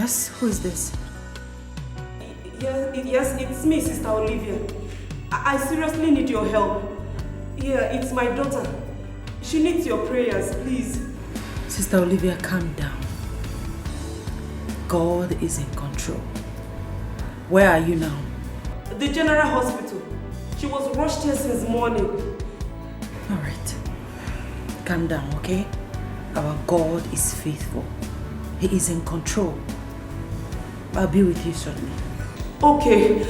Yes, who is this? Yes, it's me, Sister Olivia. I seriously need your help. Yeah, it's my daughter. She needs your prayers, please. Sister Olivia, calm down. God is in control. Where are you now? The General Hospital. She was rushed here since morning. Alright. Calm down, okay? Our God is faithful. He is in control. I'll be with you shortly. Okay.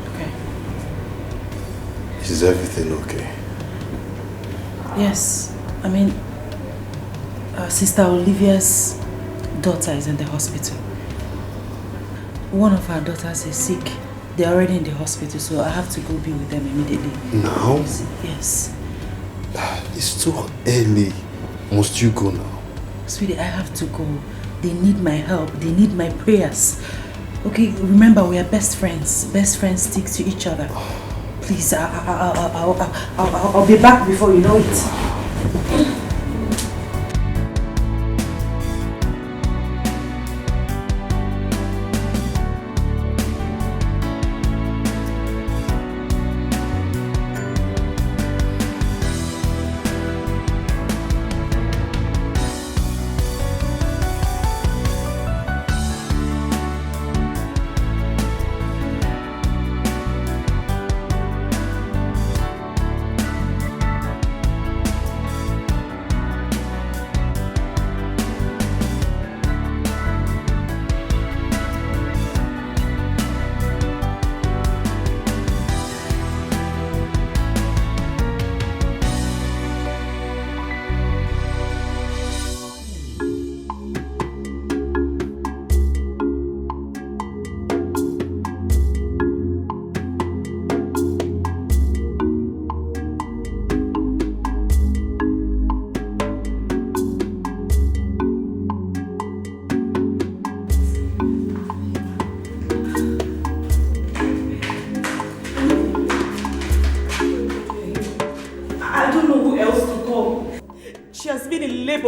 Okay. Is everything okay? Yes. I mean, Sister Olivia's daughter is in the hospital. One of our daughters is sick. They're already in the hospital, so I have to go be with them immediately. Now? Yes. It's too early. Must you go now? Sweetie, I have to go. They need my help. They need my prayers. Okay, remember we are best friends. Best friends stick to each other. Please, I'll be back before you know it.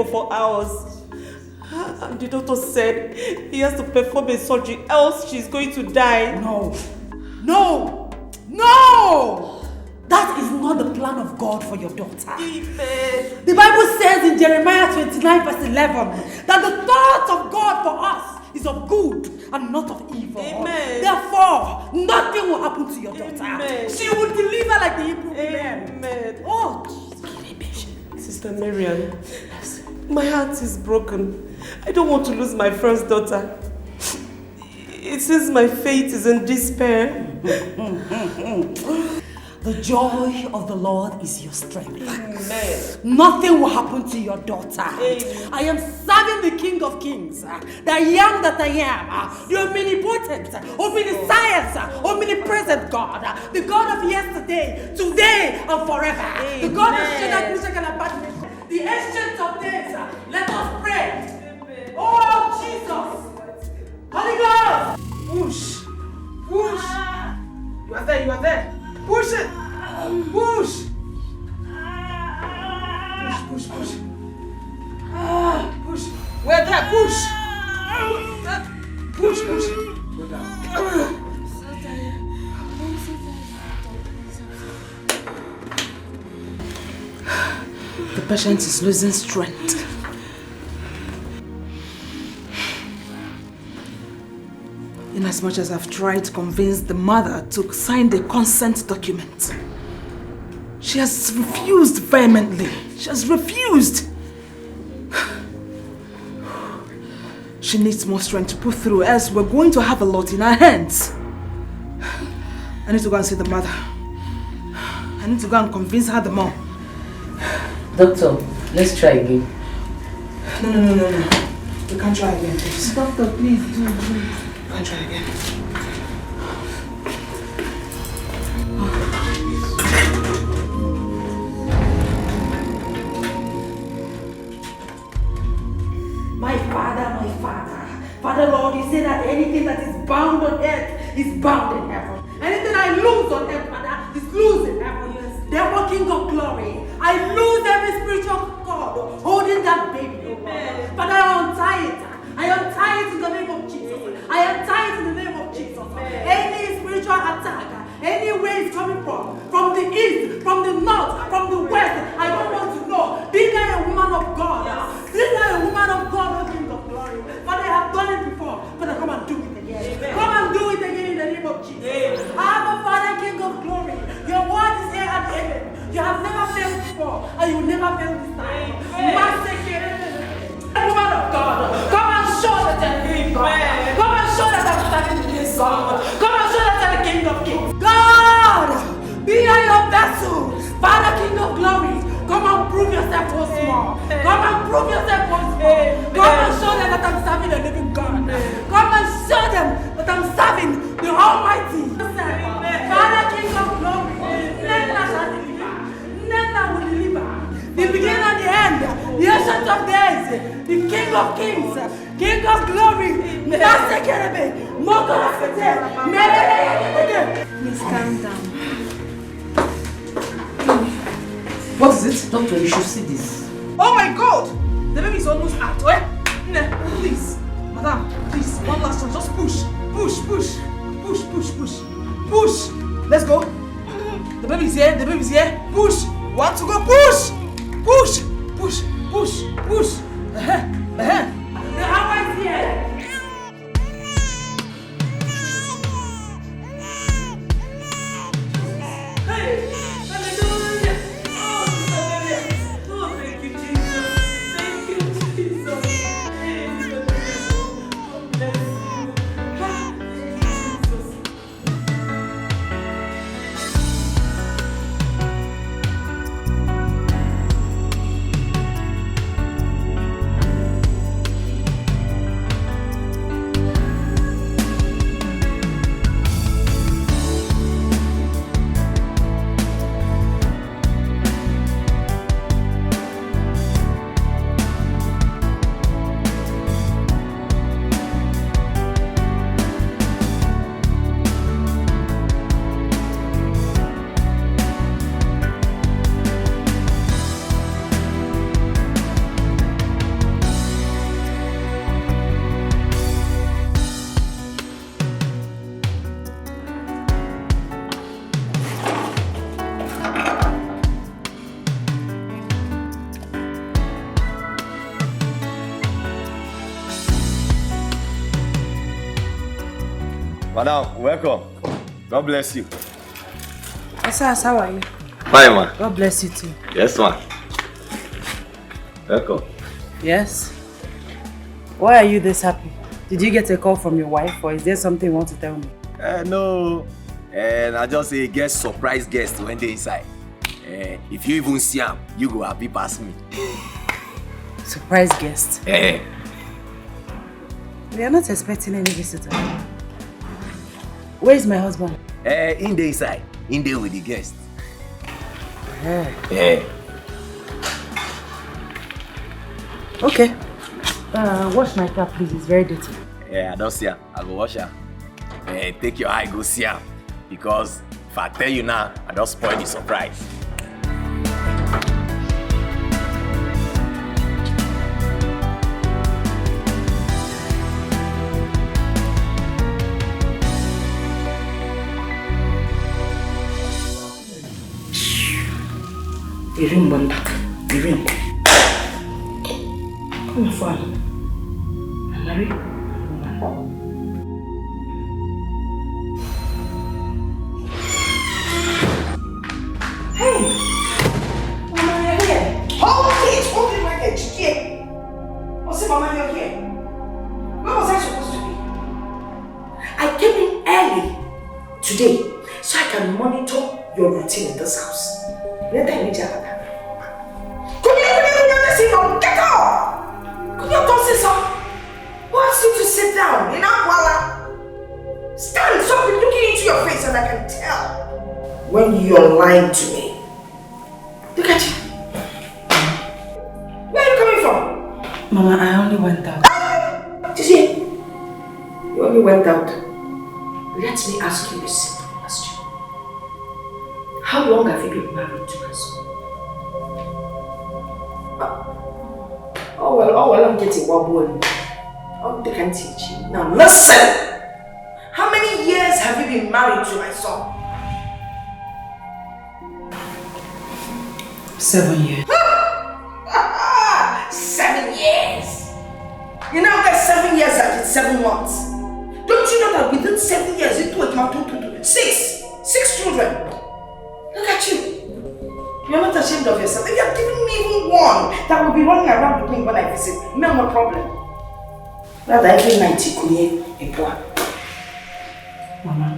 For hours. And the doctor said he has to perform a surgery, else she's going to die. No! No! No! That is not the plan of God for your daughter. Amen. The Bible says in Jeremiah 29 verse 11 that the thoughts of God for us is of good and not of evil. Amen. Therefore, nothing will happen to your daughter. Amen. She will deliver like the Hebrew women. Amen. Oh, Sister Marian, my heart is broken. I don't want to lose my first daughter. It seems my fate is in despair. The joy of the Lord is your strength. Amen. Nothing will happen to your daughter. Amen. I am serving the King of Kings, the I am that I am, the omnipotent, omniscience, omnipresent God, the God of yesterday, today, and forever. Amen. The God of Shadrach, Meshach, and Abednego, the ancient of days. Let us pray. Amen. Oh, Jesus! Holy Ghost! Push! Push! You are there, you are there. Push it! Push! Push, push, push. Push. We're there, push! Push, push. Go down. The patient is losing strength. Inasmuch as I've tried to convince the mother to sign the consent document, she has refused vehemently. She has refused. She needs more strength to put through, else we're going to have a lot in our hands. I need to go and see the mother. I need to go and convince her the more. Doctor, let's try again. No. We can't try again, please. Doctor, please do. We can't try again. My Father, Father Lord, you say that anything that is bound on earth is bound in heaven. Anything I lose on earth, Father, is loose in heaven. Yes. Therefore, King of Glory, I lose every spiritual cord holding that You have never failed before, and you will never fail this time. Woman of God, come and show that you're the God. Come and show that I'm standing in this God. Come and show that you're the King of Kings. God, be on your vessel. Father, King of Glory, come and prove yourself once more. Come and prove yourself once more. Come and show them that I'm serving the living God. Come and show them that I'm serving the Almighty. Father, King of Glory, never shall deliver. Never will deliver. The beginning and the end, the ancient of days, the King of Kings, King of Glory, Master Kerebe, Moko Lafete, Please calm down. What is it? Doctor, you should see this. Oh my God! The baby is almost out. Please, madam, please, one last one. Just push, push, push, push, push, push, push. Let's go. The baby's here. The baby's here. Push. Want to go? Push, push, push, push, push. The hammer is here. Madam, welcome. God bless you. Asas, how are you? Fine, ma. God bless you too. Yes, ma. Welcome. Yes? Why are you this happy? Did you get a call from your wife, or is there something you want to tell me? No. And I just say guest surprise guest when they inside. If you even see him, you go happy past me. Surprise guest? Eh. We are not expecting any visitor. Where is my husband? In the inside. In there with the guest. Okay. Wash my car, please. It's very dirty. I don't see her. I go wash her. Take your eye, go see her. Because if I tell you now, I don't spoil the surprise. The ring went back. The ring. Come on, phone. I'm married. Hey! Mama, you're here. Hold it like a chicken. What's it, Mama, you're here? Where was I supposed to be? I came in early today so I can monitor your routine in this house. Let me meet you. Get up! Could you don't say so? Who asked you to sit down? In Akwala? Stand so I'll be looking into your face and I can tell when you're lying to me. Look at you. Where are you coming from? Mama, I only went out. Did you? You only went out. Let me ask you a simple question. How long have you been married to my son? Oh well, I'm getting wobble. Oh, they can teach you. Now listen! How many years have you been married to my son? 7 years. 7 years! You know that 7 years and 7 months. Don't you know that within 7 years you put my 6 children? Look at you. ashamed of yourself? If you have given me even one that will be running around with me when I visit, no more problem. Rather, every night you could hear a boy. Mama,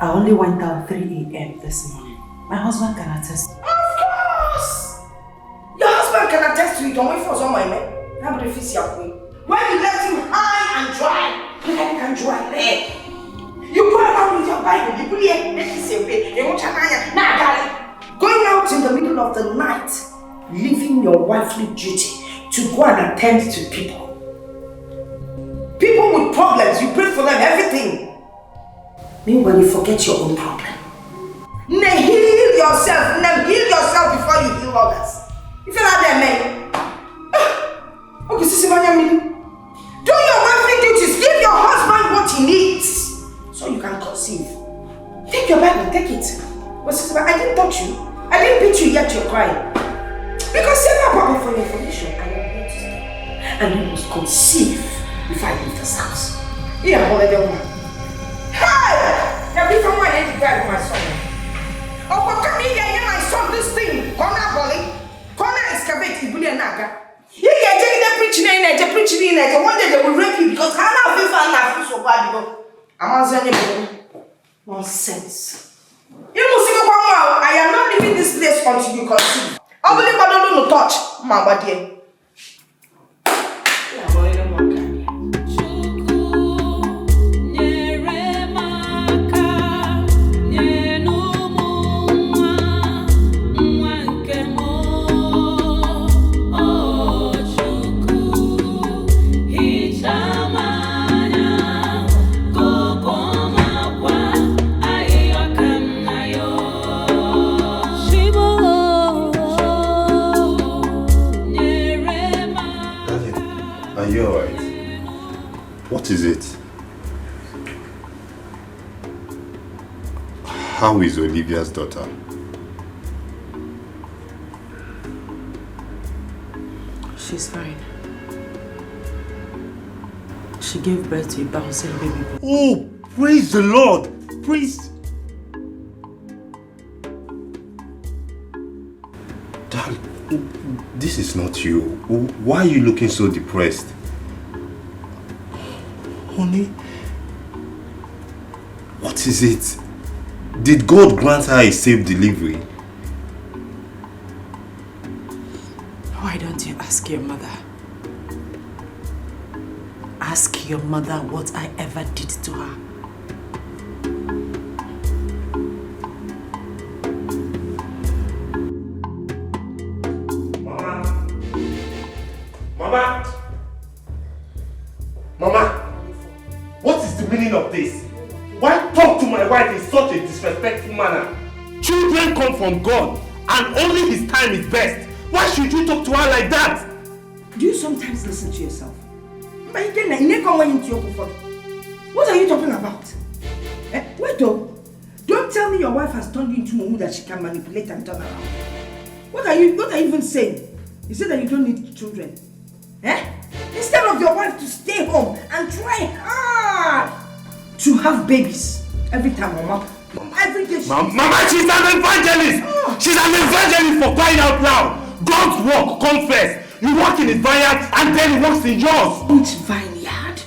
I only went out 3 a.m. this morning. My husband can attest. Of course! Your husband can attest to it. Don't wait for someone, man. When you left him high and dry, like and dry there. You go around with your Bible, you really make it say, going out in the middle of the night, leaving your wifely duty to go and attend to people. People with problems, you pray for them, everything. Meanwhile, you forget your own problem. Heal yourself before you heal others. You feel like that, man? Okay, Sissy, do your wifely duties. Give your husband what he needs so you can conceive. Take your Bible, take it. But Sissy, I didn't touch you. I didn't beat you yet, you're crying. Because save Papa for your information. I am here to stay. And you must conceive before I leave this house. Here, I'm already woman. Hey! Now, if I'm going to die with my son. Oh, but come here, hear my son, this thing. Come now, Bolly. Come now, excavate, Ibuli and Naga. You get preaching in it, preaching in it. One day they will rape you because I don't feel so bad. I'm answering you. Nonsense. You must see one more. I am not leaving this place until you conceive. I believe I don't know touch, my body. What is it? How is Olivia's daughter? She's fine. She gave birth to a bouncing baby boy. Oh, praise the Lord! Praise... Darling, this is not you. Why are you looking so depressed? Honey, what is it? Did God grant her a safe delivery? Why don't you ask your mother? Ask your mother what I ever did to her. Mama, what is the meaning of this? Why talk to my wife in such a disrespectful manner? Children come from God and only His time is best. Why should you talk to her like that? Do you sometimes listen to yourself? What are you talking about? Wait though. Don't tell me your wife has turned you into Mumu that she can manipulate and turn around. What are you even saying? You said that you don't need children. Instead of your wife to stay home and try hard to have babies every time, Mama. Every day. Mama, she's an evangelist. Oh. She's an evangelist for crying out loud. God's work comes first. You work in His vineyard and then He works in yours. Which vineyard?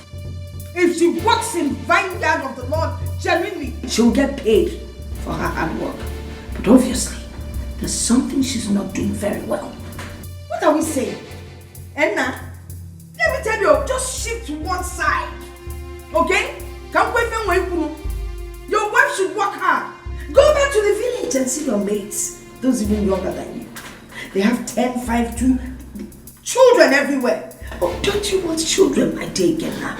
If she works in vineyard of the Lord genuinely, she will get paid for her hard work. But obviously, there's something she's not doing very well. What are we saying? Enna, let me tell you, just shift to one side. Okay? Your wife should work hard. Go back to the village and see your mates. Those even younger than you. They have 10, 5, 2 children everywhere. Oh, don't you want children, my dear Ikenna?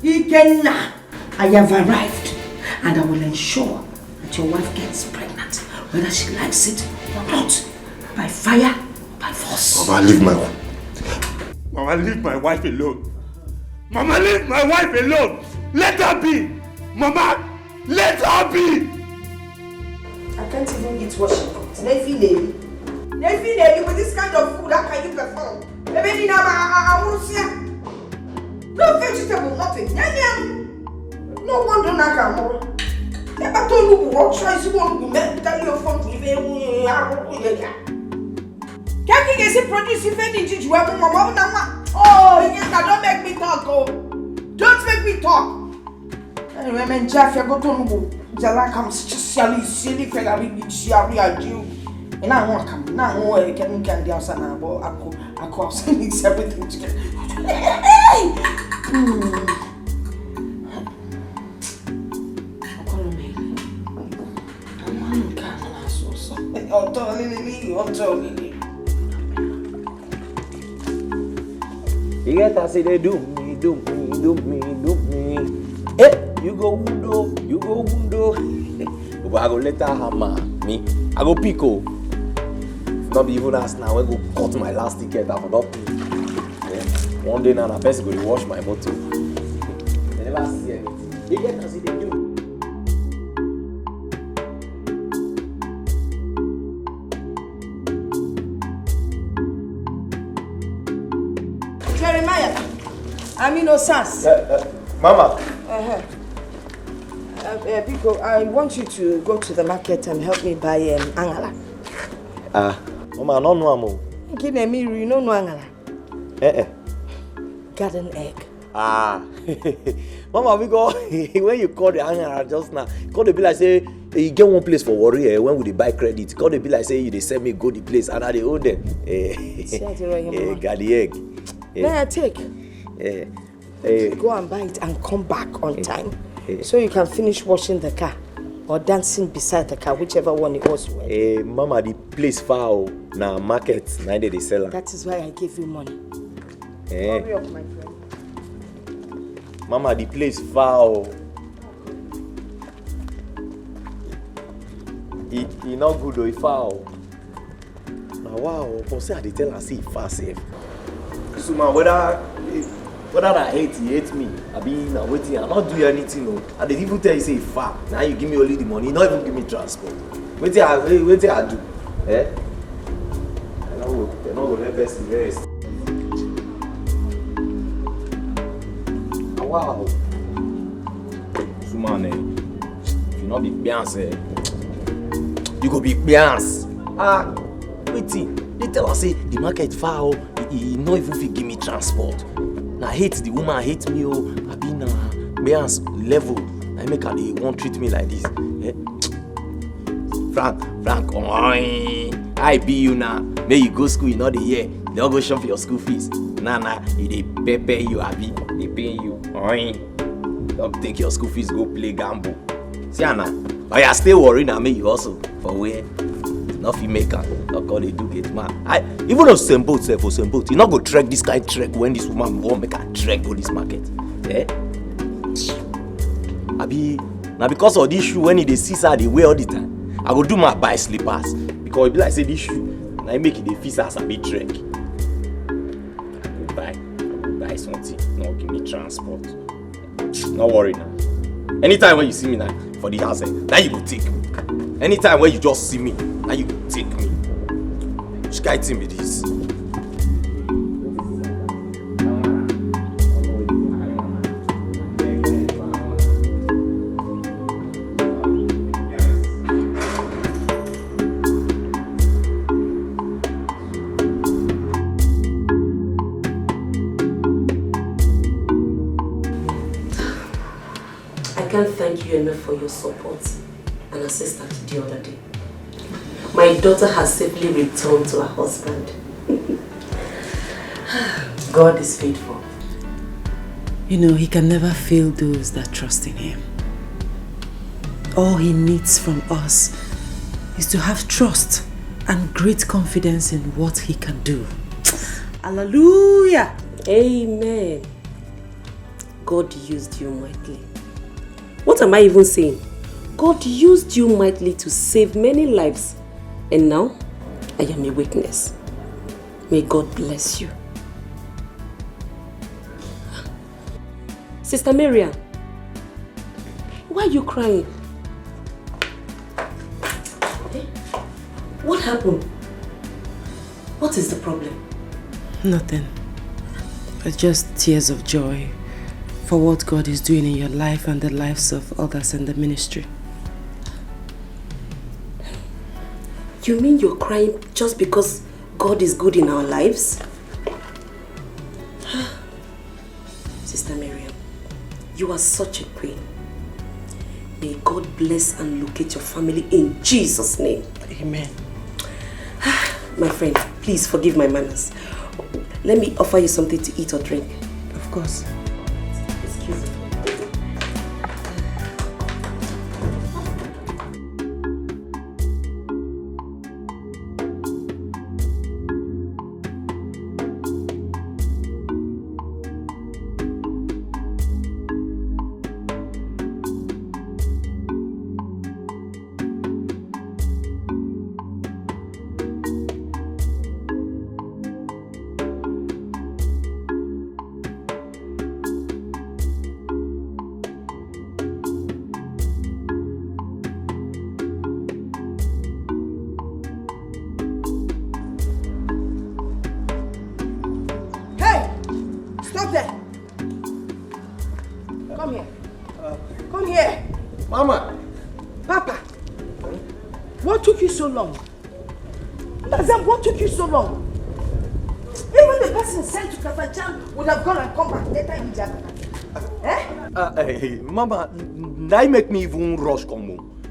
Ikenna, I have arrived and I will ensure that your wife gets pregnant, whether she likes it or not, by fire or by force. Mama, leave my wife. Mama, leave my wife alone. Mama, leave my wife alone. Let her be. Mama, let her be. I can't even eat what she cooks. Nefi lady with this kind of food, how can you perform? I won't see. No vegetable, nothing. No wonder Nakamura. Never told you what choice you want to make. Tell your phone to Can't you produce if any you have mama? Oh, yes, don't make me talk. Oh, don't make me talk. Anyway, Jeff, you go to Jala comes just silly fella with Shari you. And I won't come now. I can the outside now. I call mix everything together. Hey! You get to say they do me. Hey, you go window. But I go later hammer me. I go pico. Not be even ask now. I go cut my last ticket. I forgot. One day now, I person go to wash my motor. They never see anything. You get to see they do. Jeremiah, I'm innocent. Mama. Pico, I want you to go to the market and help me buy angala. Mama, I don't know amo. Give me, you know angala. Garden egg. Mama, we go when you call the angara just now, call the bill like say you get one place for worry when we dey buy credit. Call the bill like say you dey send me go the place and I dey owe them. Got the egg. May I take? Go and buy it and come back on time. So you can finish washing the car or dancing beside the car, whichever one it was. Mama, the place far now market, now they sell. That is why I gave you money. Hurry up, my friend. Mama, the place far. It not good though, it far. Now wow, but say I dey tell her say it far safe. So man, whether I hate, he hates me. I be now waiting, I not do anything. No. I didn't even tell you say far. Now you give me only the money, not even give me transport. Wait till I do. They're not gonna let person rest. Wow. So man, if you not be Beyonce, you go be Beyonce. Waiting. They tell us say the market far. He not even fit give me transport. Now I hate the woman, hate me. I be na Beyonce level. I make her they won't treat me like this. Frank, I be you now. May you go school, you know the year. They all go shop for your school fees. Nah, they pay you, Abi. They pay you. Don't take your school fees, go play gamble. See Anna, but you still worried now, me you also for where? Nothing maker. Look how they do get man. Even though same boat, you not go trek this kind trek when this woman won't make her trek go this market. Abi, now because of this shoe, when they see her, they wear all the time. I go do my buy slippers because it be like say this shoe, now I make it the fit as a big trek. I go buy something. No, give me transport. Not worry now. Anytime when you see me now for the house, now you go take me. Anytime when you just see me, now you go take me. Which guy team it is? I can't thank you enough for your support and assistance the other day. My daughter has safely returned to her husband. God is faithful. You know, he can never fail those that trust in him. All he needs from us is to have trust and great confidence in what he can do. Hallelujah! Amen. God used you mightily. What am I even saying? God used you mightily to save many lives. And now, I am a witness. May God bless you. Sister Marian, why are you crying? What happened? What is the problem? Nothing. It's just tears of joy for what God is doing in your life and the lives of others in the ministry. You mean you're crying just because God is good in our lives. Sister Miriam, you are such a queen. May God bless and locate your family in Jesus' name. Amen. My friend, please forgive my manners. Let me offer you something to eat or drink. Of course. Excuse me. So long? What took you so long? Even the person sent to Kafachan would have gone and come back later in Jakarta. Hey, Mama, that make me even rush come home.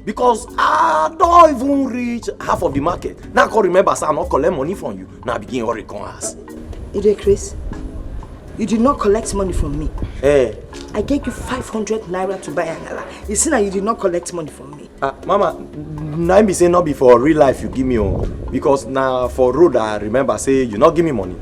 Because I don't even reach half of the market. Now I can remember say I not collect money from you. Now I begin hurry come house. Chris, you did not collect money from me. Hey. I gave you 500 naira to buy Angala. You see now you did not collect money from me. Mama, now be say not be for real life you give me because now for road I remember say you not give me money.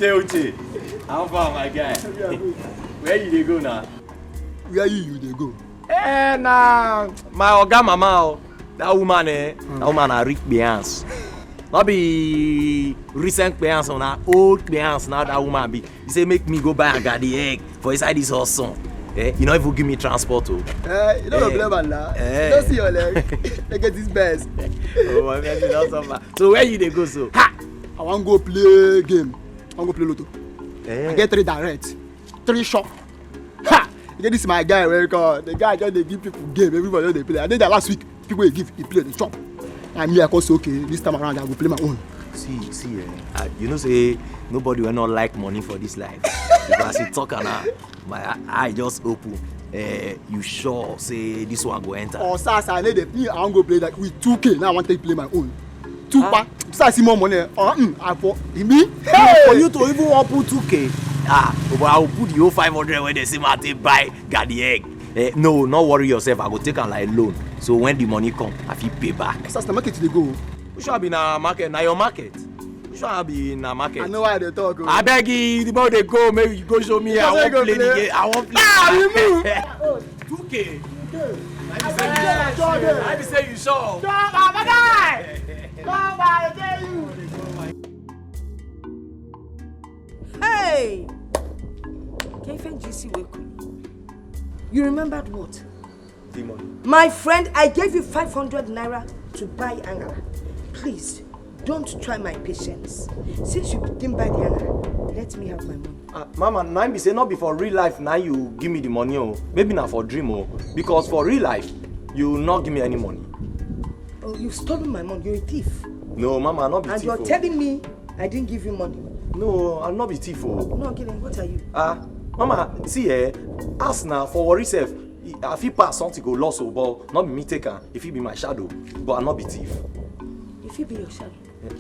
Uche, how far my guy? Where you go now? Where you they go? Nah, my oga mama, that woman that woman a rich Beyonce. Not be recent Beyonce, na old Beyonce now that woman be. He say make me go buy and get the egg for inside this horse son. You know if you give me transport you don't blame now. Don't see your leg. They get this best. Oh my God, that's so bad. So where you they go so? Ha! I want to go play game. I want to play lotto. I get 3 direct, 3 shot. Ha! You get this my guy where the guy just they give people game. Everybody they play. I did that last week. People give, he play the chop. And me I cause okay. This time around I go play my own. See, you know say nobody will not like money for this life. Because you talk and my eye just open. You sure say this one go enter? Oh, sir, I need it. Me I want go play like with 2K. Now I want to play my own. 2 pack. So I see more money. I for me. Hey! For you to even want put 2K. But I will put the whole 500 when they say I take buy got the egg. No, not worry yourself. I go take am like loan. So when the money come, I fit pay back. So the market they go. We should be in a market. Now your market. We should be in a market. I know why they talk. I beg you, the more they go, maybe you go show me. I won't play the game. I won't play. You move. 2K. I be say you sure. Hey! You remembered what? My friend, I gave you 500 naira to buy Angala. Please, don't try my patience. Since you didn't buy the Angala, let me have my money. Mama, now be say not be for real life. Now you give me the money, maybe not for dream, because for real life, you will not give me any money. Oh, you've stolen my money. You're a thief. No, Mama, I'm not be thief. And you're telling me I didn't give you money. No, I'll not be thief. No, kidding. What are you? Mama, see ask now for worry self. If he pass something go lost, but not be me taker. If he be my shadow, but I'll not be thief. If he be your shadow.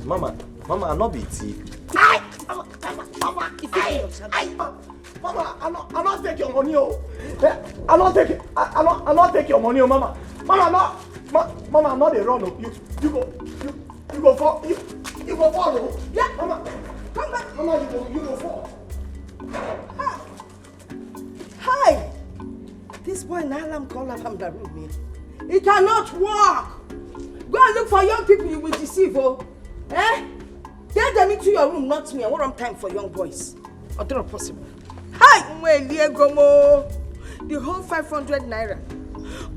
Mama, I'll not be thief. Mama, if he be your shadow. Mama, I'll not take your money, I'll not take it. I'll not take your money, Mama. Mama, I'm not a run. You go fall. You go fall. Yeah, Mama, come back. Mama, you go fall. Hi! This boy Nalam call up the room. He cannot walk. Go and look for young people you will deceive, Get them into your room, not me. I want time for young boys. Or not possible. Hi, the whole 500 naira.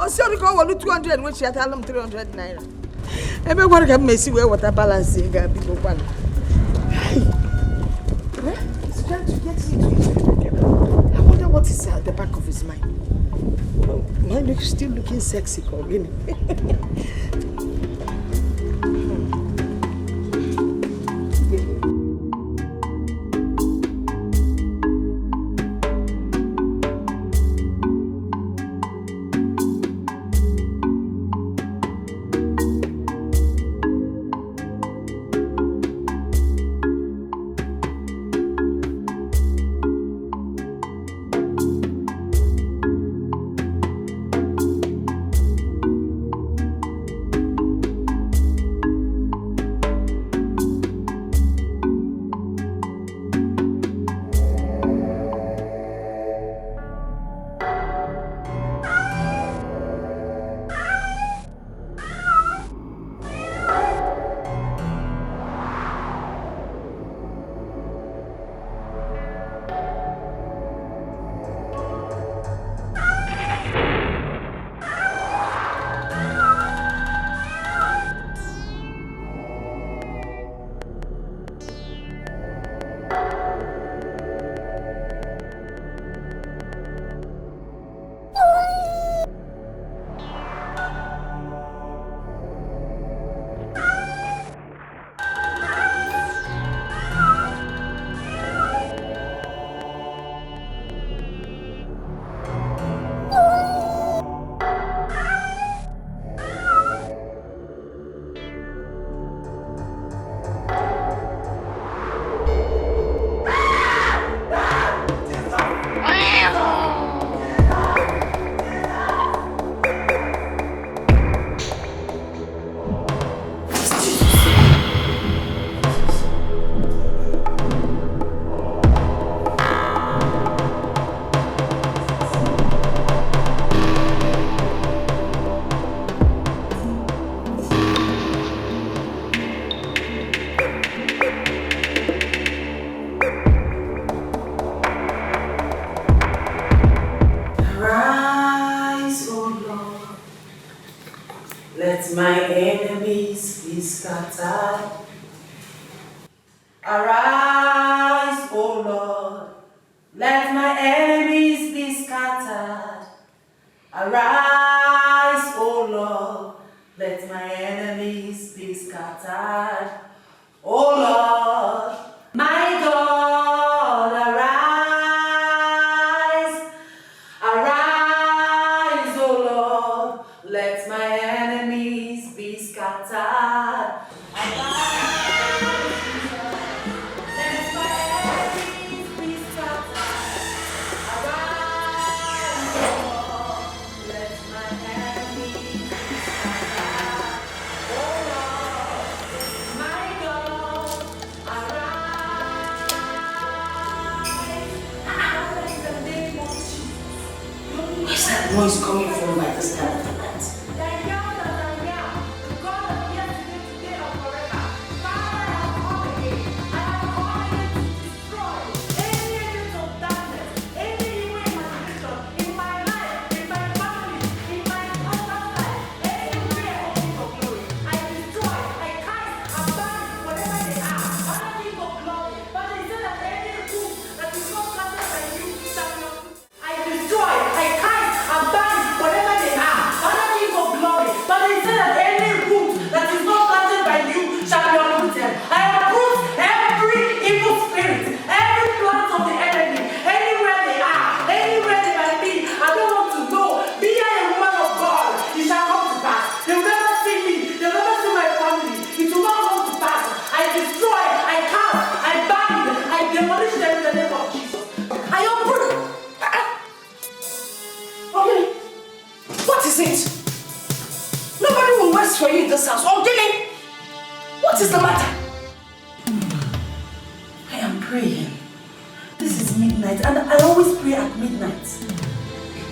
Or so you call 200, which you tell them 300 naira. Everyone can messy where water balance people one. He's trying to get into it. I wonder what is at the back of his mind. Mine looks still looking sexy, Colin. Let my enemies be scattered. Arise, O Lord. Let my enemies be scattered. Arise, O Lord. Let my enemies be scattered. O Lord, my God, arise. Arise, O Lord. Let my enemies be scattered. Where's that noise coming from by this time of the night? For you in this house. Oh, Dilly! What is the matter? I am praying. This is midnight and I always pray at midnight.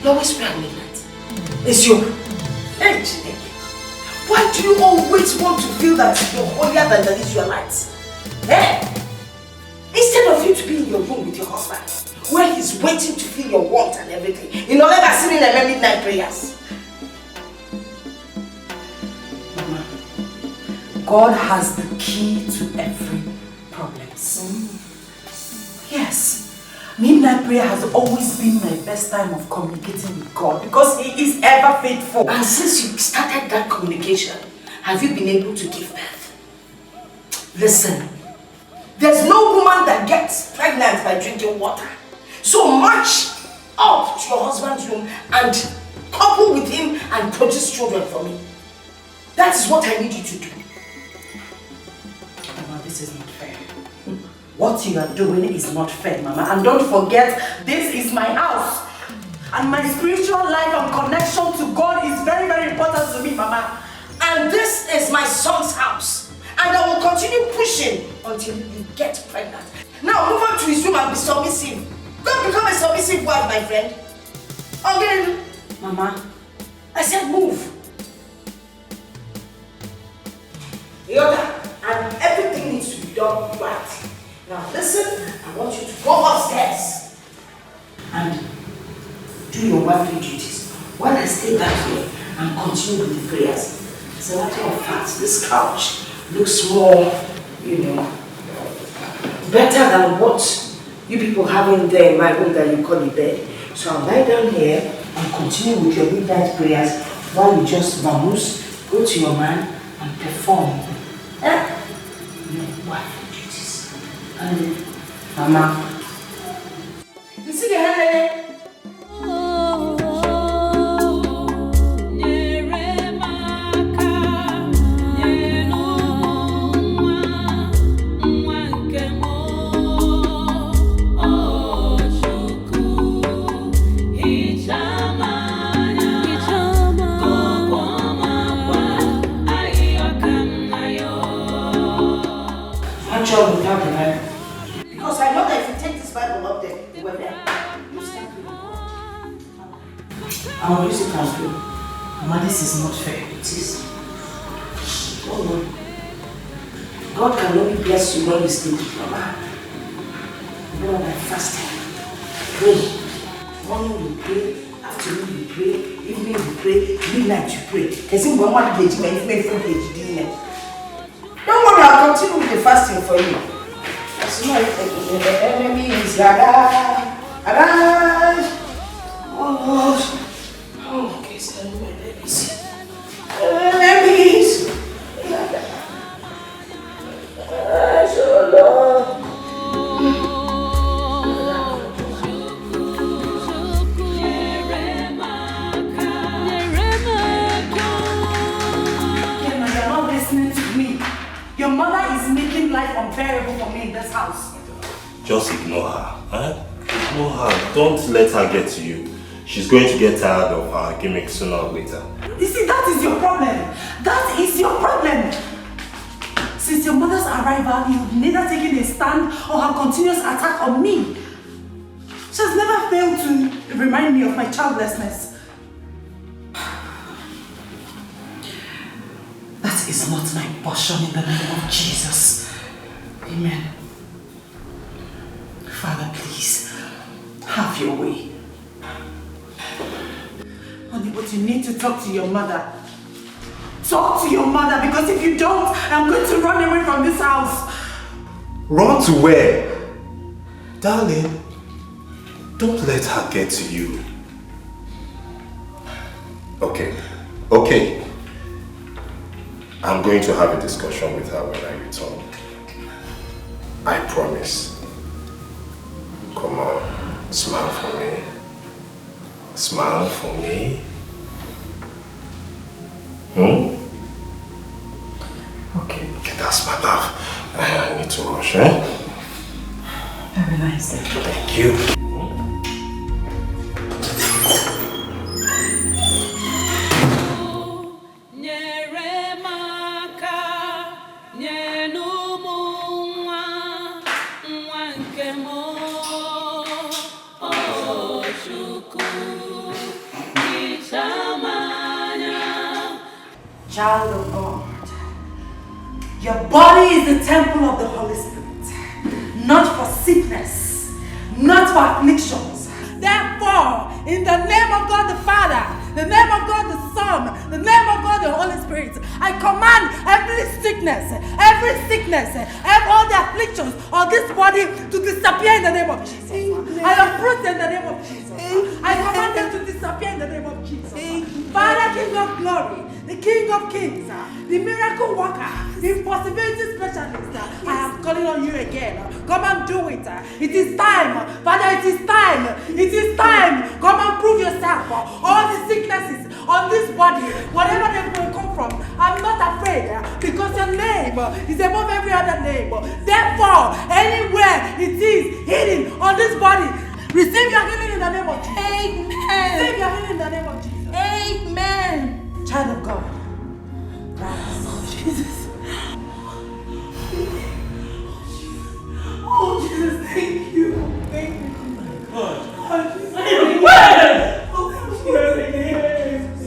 You always pray at midnight? It's you. Hey, Chineke. Why do you always want to feel that you're holier than the Israelites? Eh? Instead of you to be in your room with your husband, where he's waiting to feel your warmth and everything, you know, never sitting in my midnight prayers. Mama, God has the key to every problem. Yes. Midnight prayer has always been my best time of communicating with God because He is ever faithful. And since you started that communication, have you been able to give birth? Listen, there's no woman that gets pregnant by drinking water. So march up to your husband's room and couple with him and produce children for me. That is what I need you to do. Mama, this is not fair. What you are doing is not fair, Mama. And don't forget, this is my house. And my spiritual life and connection to God is very, very important to me, Mama. And this is my son's house. And I will continue pushing until you get pregnant. Now move on to his room and be submissive. Don't become a submissive wife, my friend. Okay. Mama, I said move. Yoda, and everything needs to be done right. Now listen, I want you to go upstairs and do your wifely duties while I stay back here and continue with the prayers. As a matter of fact, this couch looks more, better than what you people have in there in my room that you call a bed. So I'll lie down here and continue with your midnight prayers while you just vamoose, go to your man and perform. Your wifely duties. And Mama, you see the hand there? Without the Bible. Because I know that if you take this Bible up there, you were there. You stand with God. I will use it as well. Mama, this is not fair. It is. Oh no. God can only bless you when you stay with your man. You know that fasting. Pray. Morning you pray, afternoon you pray, evening you pray, midnight you pray. Don't worry, I'll continue with the fasting for you. As you know, the enemy is oh, okay, so enemies. Enemies. So Lord. Your mother is making life unbearable for me in this house. Just ignore her. Eh? Ignore her. Don't let her get to you. She's going to get tired of her gimmick sooner or later. You see, that is your problem. That is your problem. Since your mother's arrival, you've neither taken a stand or her continuous attack on me. She has never failed to remind me of my childlessness. That is not my portion in the name of Jesus. Amen. Father, please, have your way. Honey, but you need to talk to your mother. Talk to your mother, because if you don't, I'm going to run away from this house. Run to where? Darling, don't let her get to you. Okay. I'm going to have a discussion with her when I return. I promise. Come on, smile for me. Smile for me. Okay. Okay, that's my love. I need to rush, eh? Have a nice day. Thank you. Child of God, Your body is the temple of the Holy Spirit, not for sickness, not for afflictions. Therefore, in the name of God the Father, the name of God the Son, the name of God the Holy Spirit, I command every sickness, all the afflictions of this body to disappear in the name of Jesus. I uproot in the name of Jesus. I command them to disappear in the name of Jesus. Father, King of glory, the King of kings, the miracle worker, the impossibility specialist, I am calling on you again. Come and do it. It is time. Father, it is time. It is time. Come and prove yourself. All the sicknesses on this body, whatever they will come from, I'm not afraid because your name is above every other name. Therefore, anywhere it is hidden on this body, receive your healing in the name of Jesus. Amen. Receive your healing in the name of Jesus. Amen. Child of God. Oh, Jesus. Oh, Jesus, thank you. Thank you. God. Oh, Jesus. I am well. Oh, Jesus.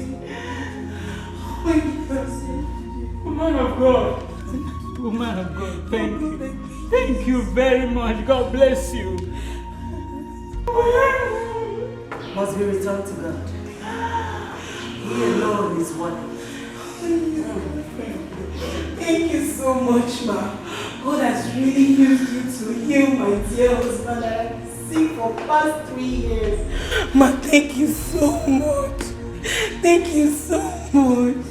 Woman of God. Woman of God, thank you. Thank you very much. God bless you. Must be returned to God. He alone is one. Thank you so much, ma. God has really used you to heal my dear husband. I have been sick for past 3 years. Ma, thank you so much. Thank you so much.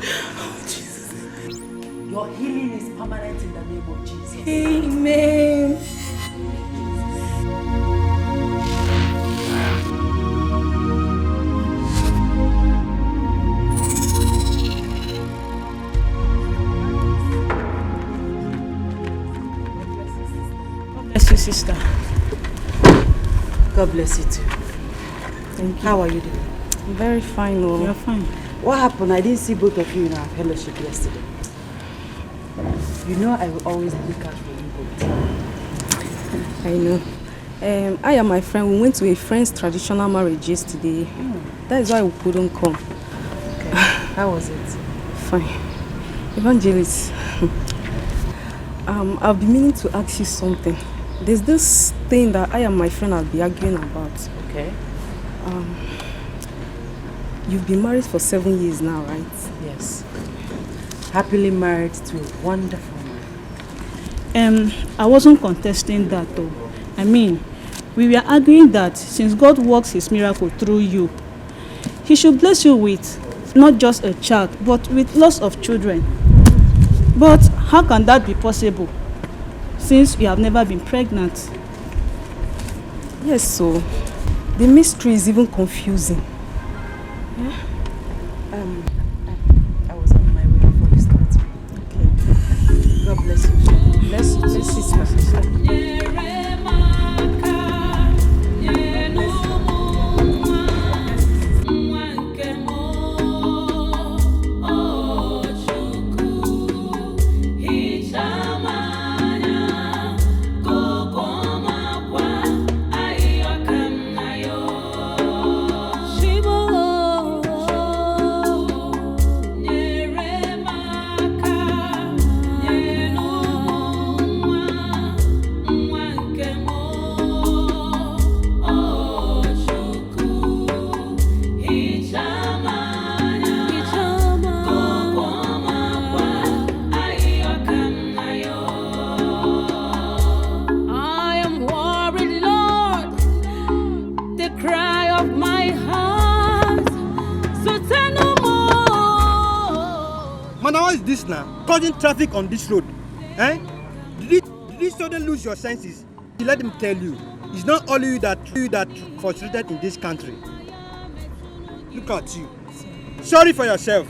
Oh, Jesus. Your healing is permanent in the name of Jesus. Amen. Bless you, sister. God bless you too. Thank you. How are you doing? I'm very fine. Oh. You're fine. What happened? I didn't see both of you in our fellowship yesterday. You know I will always look out for you both. I know. I and my friend, we went to a friend's traditional marriage yesterday. That is why we couldn't come. Okay. How was it? Fine. Evangelist, I've been meaning to ask you something. There's this thing that I and my friend have been arguing about. Okay. You've been married for 7 years now, right? Yes. Happily married to a wonderful man. I wasn't contesting that though. I mean, we were arguing that since God works his miracle through you, he should bless you with not just a child, but with lots of children. But how can that be possible since you have never been pregnant? Yes, so the mystery is even confusing. Yeah? I was on my way before you started. Okay. God bless you. Bless you. Bless you, sister. Now, causing traffic on this road. Eh? Did you suddenly lose your senses? Let them tell you, it's not only you that frustrated in this country. Look at you. Sorry for yourself.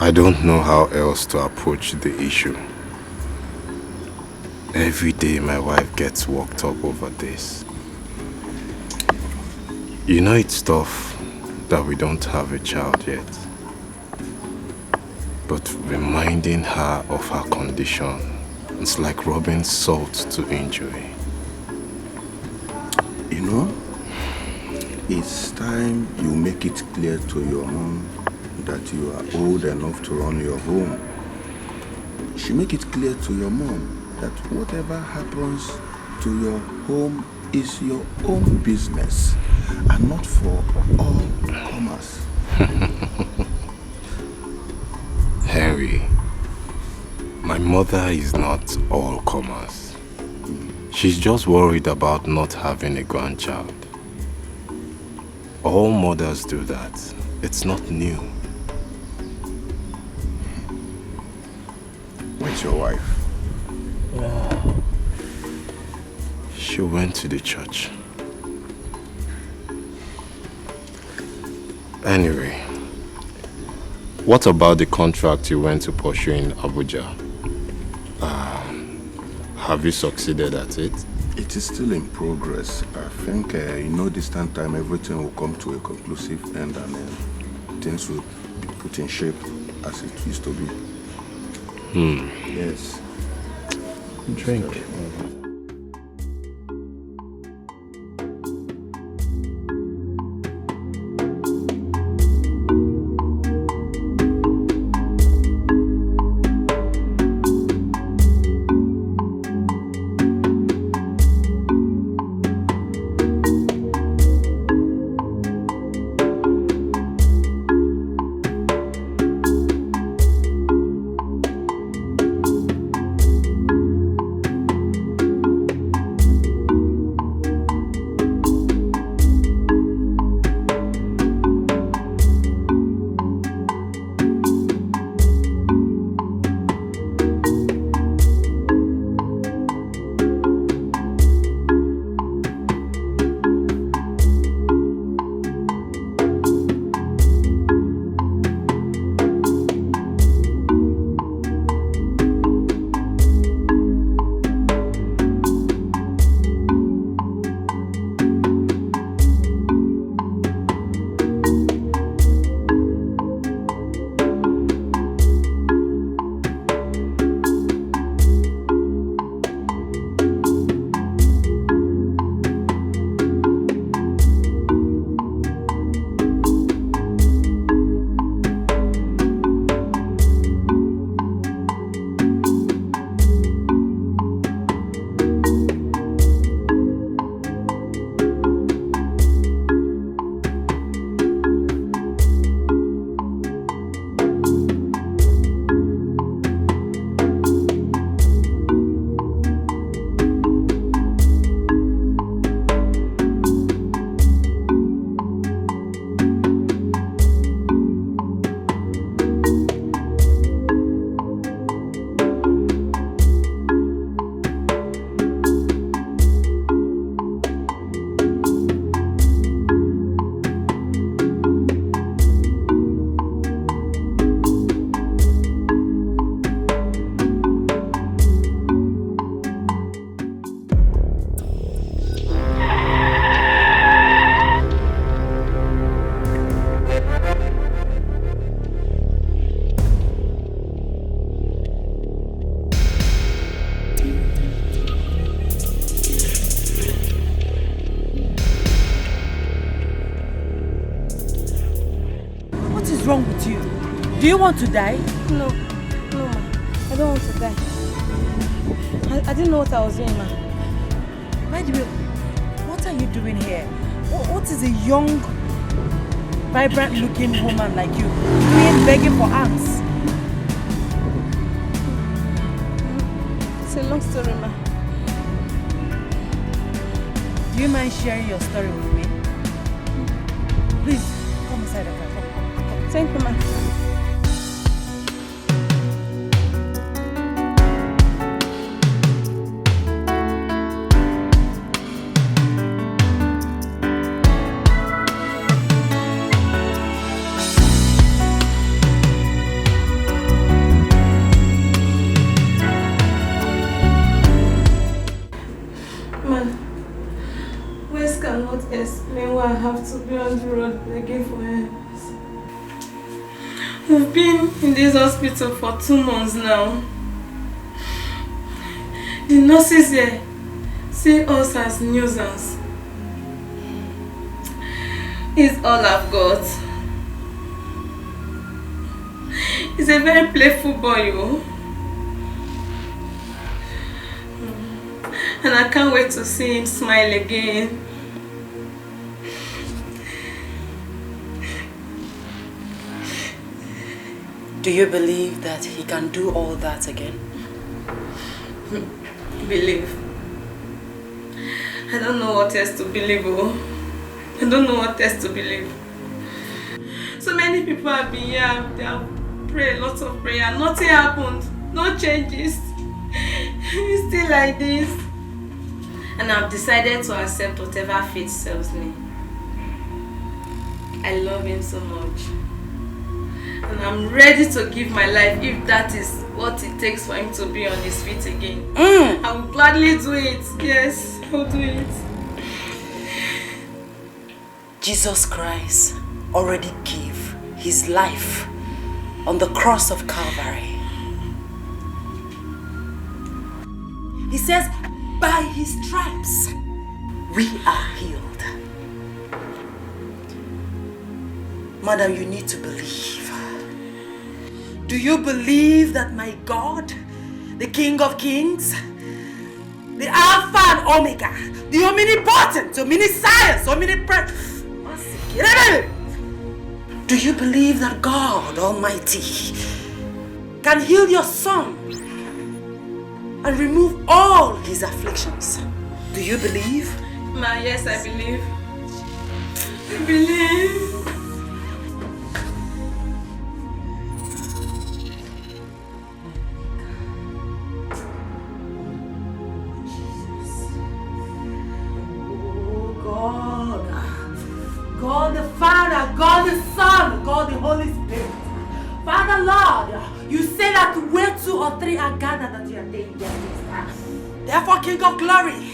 I don't know how else to approach the issue. Every day my wife gets worked up over this. You know it's tough that we don't have a child yet. But reminding her of her condition, it's like rubbing salt to injury. You know, it's time you make it clear to your mom that you are old enough to run your home. She make it clear to your mom that whatever happens to your home is your own business and not for all comers. Harry, my mother is not all comers. She's just worried about not having a grandchild. All mothers do that. It's not new. Where's your wife? She went to the church. Anyway, what about the contract you went to pursue in Abuja? Have you succeeded at it? It is still in progress. I think in no distant time everything will come to a conclusive end and things will be put in shape as it used to be. Yes. Drink. is wrong with you? Do you want to die? No, ma. I don't want to die. I didn't know what I was doing, ma. By the way, what are you doing here? What is a young, vibrant-looking woman like you doing begging for alms? It's a long story, ma. Do you mind sharing your story with me? Please, come inside the car. Come. Thank you, ma. explain why I have to be on the road again for help. We've been in this hospital for 2 months now. The nurses here see us as nuisance. It's all I've got. He's a very playful boy, yo. And I can't wait to see him smile again. Do you believe that he can do all that again? Believe. I don't know what else to believe, oh. I don't know what else to believe. So many people have been here, they have prayed lots of prayer, nothing happened, no changes. It's still like this. And I've decided to accept whatever fate serves me. I love him so much. And I'm ready to give my life if that is what it takes for him to be on his feet again. I will gladly do it. Yes, I'll do it. Jesus Christ already gave his life on the cross of Calvary. He says, by his stripes, we are healed. Madam, you need to believe. Do you believe that my God, the King of Kings, the Alpha and Omega, the omnipotent, omniscience, omnipresent, do you believe that God Almighty can heal your son and remove all his afflictions? Do you believe? Ma, yes, I believe. I believe. God the Father, God the Son, God the Holy Spirit. Father Lord, you say that where 2 or 3 are gathered that you are there in their midst. Therefore, King of Glory,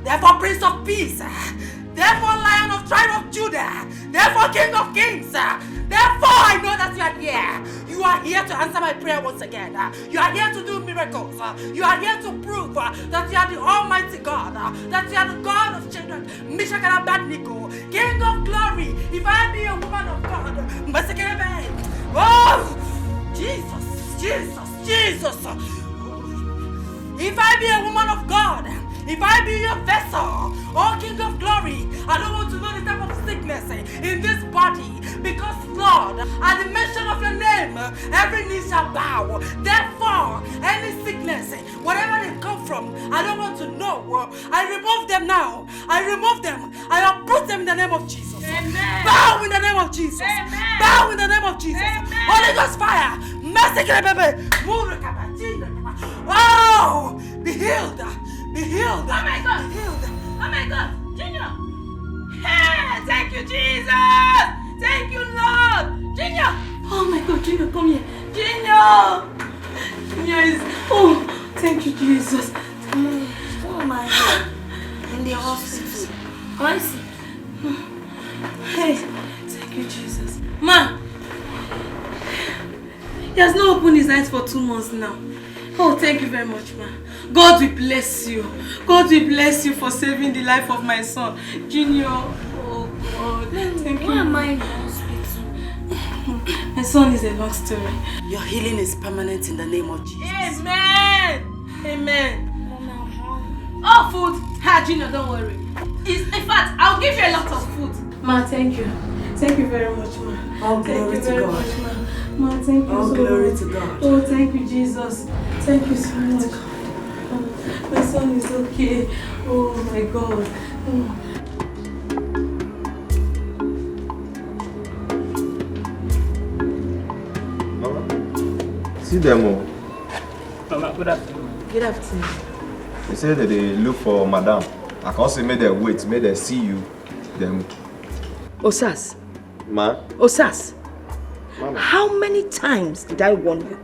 therefore Prince of Peace, therefore Lion of Tribe of Judah, therefore King of Kings, therefore I know that you are here. You are here to answer my prayer once again. You are here to do miracles. You are here to prove that you are the Almighty God, that you are the God of children, Meshach and Abednego, King of Glory. If I be a woman of God, oh, Jesus. If I be a woman of God, if I be your vessel, oh King of Glory, I don't want to know the type of sickness in this body, because Lord, at the mention of your name, every knee shall bow. Therefore, any sickness, wherever they come from, I don't want to know. I remove them now. I remove them. I uproot them in the name of Jesus. Amen. Bow in the name of Jesus. Amen. Bow in the name of Jesus. Amen. Holy Ghost fire. Mercy, baby. Oh, be healed. Be healed. Oh my God. Be healed. Oh my God. Junior. Hey, thank you, Jesus. Thank you, Lord. Junior. Oh my God, Junior, come here. Junior. Junior is... Oh, thank you, Jesus. Oh my God. In the hospital. I see. Hey, thank you, Jesus. Ma. He has not opened his eyes for 2 months now. Oh, thank you very much, ma. God will bless you. God will bless you for saving the life of my son, Junior. Oh, God. Thank you. Why am I in the hospital? My son is a long story. Your healing is permanent in the name of Jesus. Amen. Amen. Oh, food. Ha, Junior, don't worry. In fact, I'll give you a lot of food. Ma, thank you. Thank you very much, ma. All glory to God. Much, ma. Ma, thank you All so glory much. to God. Oh, thank you, Jesus. Thank you so much. Oh, my son is okay. Oh, my God. Oh. See them all. Mama, good afternoon. Good afternoon. They say that they look for madam. I can't say make them wait, make them see you. Them. Osas. Ma? Osas. Mama. How many times did I warn you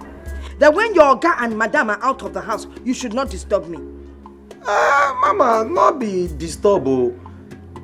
that when your Oga and Madam are out of the house, you should not disturb me? Mama, not be disturbed.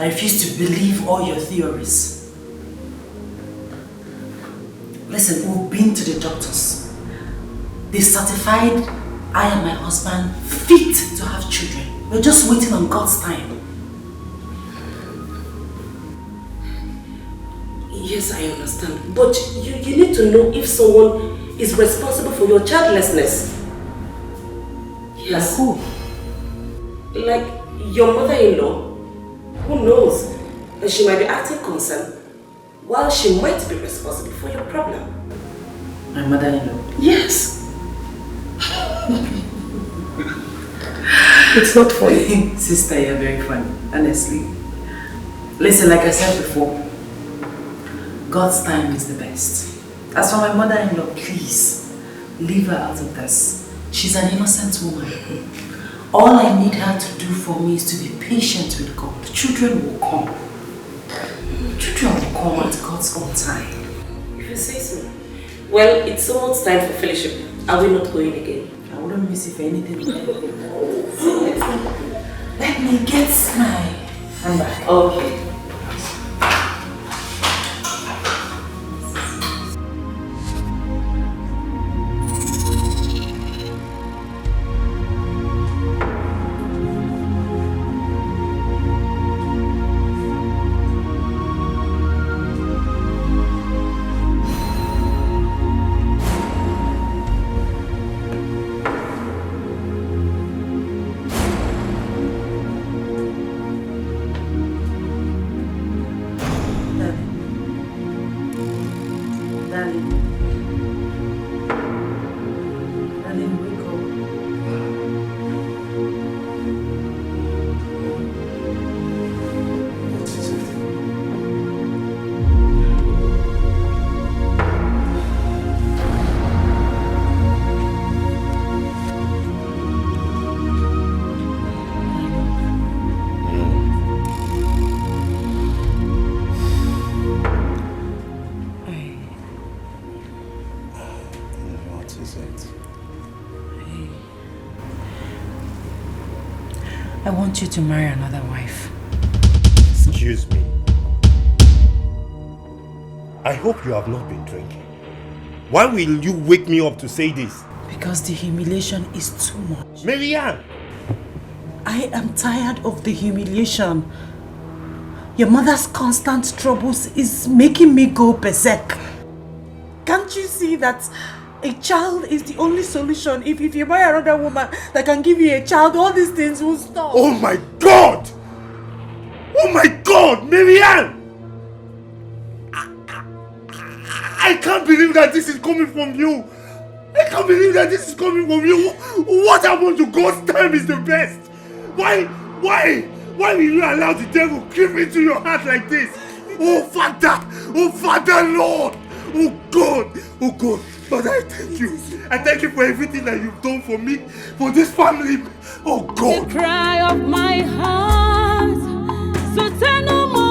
I refuse to believe all your theories. Listen, we've been to the doctors. They certified I and my husband fit to have children. We're just waiting on God's time. Yes, I understand. But you need to know if someone is responsible for your childlessness. Yes. Like who? Like your mother-in-law. Who knows? She might be acting concerned, while she might be responsible for your problem. My mother-in-law? Yes. It's not funny. Sister, you're very funny, honestly. Listen, like I said before, God's time is the best. As for my mother-in-law, please, leave her out of this. She's an innocent woman. All I need her to do for me is to be patient with God. Children will come. Children will come at God's own time. If you say so. Well, it's almost time for fellowship. Are we not going again? I wouldn't miss it for anything. Let me get my handbag. Okay. I want you to marry another wife. Excuse me. I hope you have not been drinking. Why will you wake me up to say this? Because the humiliation is too much. Marianne! I am tired of the humiliation. Your mother's constant troubles is making me go berserk. Can't you see that a child is the only solution? If you marry another woman that can give you a child, all these things will stop. Oh my God! Oh my God, Marianne! I can't believe that this is coming from you. I can't believe that this is coming from you. What happened to God's time is the best? Why will you allow the devil creep into your heart like this? Oh Father, Lord, oh God, Father, I thank you. I thank you for everything that you've done for me, for this family. Oh God. The cry of my heart, so tell no more.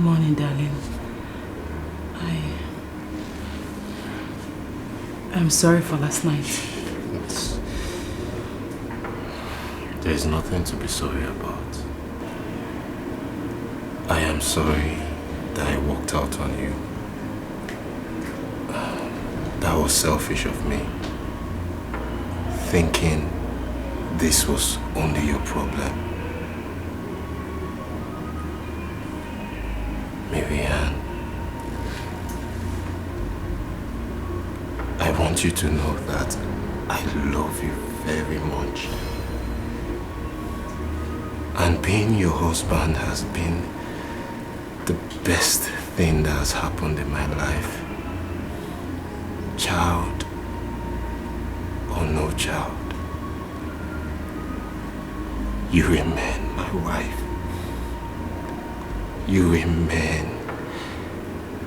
morning, darling. I'm sorry for last night. There's nothing to be sorry about. I am sorry that I walked out on you. That was selfish of me. Thinking this was only your problem. Marianne, I want you to know that I love you very much. And being your husband has been the best thing that has happened in my life. Child or no child, you remain my wife. You remain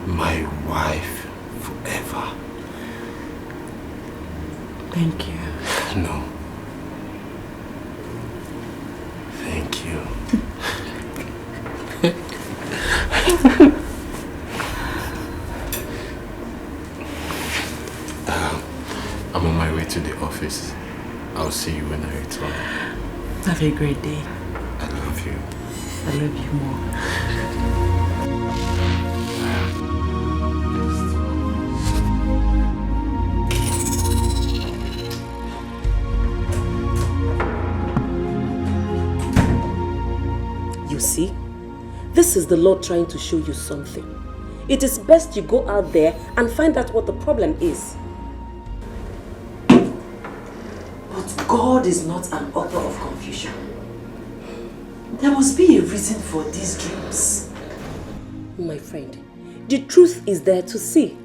my wife forever. Thank you. No. Thank you. I'm on my way to the office. I'll see you when I return. Have a great day. I love you. I love you more. You see, this is the Lord trying to show you something. It is best you go out there and find out what the problem is. But God is not an author of confusion. There must be a reason for these dreams. My friend, the truth is there to see.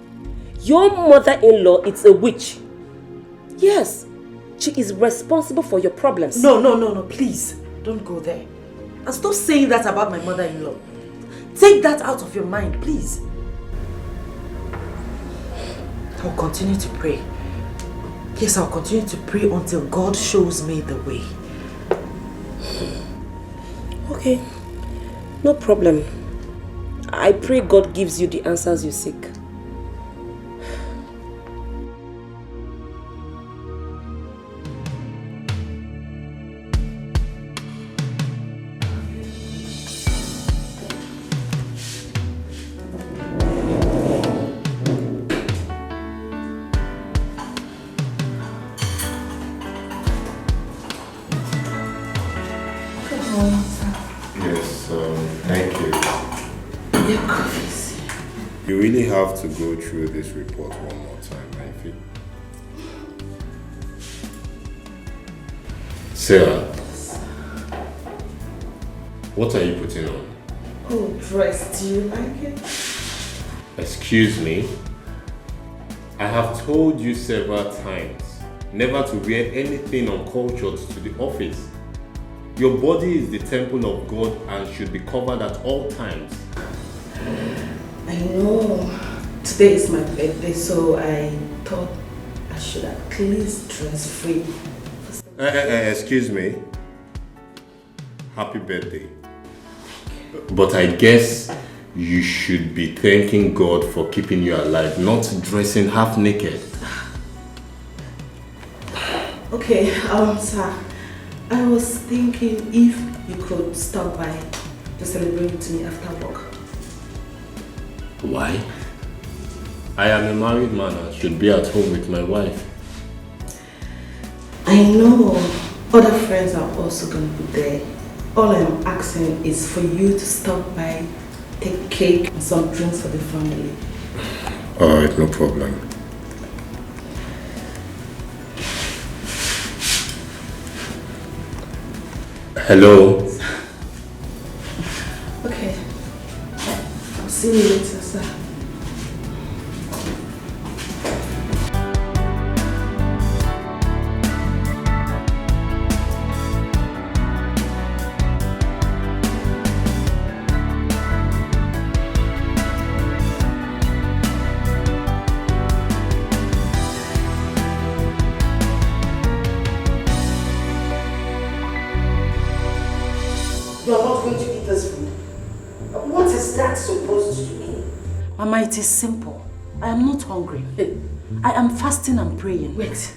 Your mother-in-law is a witch. Yes, she is responsible for your problems. No, please. Don't go there. And stop saying that about my mother-in-law. Take that out of your mind, please. I'll continue to pray. Yes, I'll continue to pray until God shows me the way. Okay, no problem. I pray God gives you the answers you seek. You really have to go through this report one more time, Ify. Sarah, what are you putting on? Oh, dress, do you like it? Excuse me? I have told you several times never to wear anything uncultured to the office. Your body is the temple of God and should be covered at all times. I know. Today is my birthday, so I thought I should at least dress free. Excuse me. Happy birthday. But I guess you should be thanking God for keeping you alive, not dressing half naked. Okay, sir. I was thinking if you could stop by to celebrate with me after work. Why? I am a married man and should be at home with my wife. I know other friends are also going to be there. All I'm asking is for you to stop by, take cake and some drinks for the family. Alright, no problem. Hello? Okay. I'll see you later, sir. You are not going to eat this food. What is that? that supposed to mean? Mama, it is simple. I am not hungry. I am fasting and praying. Wait,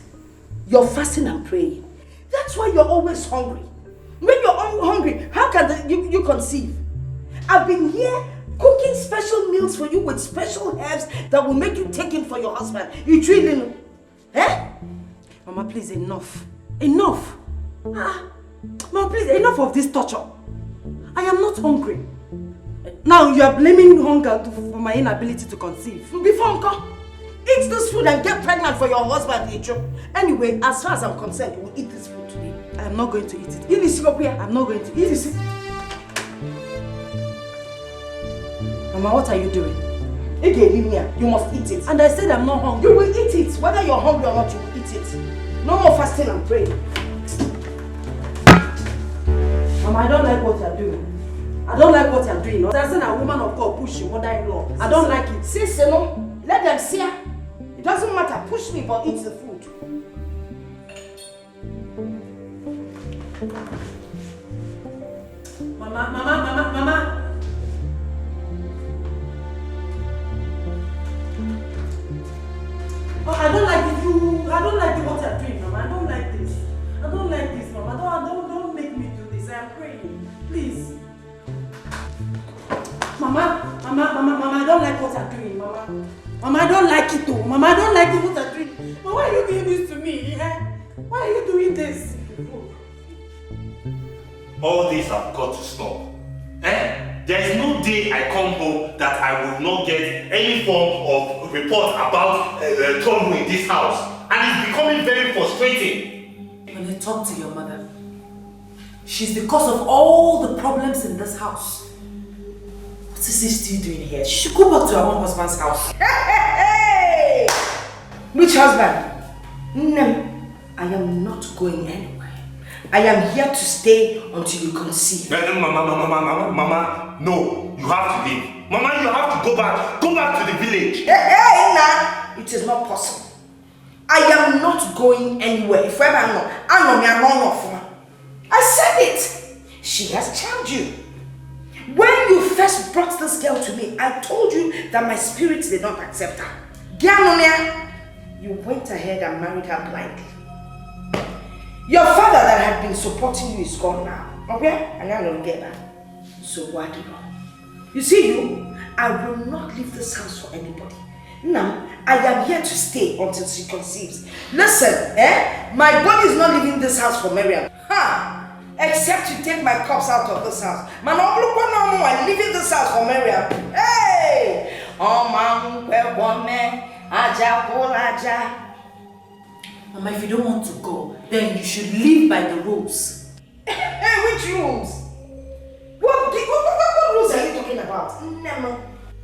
you're fasting and praying. That's why you're always hungry. When you're hungry, how can you conceive? I've been here cooking special meals for you with special herbs that will make you take in for your husband. You truly know. Eh? Mama, please, enough. Enough. Mama, please, enough of this torture. I am not hungry. Now you are blaming hunger for my inability to conceive. Before Uncle, eat this food and get pregnant for your husband, Icho. Anyway, as far as I'm concerned, you will eat this food today. I am not going to eat it. I'm not going to eat it. Mama, what are you doing? You must eat it. And I said I'm not hungry. You will eat it. Whether you're hungry or not, you will eat it. No more fasting and praying. Mama, I don't like what you're doing. I don't like what you're doing. I said a woman of God push your mother-in-law. I don't like it. Sis, no. Let them see her. It doesn't matter. Push me, but eat the food. Mama. Oh, I don't like it. I don't like what you're doing, Mama. I don't like this. Mama. Don't make me do this. I am praying. Please. Mama, I don't like what you're doing, Mama. Mama, I don't like it though. Mama, I don't like what you're doing. Mama, why are you doing this to me? Why are you doing this? All this have got to stop. There is no day I come home that I will not get any form of report about Tonto in this house. And it's becoming very frustrating. When you talk to your mother, she's the cause of all the problems in this house. What is she still doing here? She should go back to her own husband's house. Hey! Which husband? No, I am not going anywhere. I am here to stay until you conceive. Mama, no, you have to leave. Mama, you have to go back to the village. Hey, nah, it is not possible. I am not going anywhere. If ever I said it. She has charmed you. When you first brought this girl to me, I told you that my spirit did not accept her. Gianonia, you went ahead and married her blindly. Your father that had been supporting you is gone now. Okay? And I don't get that. So what do you want? You see, I will not leave this house for anybody. Now, I am here to stay until she conceives. Listen, my body is not leaving this house for Miriam. Except you take my cups out of this house. Man, I'm leaving this house for Miriam. Hey! Mama, if you don't want to go, then you should live by the rules. Hey, which rules? What rules are you talking about? Never.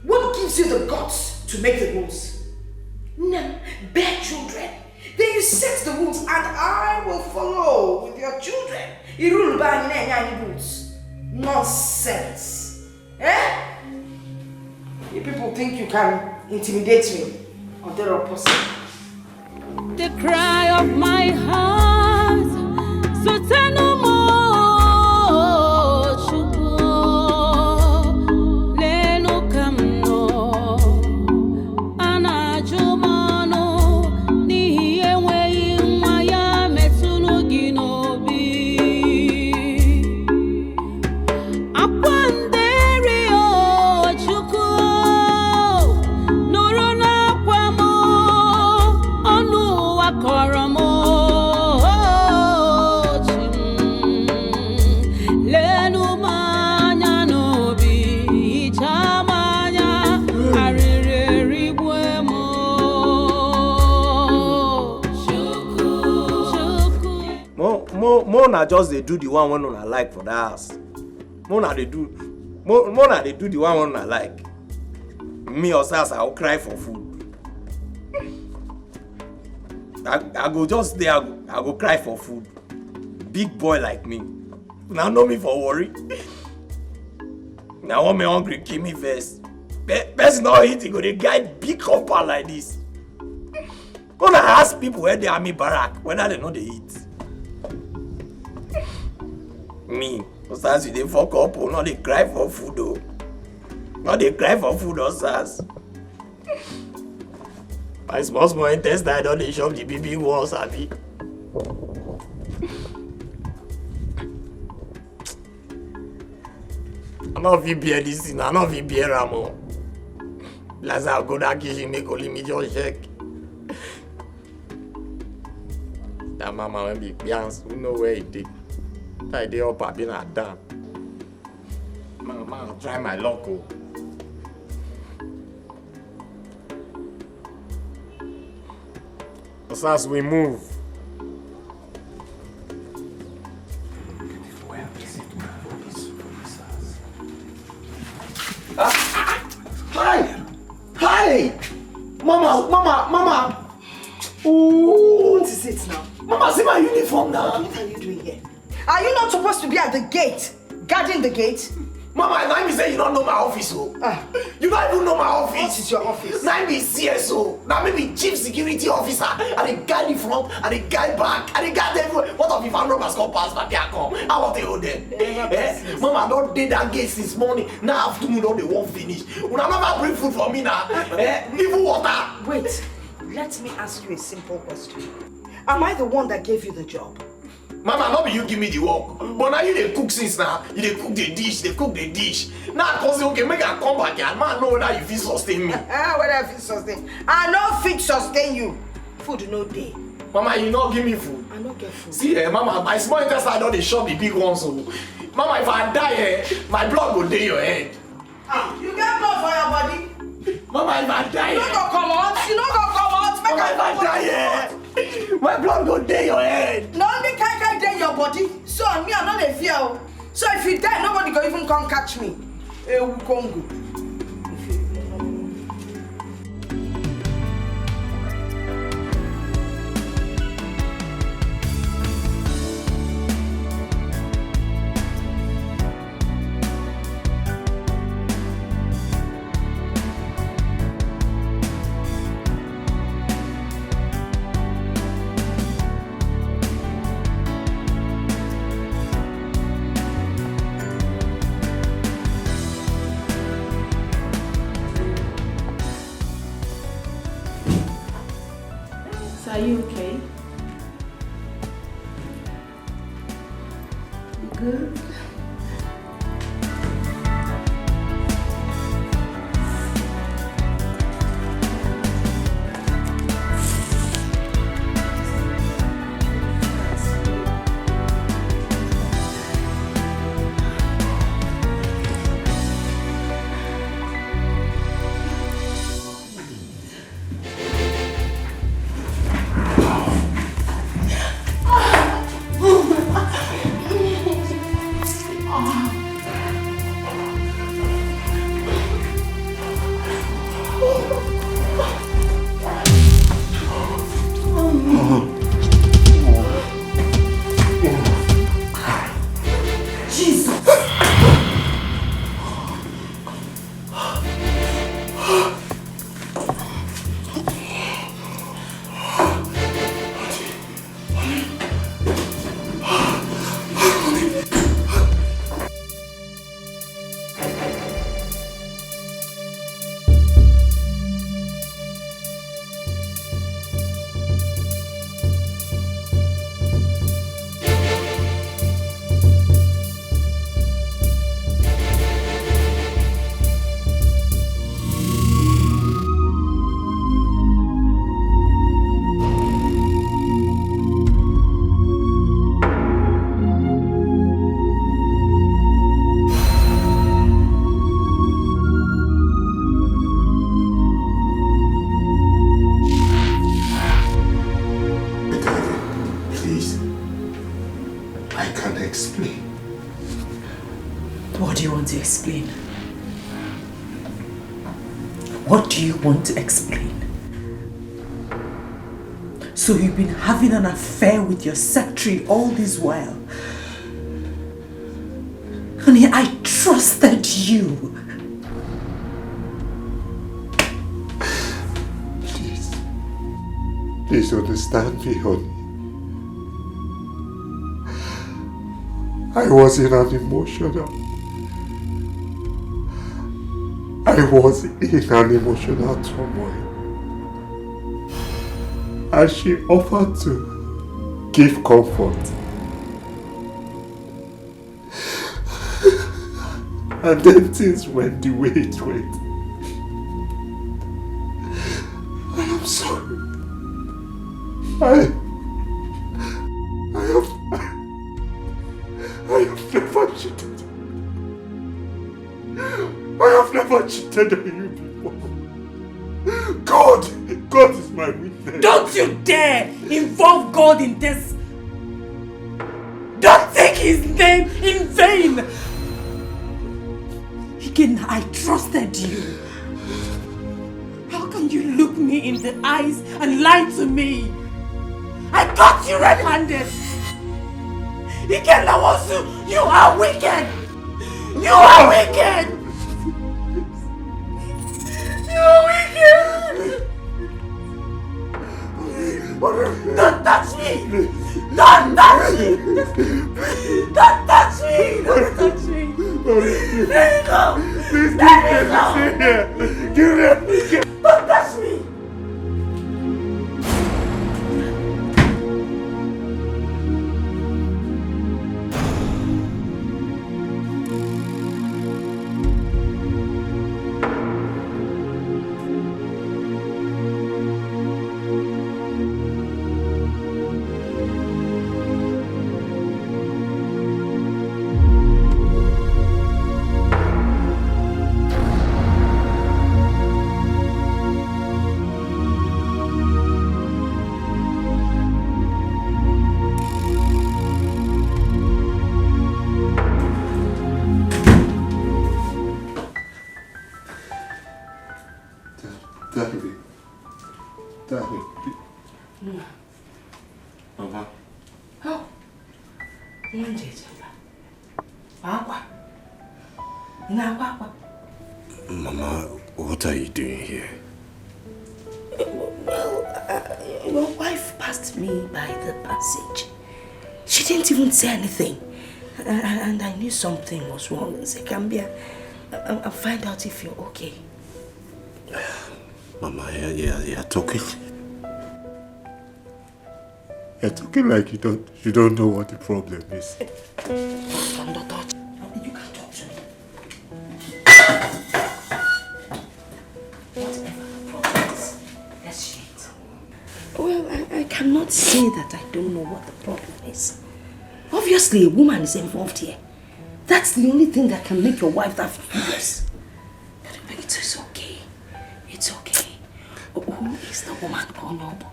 What gives you the guts to make the rules? Never. Bear children. Then you set the rules and I will follow with your children. You rule by any rules. Nonsense. You people think you can intimidate me or they're opposite. The cry of my heart, so tell no more, Chuko, Leno Kamno, Anajumano, Ni Ewe Maya Metsuno Ginobi, Aquanderio, Chuko, Norona Quamo, Onu Akoramo. Mona just they do the one when I like for the house. Mona they do the one when I like. Me or Sas, I'll cry for food. I go just there, I go cry for food. Big boy like me. Now know me for worry. Now when me hungry, kill me first. Best not eating, go they guide big compound like this. Gonna ask people where they are me barrack, whether they know they eat. Me, sometimes you dey fuck up or not they cry for food though. But they cry for food or SARS. My small intestine don't they shop the big walls, Abi. I don't feel beer this thing, I don't feel beer Ramo. Last I'll go that kitchen, make only me just check. That mama when be Bians, who know where it did. That day up, I've been at down. Man, try my luck. But as we move. Hi! Mama! Ooh. What is it now? Mama, see my uniform now. What are you doing here? Are you not supposed to be at the gate? Guarding the gate? Mama, now you say you don't know my office, oh. You don't even know my office. What is your office? Now be CSO. Now maybe chief security officer. And the guy in front, and the guy back, and the guy everywhere. What if I'm robbers come pass by here come? How about they hold them? Mama, I don't did that gate since morning. Now afternoon, all they won't finish. When I never bring food for me now, even water. Wait, let me ask you a simple question. Am I the one that gave you the job? Mama, not be you give me the work. But now you dey cook since now. You dey cook the dish, Now I say, okay, make I come back here. Man, know whether you fit sustain me. Whether I fit sustain? I no fit sustain you. Food no day. Mama, you not give me food. I no get food. See, Mama, my small intestine don't dey shop the big ones. So. Mama, if I die, my blood go dey your head. You get blood for your body? Mama, if I die, you no go come out. You no go come out. Mama, if I die, my blood go dey your head. No, me can't dey your body. So me, I'm not a fear. So if you die, nobody go even come catch me. Congo. Are you okay? You good? explain? What do you want to explain? So you've been having an affair with your secretary all this while. Honey, I trusted you. Please understand me, honey. I wasn't an emotional. I was in an emotional turmoil. And she offered to give comfort. And then things went the way it went. I am sorry. I have never cheated. I have never cheated on you before. God is my witness. Don't you dare involve God in this. Don't take his name in vain. Again, I trusted you. How can you look me in the eyes and lie to me? I caught you red-handed. Again, you are wicked. You are wicked. You are wicked. Don't touch me! Don't touch me! Don't touch me! Don't touch me! Let me go! Let me go! Don't touch me! Mama, what are you doing here? Well, your wife passed me by the passage. She didn't even say anything. And I knew something was wrong. So Gambia, I'll find out if you're okay. Mama, you're talking. You're talking like you don't know what the problem is. You can talk to me. Whatever the problem is, let's share it. Well, I cannot say that I don't know what the problem is. Obviously, a woman is involved here. That's the only thing that can make your wife that furious. But it's okay. It's okay. Who is the woman called Noble?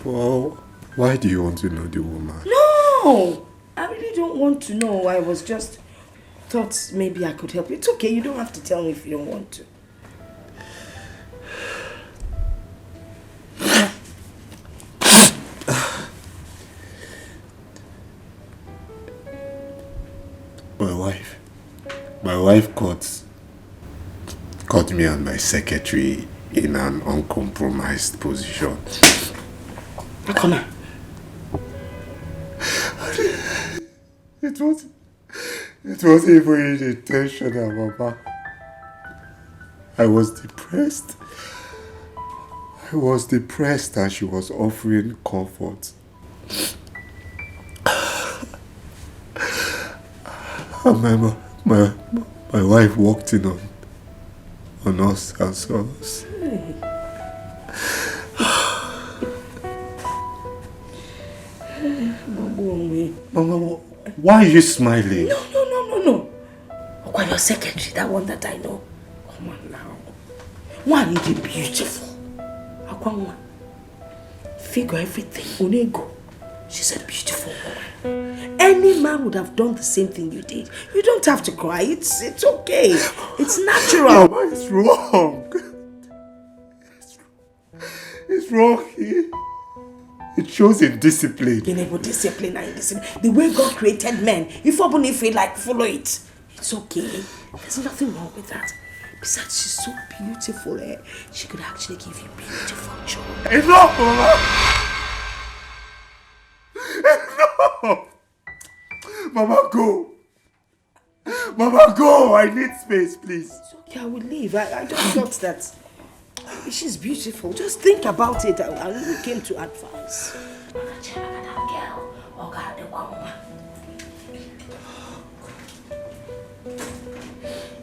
Well, why do you want to know the woman? No! I really don't want to know. I was just thought maybe I could help you. It's okay. You don't have to tell me if you don't want to. My wife caught me and my secretary in an uncompromised position. Akona. It wasn't even intentional, Mama. I was depressed and she was offering comfort. And my wife walked in on us and saw us. Mama, why are you smiling? No. Okwa, your secretary, that one that I know. Come on now. One is beautiful. Akwa, figure everything. Onego. She's a beautiful woman. Any man would have done the same thing you did. You don't have to cry. It's okay. It's natural. Mama, it's wrong. It's wrong. It shows indiscipline. Discipline and indiscipline. The way God created men, if you feel like follow it, it's okay. There's nothing wrong with that. Besides, she's so beautiful. She could actually give you beautiful children. Enough, Mama! Enough! Mama, go! Mama, go! I need space, please. It's okay, I will leave. I just thought that she's beautiful. Just think about it. I really came to advise.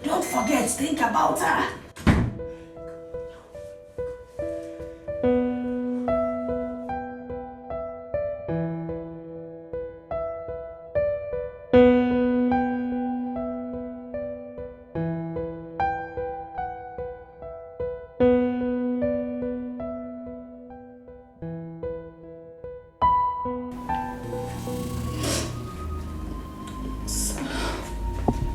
Don't forget, think about her.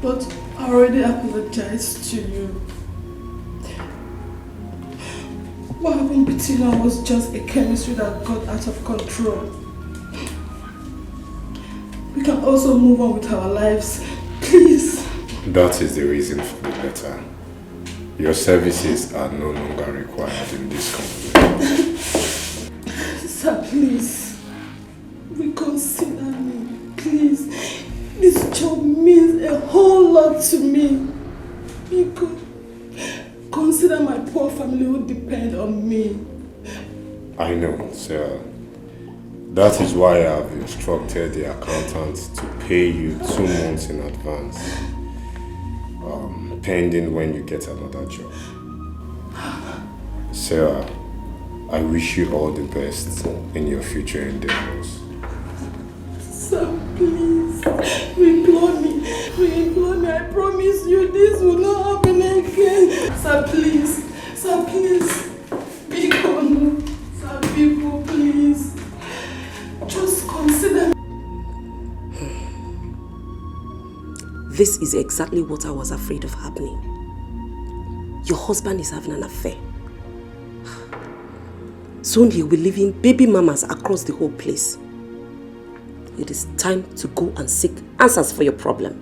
But I already apologized to you. What happened between us was just a chemistry that got out of control. We can also move on with our lives, please. That is the reason for the letter. Your services are no longer required in this company. Sir, please. Reconsider me, please. This job means a whole lot to me. You could consider my poor family who depend on me. I know, sir. That is why I have instructed the accountant to pay you 2 months in advance, pending when you get another job. Sarah, I wish you all the best in your future endeavors. Sir, please, implore me, I promise you this will not happen again. Sir, please, be gone. Sir, people, please, just consider me. This is exactly what I was afraid of happening. Your husband is having an affair. Soon he'll be leaving baby mamas across the whole place. It is time to go and seek answers for your problem.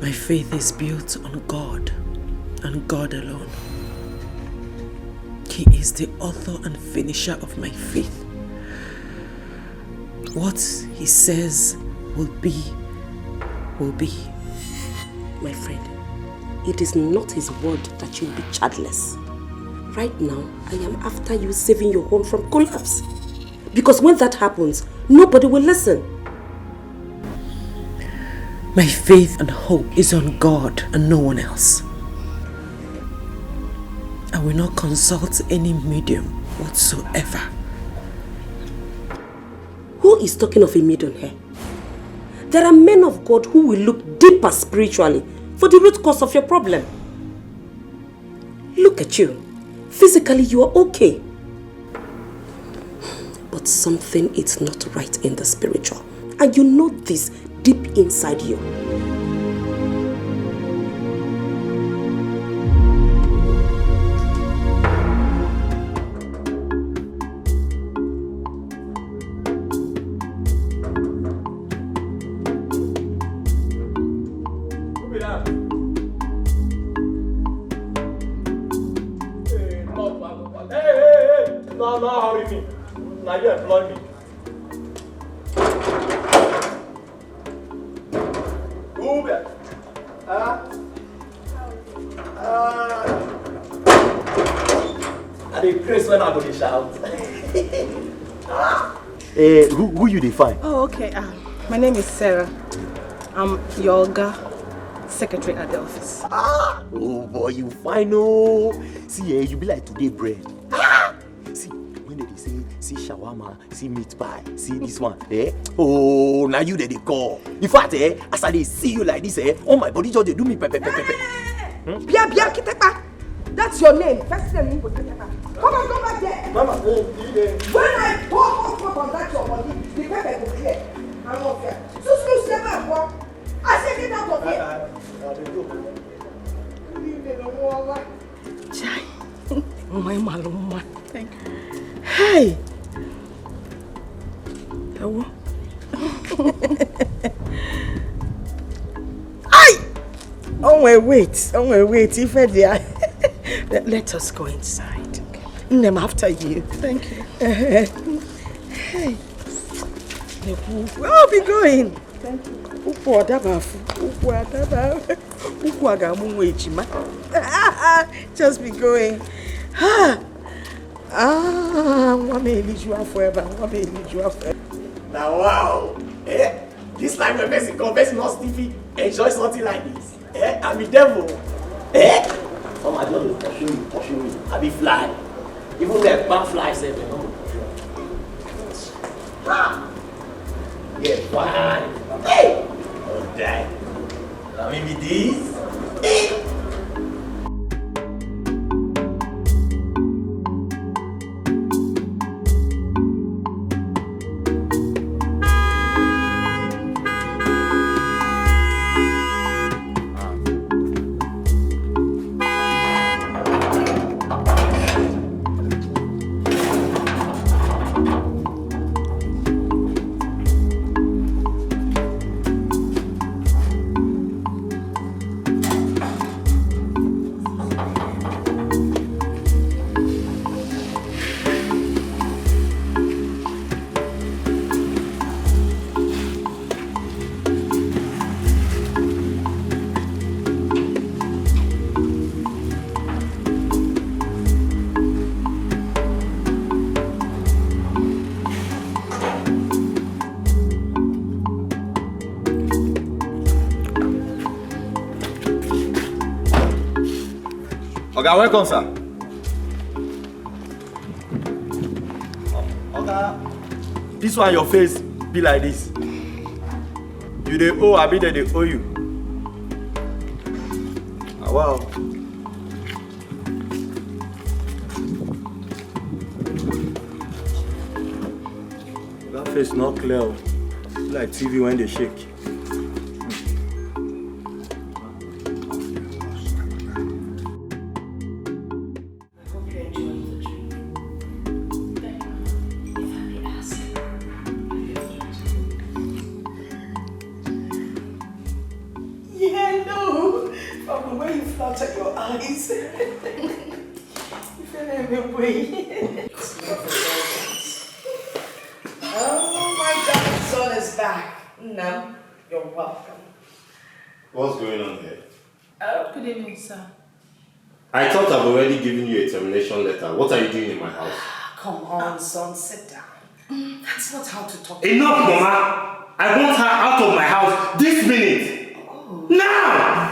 My faith is built on God and God alone. He is the author and finisher of my faith. What he says will be, will be. My friend, it is not his word that you'll be childless. Right now, I am after you saving your home from collapse. Because when that happens, nobody will listen. My faith and hope is on God and no one else. I will not consult any medium whatsoever. Who is talking of a medium here? There are men of God who will look deeper spiritually for the root cause of your problem. Look at you. Physically, you are okay. But something is not right in the spiritual. And you know this deep inside you. No, hurry me. Now you employ me. Uber. I dey craze when I go to shout. Who you define? Oh, okay. My name is Sarah. I'm your secretary at the office. Oh boy, you fine, oh. See, you be like today bread. See, when they say, see shawarma, see meat pie, see this one, oh, now you they call. In fact, as I see you like this, all my body just they do me pepe. Bia Kitepa. That's your name. First name Come on, go back there. Mama, when I talk on that your body, the pepper will clear. I'm not here. So never walk. I said get out of here. Chai. Oh my maluma. Thank you. Hey. Hello. Oh wait. If let us go inside. Okay. I'm after you. Thank you. Hey. I'll be going. Thank you. Just be going. One may lead you out forever. One may lead you out forever. Now, wow. This life of Mexico, best not Stevie enjoy something like this. I'm a devil. Some are just pushing me. I be fly. Even the back flies, you know. Yeah, fine. Hey! Don't die. Now maybe this. Oga, welcome, sir. Oga, this one your face be like this. You dey owe, I be there they owe you. Ah, wow. That face not clear. Like TV when they shake. I thought I've already given you a termination letter. What are you doing in my house? Come on, son, sit down. That's not how to talk. Enough, Mama! I want her out of my house this minute! Oh. Now!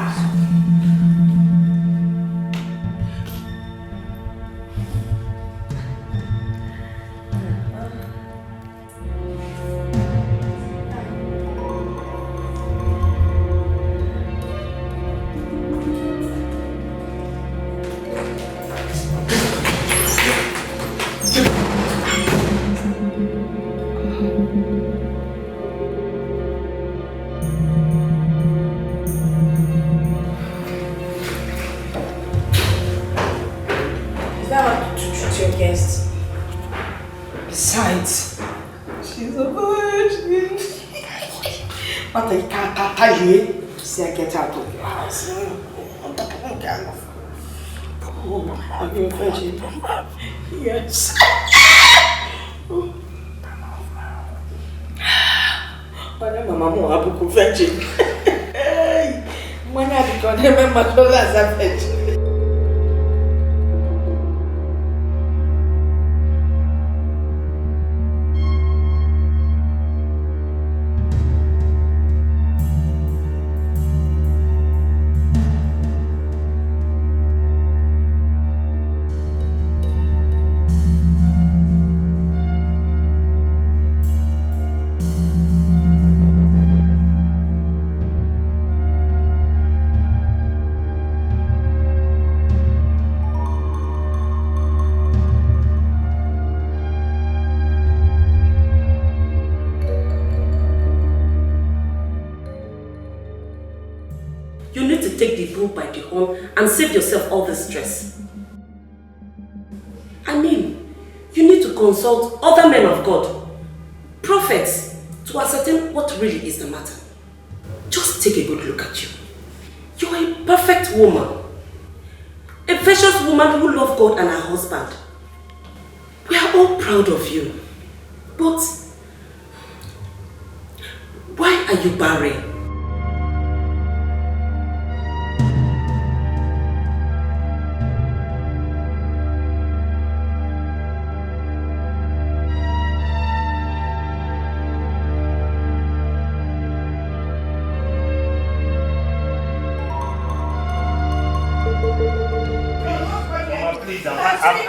See, I get out of your house. Oh, are you a virgin? Yes. But I'm a virgin. When I become a mother as a virgin. By the horn and save yourself all the stress. I mean, you need to consult other men of God, prophets, to ascertain what really is the matter. Just take a good look at you. You are a perfect woman. A virtuous woman who loves God and her husband. We are all proud of you. But Why are you barren?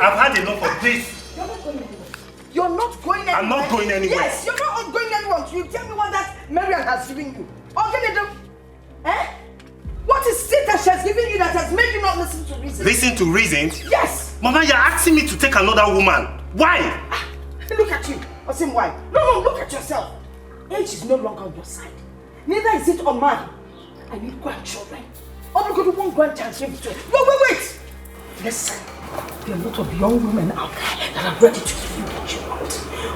I've had enough of this. You're not going anywhere. I'm not going anywhere. Yes, you're not going anywhere. You tell me what that Marian has given you. Eh? What is it that she has given you that has made you not listen to reason? Listen to reasons? Yes. Mama, you're asking me to take another woman. Why? Look at you. Asim, why? No, look at yourself. Age is no longer on your side. Neither is it on mine. I need grandchildren. I'm going to want grandchild to give to it. Wait. Listen. There are a lot of young women out there that are ready to give you what you want.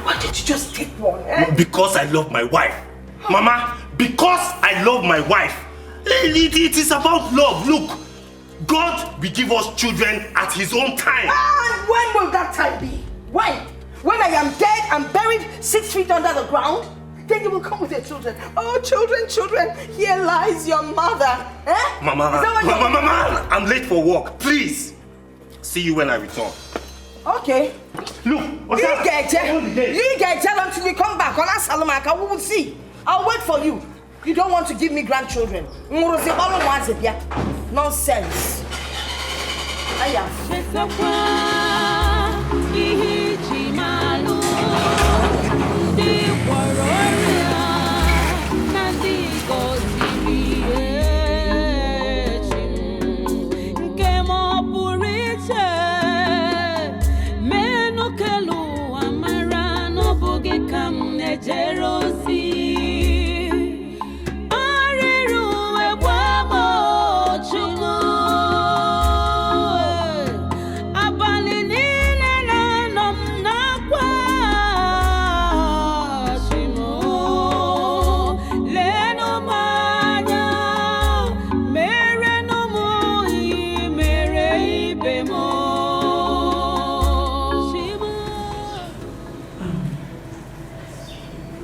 Why did you just take one, eh? Because I love my wife. Mama, because I love my wife. It is about love. Look, God will give us children at His own time. And when will that time be? When? When I am dead and buried 6 feet under the ground? Then you will come with your children. Oh, children, here lies your mother. Eh? Mama, I'm late for work. Please. See you when I return. Okay. Look, you get until you come back. We will see. I'll wait for you. You don't want to give me grandchildren. Nonsense.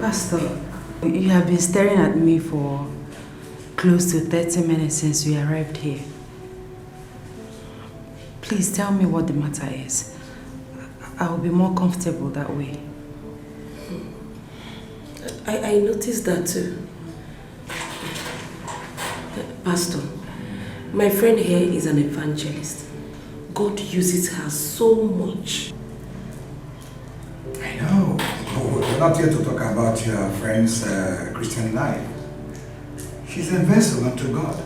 Pastor, you have been staring at me for close to 30 minutes since we arrived here. Please tell me what the matter is. I will be more comfortable that way. I noticed that too. Pastor, my friend here is an evangelist. God uses her so much. I know. We're not here to talk about your friend's Christian life. She's a vessel unto God.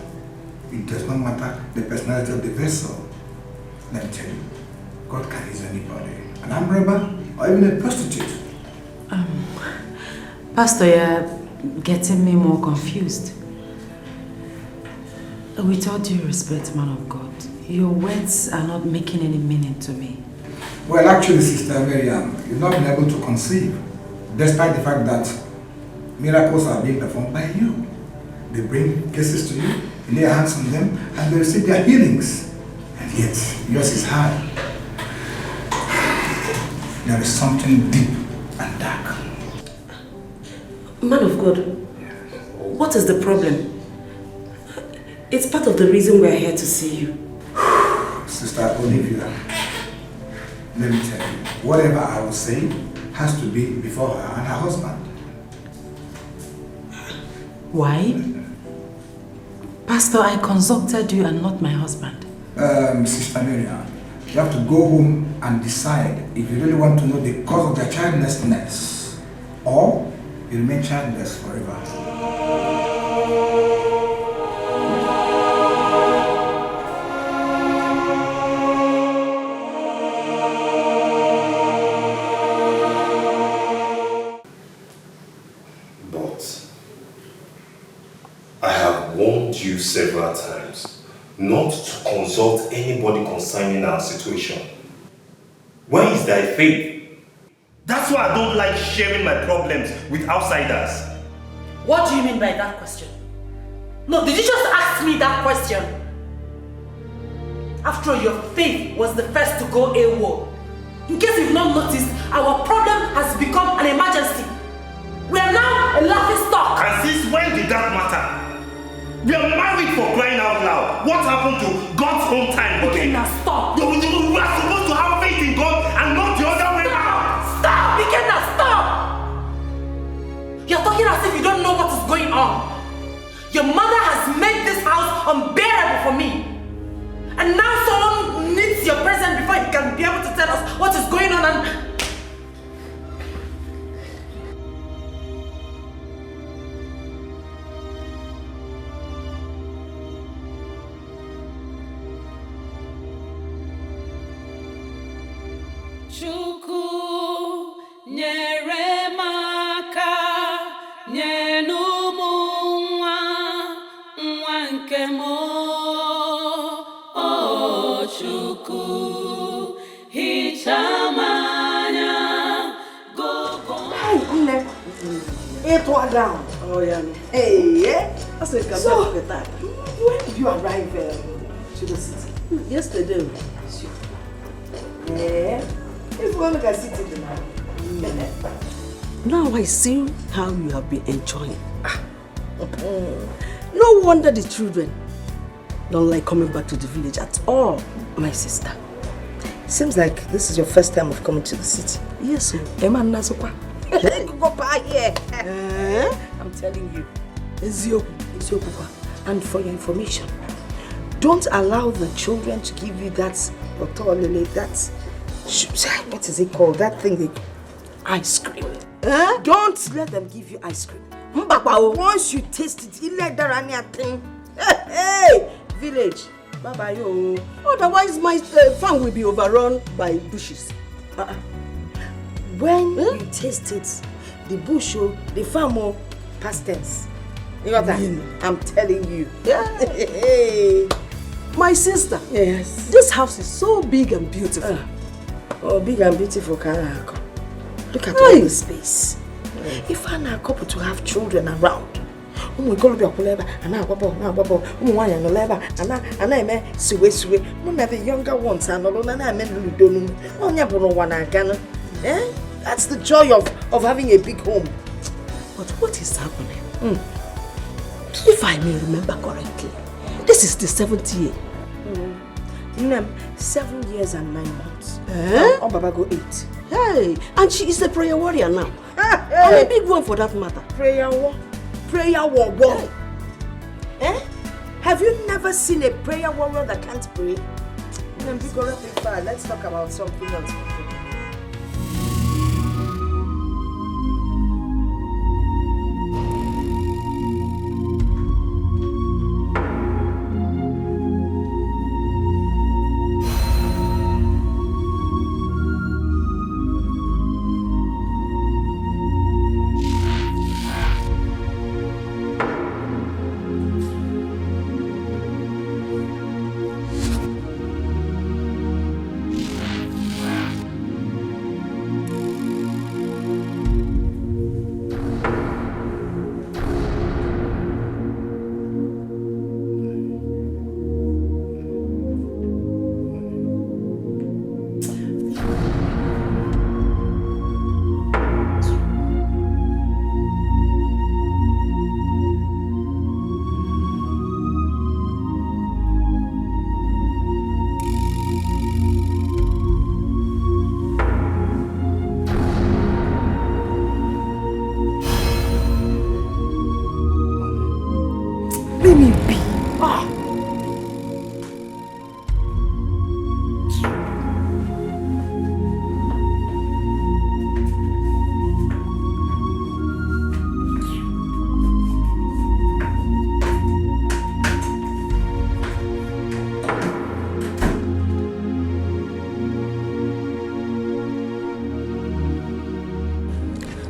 It does not matter the personality of the vessel. Let me tell you, God can use anybody. An armed robber or even a prostitute. Pastor, you're getting me more confused. With all due respect, man of God, your words are not making any meaning to me. Well, actually, Sister Miriam, you've not been able to conceive, despite the fact that miracles are being performed by you. They bring cases to you, you lay hands on them, and they receive their healings. And yet, yours is hard. There is something deep and dark. Man of God, what is the problem? It's part of the reason we're here to see you. Sister Olivia, let me tell you, whatever I will say has to be before her and her husband. Why? Pastor, I consulted you and not my husband. Sister Miriam, you have to go home and decide if you really want to know the cause of their childlessness, or you remain childless forever. You several times not to consult anybody concerning our situation. Where is thy faith? That's why I don't like sharing my problems with outsiders. What do you mean by that question? No, did you just ask me that question? After all, your faith was the first to go AWOL. In case you've not noticed, our problem has become an emergency. We are now a laughing stock. And since own time, buddy. Now stop. We are supposed to have faith in God and not the other way around. Stop! Ikenna, stop! You're talking as if you don't know what is going on. Your mother has made this house unbearable for me. And now someone needs your presence before he can be able to tell us what is going on and... Chukwu nyere m aka nye n'ụmụ nwa nke m o Chukwu hichaa m anya Nne, it was down. Oh, yeah. Hey, I said, come so, back with that. When did you arrive to the city? Yesterday. Yeah. If you want to sit in the Now I see how you have been enjoying. No wonder the children don't like coming back to the village at all. My sister, seems like this is your first time of coming to the city. Yes, sir. I'm telling you. And for your information, don't allow the children to give you that, what is it called? That thing, ice cream. Don't let them give you ice cream. Once you taste it, you let that thing. Hey, village. Bye-bye, yo. Otherwise, my farm will be overrun by bushes. When you taste it, the bush, the farm, past tense. You got that? I'm telling you. Yeah. My sister. Yes. This house is so big and beautiful. Oh, big and beautiful, Kanako. Look at all the space. If I'm a couple to have children around, we go to the and now bubble, and I may sue. None of the younger ones are not alone, and I mean, that's the joy of having a big home. But what is happening? If I may remember correctly, this is the 7th year. 7 years and 9 months. Oh, Baba go 8. Hey, and she is a prayer warrior now. And a big one for that matter. Prayer war. Have you never seen a prayer warrior that can't pray? Let's talk about something else.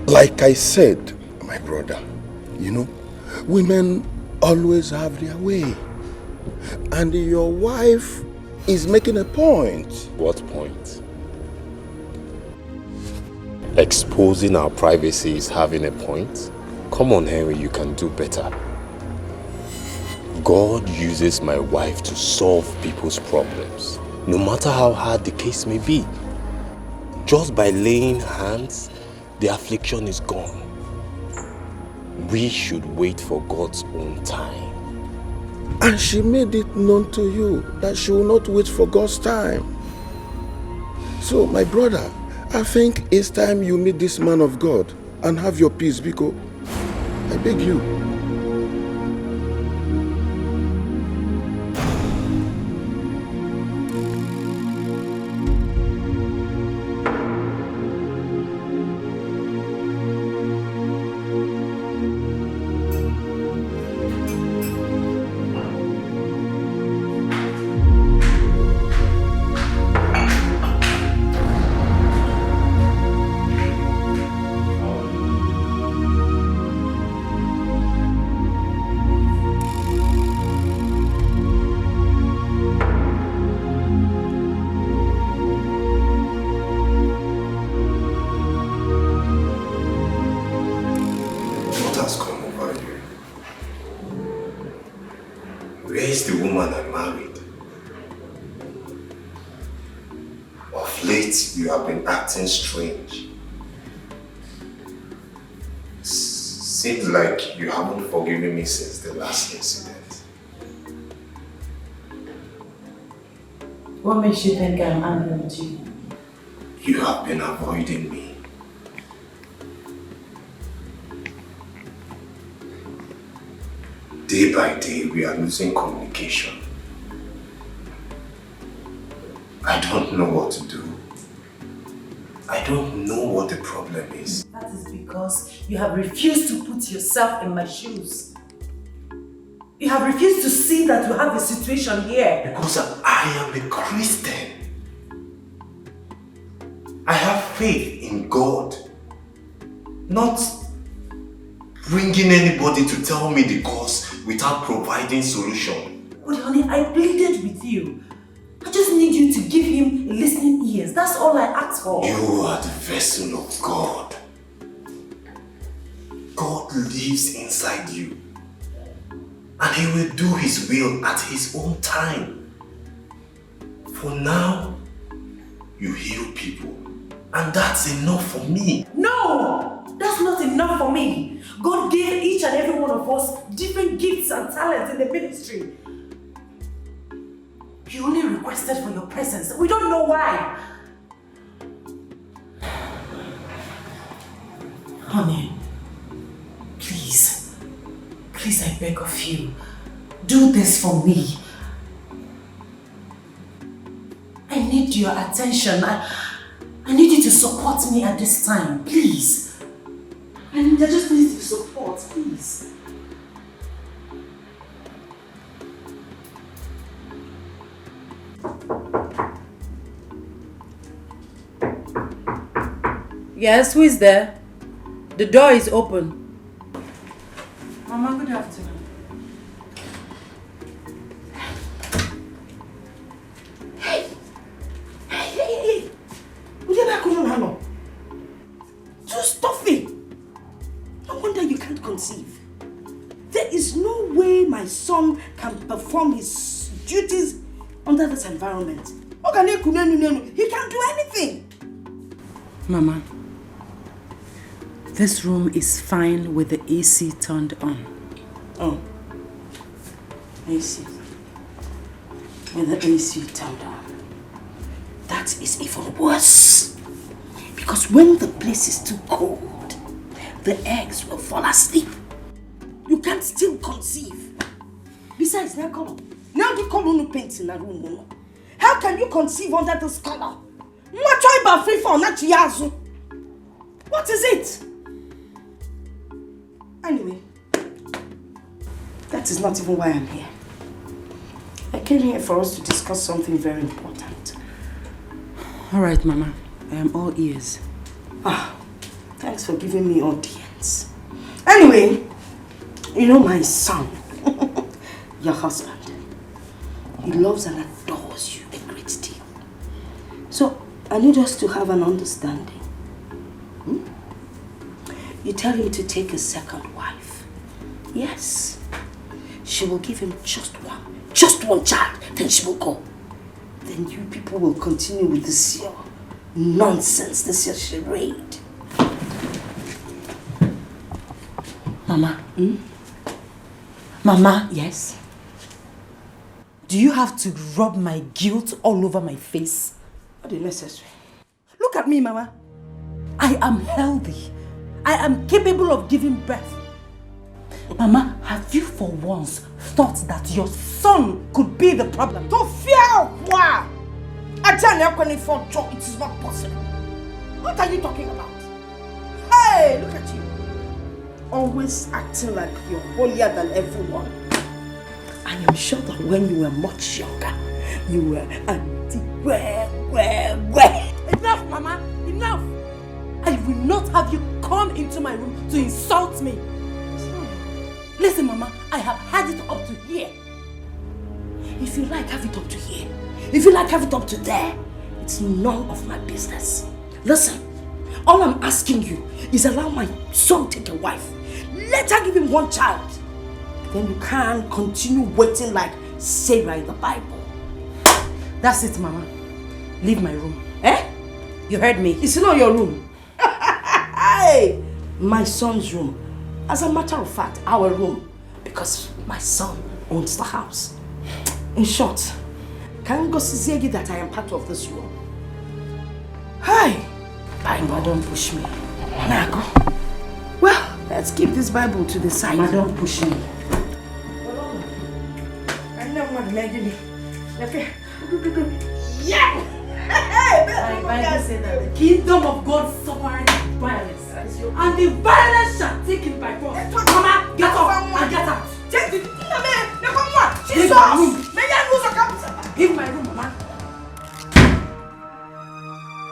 Like I said, my brother, women always have their way. And your wife is making a point. What point? Exposing our privacy is having a point? Come on, Henry, you can do better. God uses my wife to solve people's problems, no matter how hard the case may be. Just by laying hands, the affliction is gone. We should wait for God's own time. And she made it known to you that she will not wait for God's time. So, my brother, I think it's time you meet this man of God and have your peace, Biko. I beg you. Strange. Seems like you haven't forgiven me since the last incident. What makes you think I'm angry with you? You have been avoiding me. Day by day, we are losing communication. I don't know what to do. I don't know what the problem is. That is because you have refused to put yourself in my shoes. You have refused to see that you have a situation here. Because I am a Christian. I have faith in God. Not bringing anybody to tell me the cause without providing solution. But honey, I pleaded with you. I just need you to give him listening ears. That's all I asked for. You are the vessel of God. God lives inside you. And he will do his will at his own time. For now, you heal people. And that's enough for me. No! That's not enough for me. God gave each and every one of us different gifts and talents in the ministry. You only requested for your presence. We don't know why. Honey, please. Please, I beg of you. Do this for me. I need your attention. I need you to support me at this time. Please. I just need your support, please. Yes, who is there? The door is open. Mama, good afternoon. Hey! Too stuffy! No wonder you can't conceive. There is no way my son can perform his duties under this environment. He can't do anything. Mama, this room is fine with the AC turned on. Oh. AC. With the AC turned on. That is even worse. Because when the place is too cold, the eggs will fall asleep. You can't still conceive. Besides, now come on. Now you come on paint in a room. How can you conceive under this color? What is it? Anyway, that is not even why I'm here. I came here for us to discuss something very important. All right, Mama. I am all ears. Thanks for giving me audience. Anyway, you know my son, your husband, he loves and adores you a great deal. So, I need us to have an understanding. You tell him to take a second wife. Yes. She will give him just one child, then she will go. Then you people will continue with this your nonsense, this your charade. Mama. Mama. Yes? Do you have to rub my guilt all over my face? Not necessary. Look at me, Mama. I am healthy. I am capable of giving birth. Mama, have you for once thought that your son could be the problem? Don't fear! Wow! I tell you, it is not possible. What are you talking about? Hey, look at you. Always acting like you're holier than everyone. I am sure that when you were much younger, you were Enough, Mama! Enough! I will not have you come into my room to insult me. Listen, Mama, I have had it up to here. If you like, have it up to here. If you like, have it up to there. It's none of my business. Listen, all I'm asking you is allow my son take a wife. Let her give him one child. Then you can continue waiting like Sarah in the Bible. That's it, Mama. Leave my room. Eh? You heard me. It's not your room. Hey, my son's room. As a matter of fact, our room. Because my son owns the house. In short, can go see that I am part of this room. Hi. Bible, don't push me. Now go. Well, let's keep this Bible to the side. Mama, don't push me. I know what I'm okay. Yeah! My Bible says that the kingdom of God suffereth violence, and the violence shall take it by force. Mama, get up and get out. Jesus! Give my room, Mama.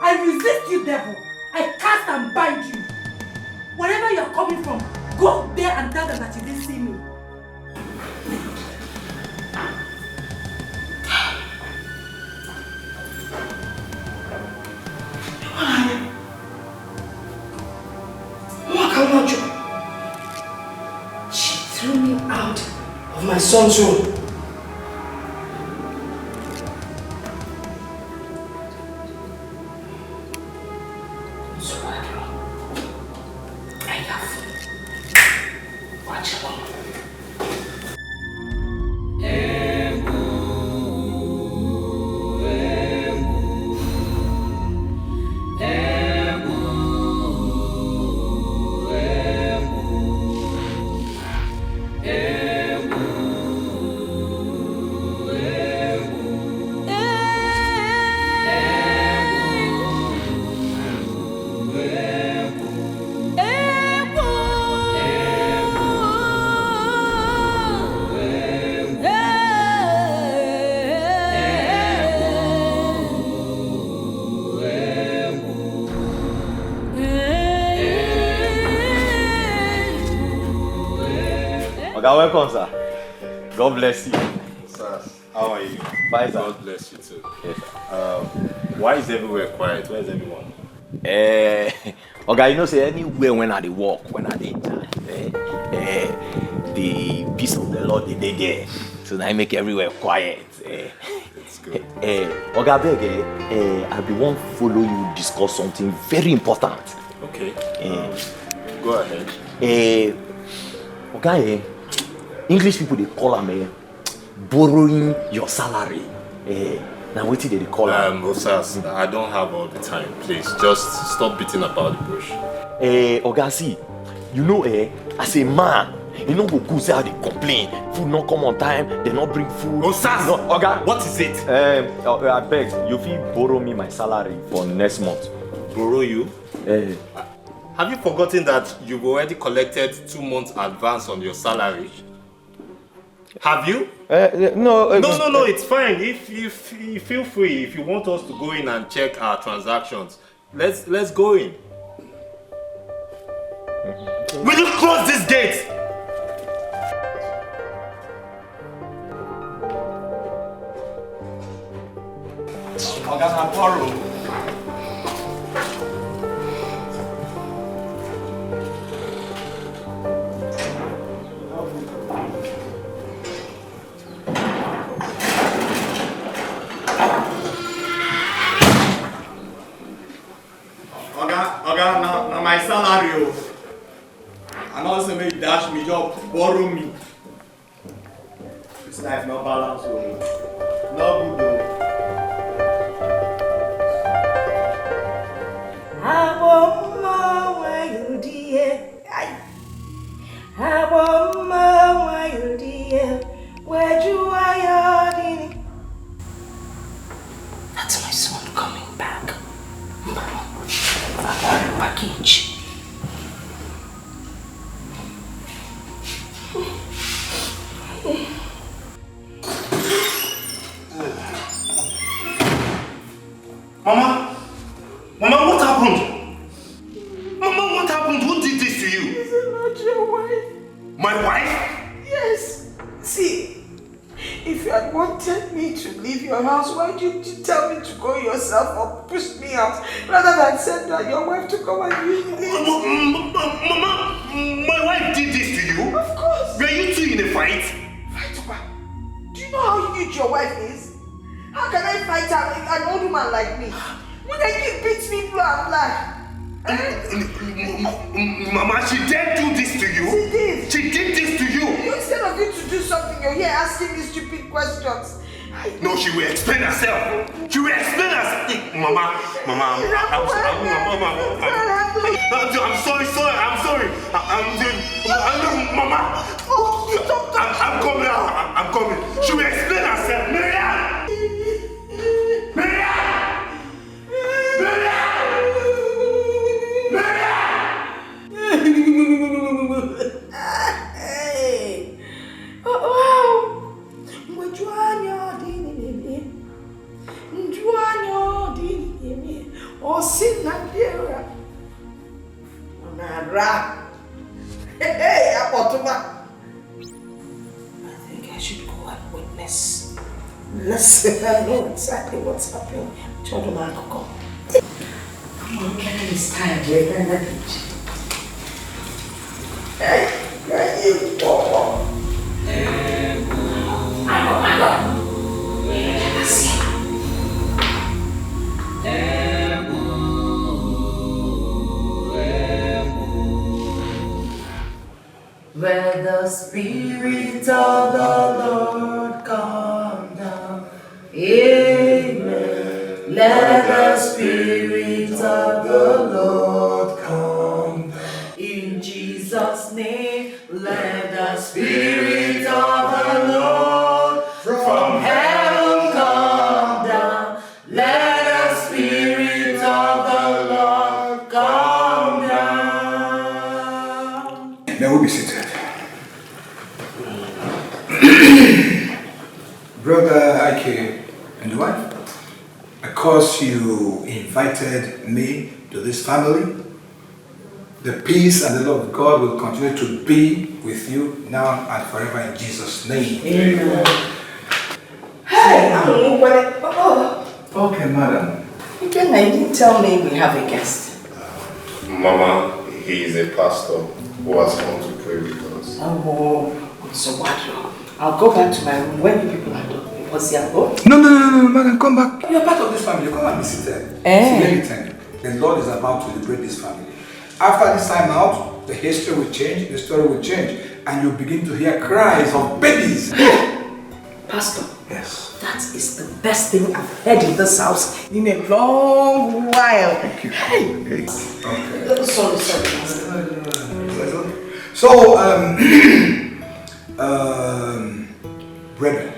I resist you, devil. I cast and bind you. Wherever you're coming from, go there and tell them that you didn't see me. She threw me out of my son's room. Welcome, sir. God bless you. Sir, how are you? Bye, sir. God bless you too. Yes, why is everywhere quiet? Where is everyone? Okay, you know, say anywhere when I walk, when I the peace of the Lord they there. So I make everywhere quiet. It's good. Okay, beg, I be want follow you discuss something very important. Okay. Go ahead. Okay, English people they call them borrowing your salary. Now what did they call them? Osas, I don't have all the time. Please, just stop beating about the bush. Ogasi, you know, as a man, you know go say how they complain. Food not come on time, they not bring food. Osas, no, okay. What is it? I beg, you feel borrow me my salary for next month. Borrow you? Have you forgotten that you've already collected 2 months advance on your salary? Have you? No, it's fine. If you feel free, if you want us to go in and check our transactions, let's go in. Will you close this gate? Oga borrow. Now my salary, and also make dash me job, borrow me. This life no balance. Aboma wa yudie. Aboma wa yudie. Where you are, that's my son coming back. Package. Mama, what happened? Mama, what happened? Who did this to you? This is not your wife. My wife? Yes. See, if you had wanted me to leave your house, why did you tell me to go yourself or push me out rather than send your wife to come and use me? Mama, my wife did this to you? Of course. Were you two in a fight? Fight what? Do you know how huge your wife is? How can I fight an old woman like me? When I keep beats me black. Mama, she did do this to you? She did. She did this to you? Instead of you to do something, you're here asking me stupid questions. No, she will explain herself. She will explain herself. Mama, I'm sorry. Mama. I'm coming. She will explain herself. Miriam! Hey! Oh! Hey, Apotoma. I think I should go and witness. Listen, I know exactly what's happening. Chodoma, come. Come on, Ken is tired. We're going to beach. Hey, where you go? Where the Spirit of the Lord come down, amen. Let the Spirit of the Lord come down. In Jesus' name, let the Spirit of the Lord from heaven come down. Let the Spirit of the Lord come down. May we be seated. Brother Ike and wife, because you invited me to this family, the peace and the love of God will continue to be with you now and forever in Jesus' name. Amen. Hey, Okay, madam. Again, you didn't tell me we have a guest. Mama, he is a pastor who has come to pray with us. Oh, so what? I'll go back to my room when the people are done. Was he go? No, madam, come back. You're part of this family. Come and be seated. Eh. See, let me tell you, the Lord is about to liberate this family. After this time out, the history will change, the story will change, and you'll begin to hear cries of babies. Pastor. Yes. That is the best thing I've heard in this house in a long while. Thank you. Hey. Okay. Sorry. So, brethren,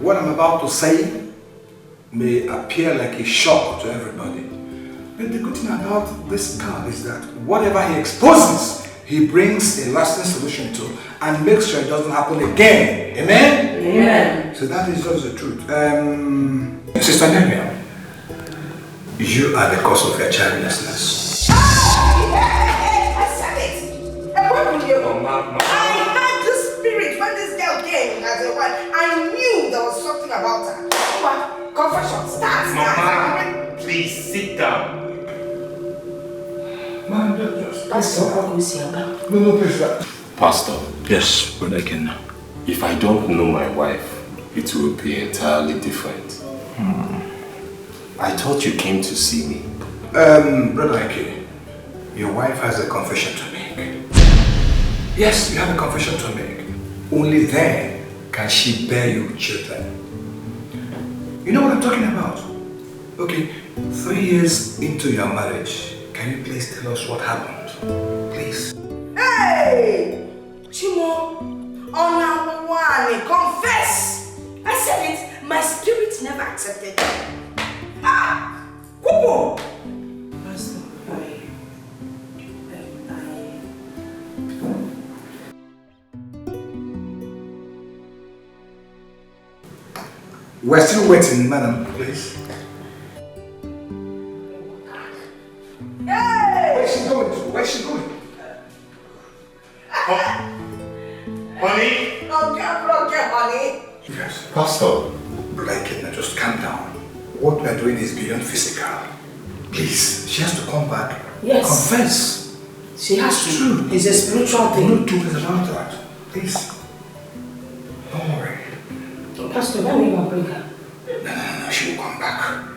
what I'm about to say may appear like a shock to everybody. But the good thing about this God is that whatever he exposes, he brings a lasting solution to and makes sure it doesn't happen again. Amen? Amen. So that is just the truth. Sister Nemiam, you are the cause of your childlessness. I said it. And where will you go? I had the spirit when this girl came as a wife. I knew there was something about her. What? Confession. Start. Mama, please sit down. Man, just Pastor, no, please. Pastor. Yes, but I can. If I don't know my wife, it will be entirely different. I thought you came to see me. Brother Ike, your wife has a confession to make. Yes, you have a confession to make. Only then can she bear you children. You know what I'm talking about? Okay, 3 years into your marriage, Can you please tell us what happened? Please. Hey! Chimo, confess! I said it, my spirit never accepted it. Ah! Kupo! Pastor, We're still waiting, madam, please. Hey! Where's she going to? Where's she going? Honey? Okay, honey. Yes, Pastor. Blanket, now just calm down. What we're doing is beyond physical. Please, she has to come back. Yes. Confess. She has It's to. true. It's a spiritual thing. Don't do this about that. Please. Don't worry. Pastor, let me go bring her. No, she will come back.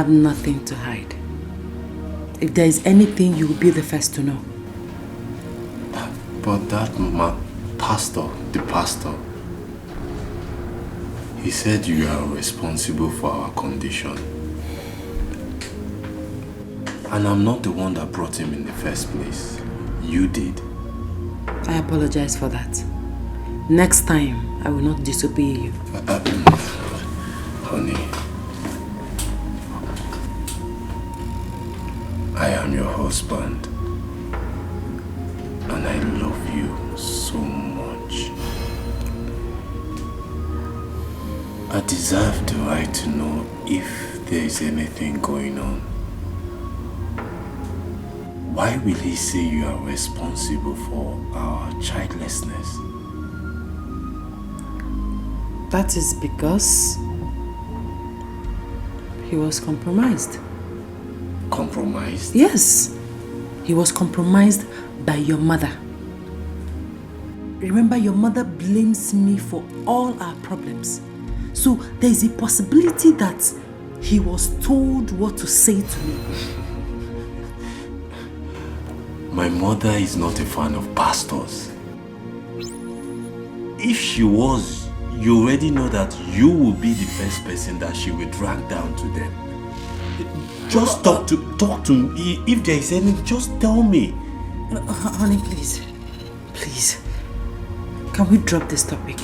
Nothing to hide. If there is anything, you will be the first to know. But that pastor, the pastor, he said you are responsible for our condition. And I'm not the one that brought him in the first place. You did. I apologize for that. Next time, I will not disobey you. Honey, I am your husband, and I love you so much. I deserve the right to know if there is anything going on. Why will he say you are responsible for our childlessness? That is because he was compromised. Compromised? Yes. He was compromised by your mother. Remember, your mother blames me for all our problems. So there is a possibility that he was told what to say to me. My mother is not a fan of pastors. If she was, you already know that you will be the first person that she will drag down to them. Just talk to me. If there is any, just tell me. Honey, please. Please. Can we drop this topic?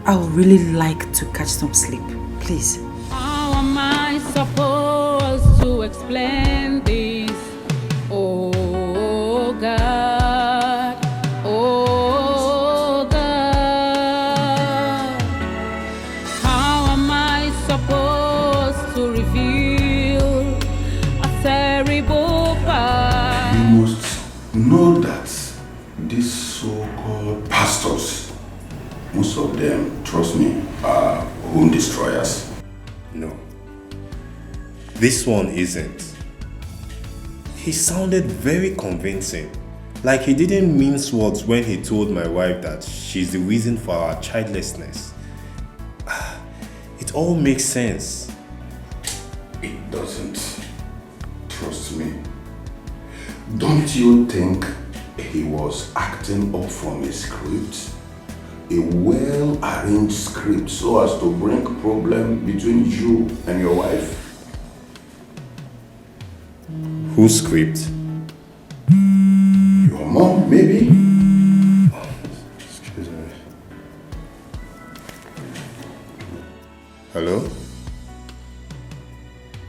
I would really like to catch some sleep. Please. How am I supposed to explain this? Oh God. Oh God. How am I supposed to reveal a terrible part? You must know that these so-called pastors, most of them, trust me, are home destroyers. No. This one isn't. He sounded very convincing. Like he didn't mince words when he told my wife that she's the reason for our childlessness. It all makes sense. It doesn't. Trust me. Don't you think he was acting up from a script? a well-arranged script so as to bring problem between you and your wife? Whose script? Your mom, maybe? Excuse me. Hello?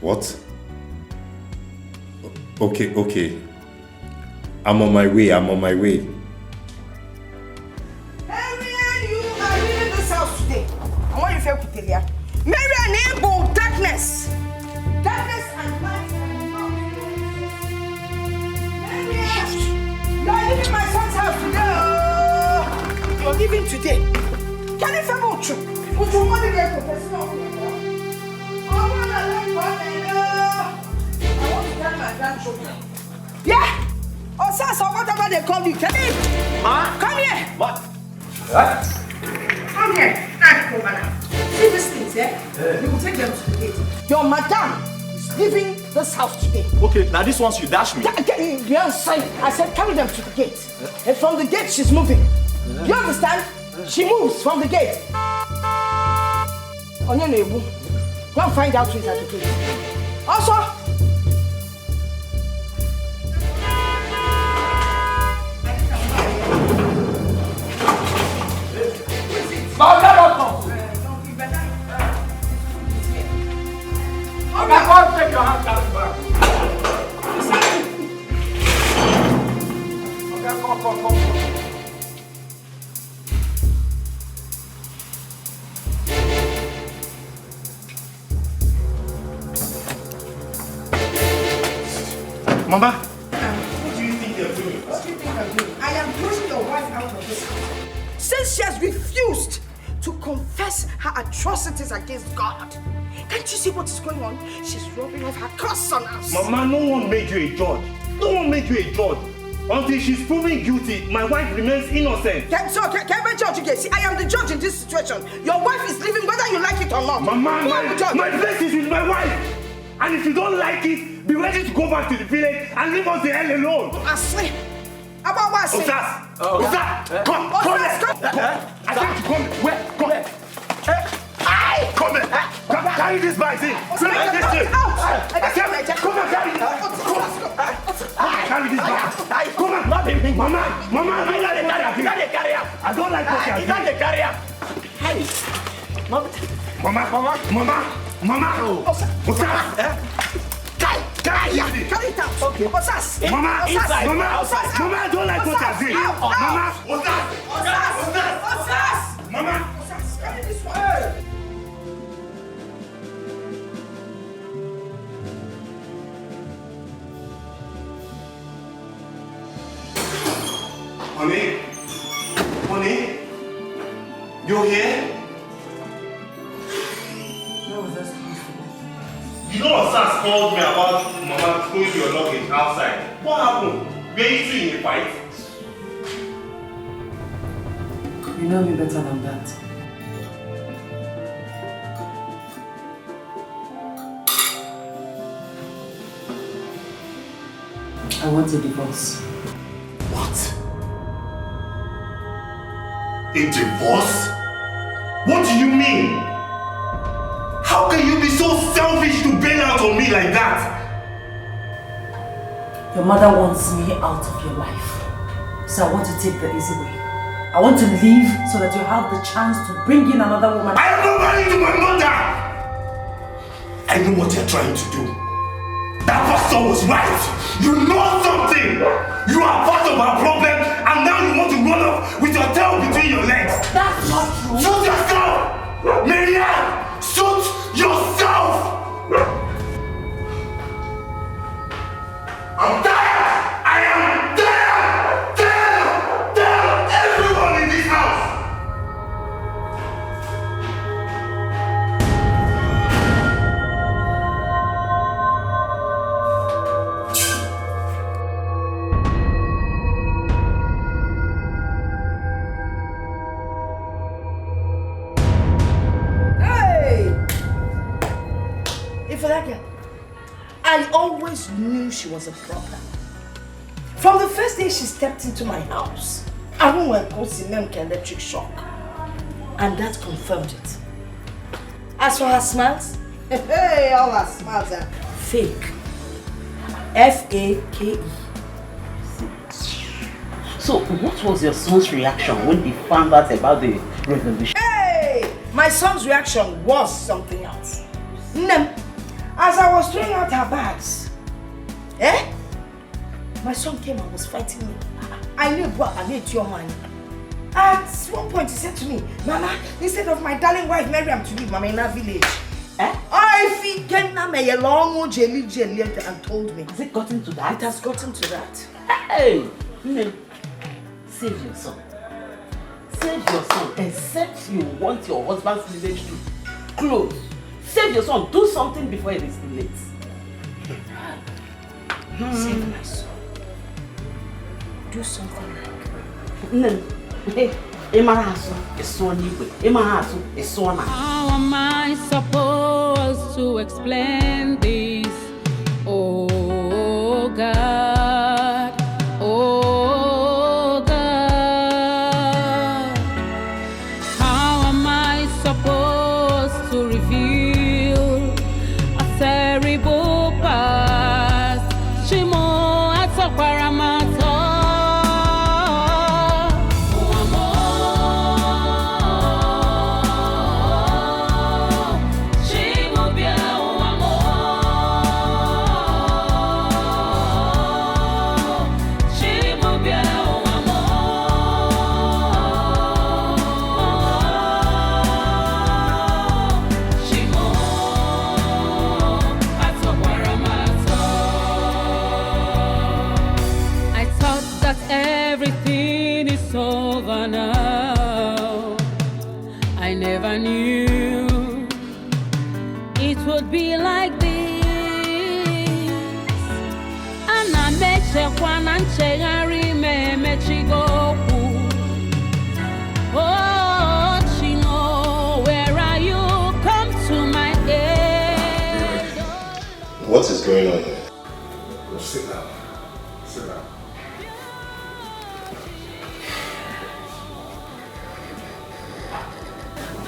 What? Okay. I'm on my way. Marian, you are leaving this house today. I want you to feel Kutelia. Marian, enable darkness. Darkness and light and love. Marian, you are leaving my son's house today. You are leaving today. Can you feel what you? Would you want to get professional? I want to tell my grandchildren. Yeah! Or Sasa, whatever they call you. Come in. Ma? Come here. What? Come here. Come on. See these things, eh? You will take them to the gate. Your madam is leaving this house today. Okay, now this one you dash me. Yes, I said carry them to the gate. And from the gate, she's moving. You understand? She moves from the gate. On your neighbor. Go and find out who is at the gate. Also, Take your hands out back. Okay, come. Mama, what do you think you're doing? What do you think I'm doing? I am pushing your wife out of this house. Since she has refused to confess her atrocities against God. Can't you see what is going on? She's rubbing off her curse on us. Mama, no one made you a judge. No one made you a judge. Until she's proven guilty, my wife remains innocent. Can I judge again? See, I am the judge in this situation. Your wife is leaving whether you like it or not. Mama, my place is with my wife. And if you don't like it, be ready to go back to the village and leave us the hell alone. I swear. About what I say? Osas! Come here! I said to come. Where? Come here. Come here! Carry this bag, see? Carry this thing! Come on, carry this! Carry this bag! Come on! Mama, I don't like what you're doing! I don't like what you're doing! Hey! Mama! Osas! Carry it out! Okay. Osas! Mama, I don't like what you're doing! Mama! Osas! Mama! Carry this one! Honey, you here? You know Osas called me about Mama throwing your luggage outside. What happened? Were you two in a fight? You know me better than that. I want a divorce. What? A divorce? What do you mean? How can you be so selfish to bail out on me like that? Your mother wants me out of your life. So I want to take the easy way. I want to leave so that you have the chance to bring in another woman. I am not married to my mother! I know what you're trying to do. That pastor was right. You know something. You are part of our problem and now you want to run off with your tail between your legs. That's not true. Shoot yourself! Marianne! Shoot yourself! I'm tired! I am tired! Tired! Everyone in this house! I always knew she was a problem. From the first day she stepped into my house, I went to see electric shock. And that confirmed it. As for her smiles, hey, all her smiles are fake. F-A-K-E. So, what was your son's reaction when he found out about the revolution? Hey! My son's reaction was something else. Nem, as I was throwing out her bags, my son came and was fighting me. I knew what I need your money. At one point he said to me, Mama, instead of my darling wife Miriam to leave Mama in our village, I feel me a long jelly and told me. Has it gotten to that? It has gotten to that. Hey! Save your son. Save your son, except you want your husband's village to close. Save your son. Do something before it is too late. Save my son. Do something like... How am I supposed to explain this? Oh God, oh God. How am I supposed to reveal a terrible past? Shimo atokwaramata. Everything is over now. I never knew it would be like this. And I met Shekwan and Shegari Memechigoku. Oh, Chino, where are you? Come to my aid. What is going on here? Go sit down. Sit down.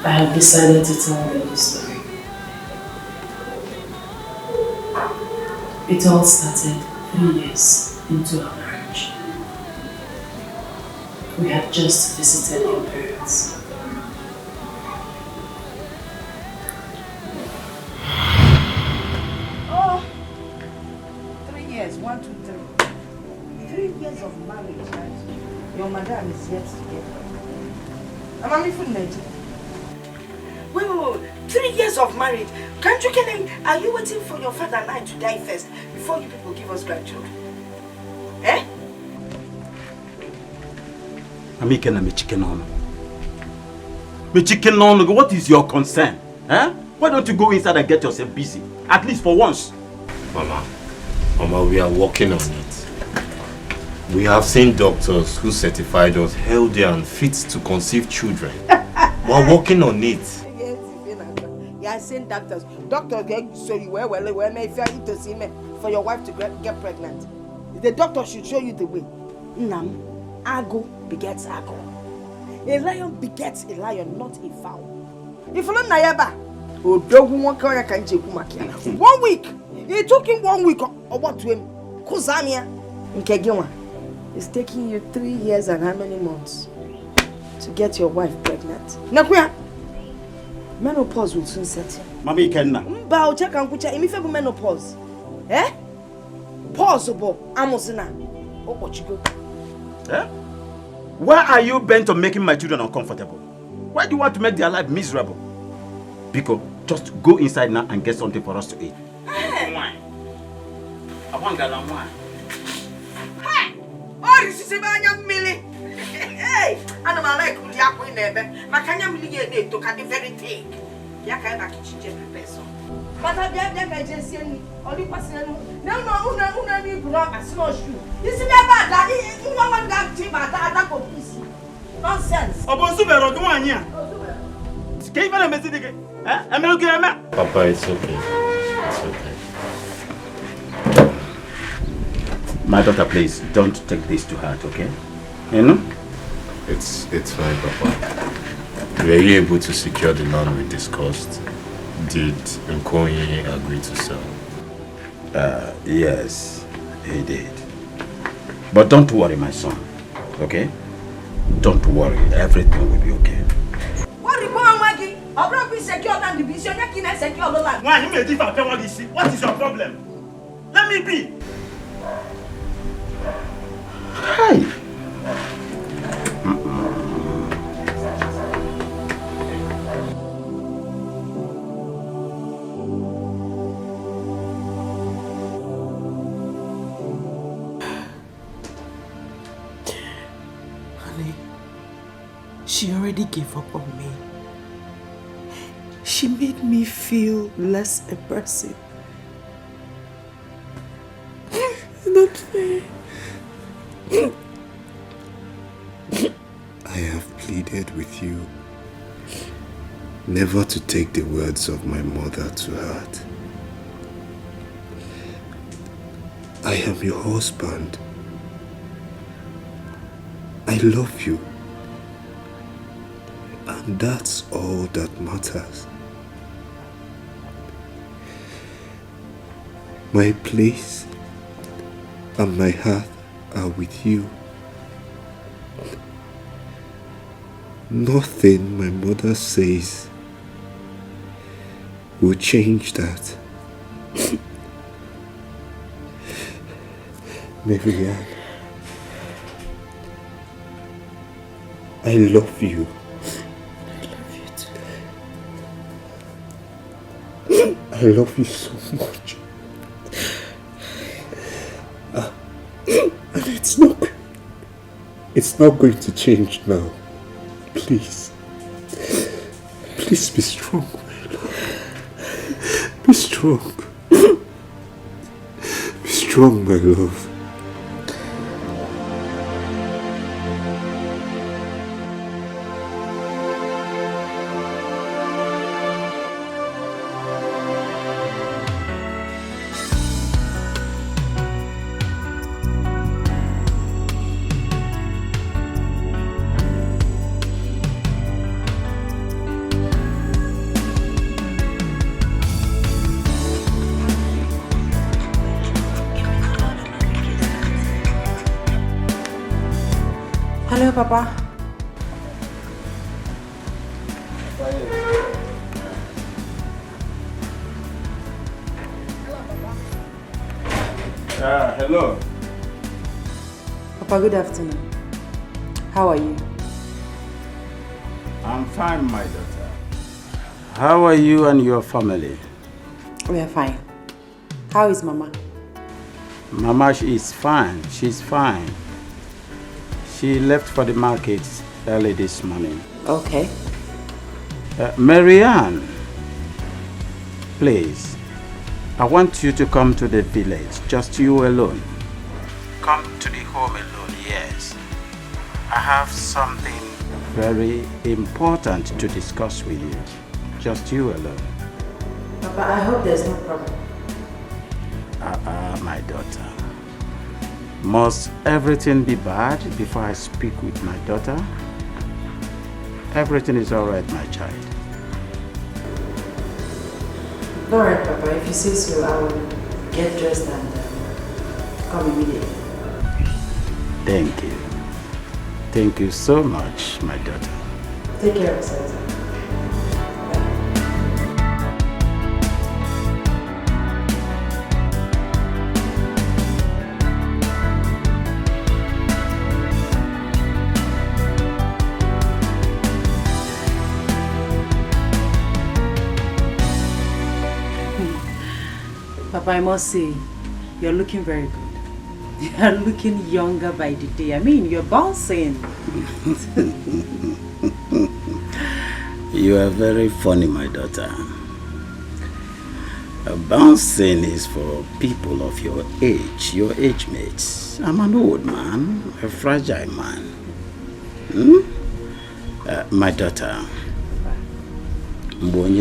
I have decided to tell you the story. It all started 3 years into our marriage. We had just visited your parents. Oh, 3 years, 1, 2, 3. 3 years of marriage, right? Your madam is yet to get her. I'm from Nigeria. Wait. 3 years of marriage. Can't you get him? Are you waiting for your father and I to die first before you people give us grandchildren? Eh? What is your concern? Why don't you go inside and get yourself busy? At least for once. Mama, we are working on it. We have seen doctors who certified us healthy and fit to conceive children. We are working on it. You are saying doctors. Doctors get show you where if you are to see me for your wife to get pregnant. The doctor should show you the way. Nam, Ago begets Ago. A lion begets a lion, not a fowl. If you don't know Nayaba, 1 week. It took him 1 week or what to him? Kuzamia. Nkegiwa. It's taking you 3 years and how many months to get your wife pregnant? Nakuya. Menopause will soon set in. Mami Kenna. Mba check and kucha imifebu menopause. Possible. Amosina. Okochigo. Why are you bent on making my children uncomfortable? Why do you want to make their life miserable? Biko, just go inside now and get something for us to eat. Wine. I want gallon wine. Hey! Oh, you see Banya Millie. Hey! And I'm like Yaku never. Makanya Millie to cut the very thing. Yaka kitchen person. But I have agency only person. No, una need to rock a snow shoe. You see that bad, you want that team at that piece. Nonsense. Obo Subero, go on here. Can you find a message again? Papa, it's okay. It's okay. My daughter, please don't take this to heart, okay? You know? It's fine, Papa. Were you able to secure the land we discussed? Did Nkoyi agree to sell? Yes, he did. But don't worry, my son, okay? Don't worry, everything will be okay. What is your problem? Let me be. Hi. She already gave up on me. She made me feel less a person. It's not fair. I have pleaded with you never to take the words of my mother to heart. I am your husband. I love you. And that's all that matters. My place and my heart are with you. Nothing my mother says will change that. Marianne, I love you. I love you so much. And it's not going to change now. Please. Please be strong, my love. Be strong. Be strong, my love. Hello, Papa. Hello. Papa, good afternoon. How are you? I'm fine, my daughter. How are you and your family? We are fine. How is Mama? Mama is fine. She's fine. She left for the market early this morning. Okay. Marianne, please, I want you to come to the village, just you alone. Come to the home alone, yes. I have something very important to discuss with you, just you alone. Papa, I hope there's no problem. My daughter. Must everything be bad before I speak with my daughter? Everything is all right, my child. All right, Papa. If you say so, I will get dressed and come immediately. Thank you. Thank you so much, my daughter. Take care of yourself. Papa, I must say, you're looking very good. You're looking younger by the day. I mean, you're bouncing. You are very funny, my daughter. Bouncing is for people of your age mates. I'm an old man, a fragile man. My daughter, when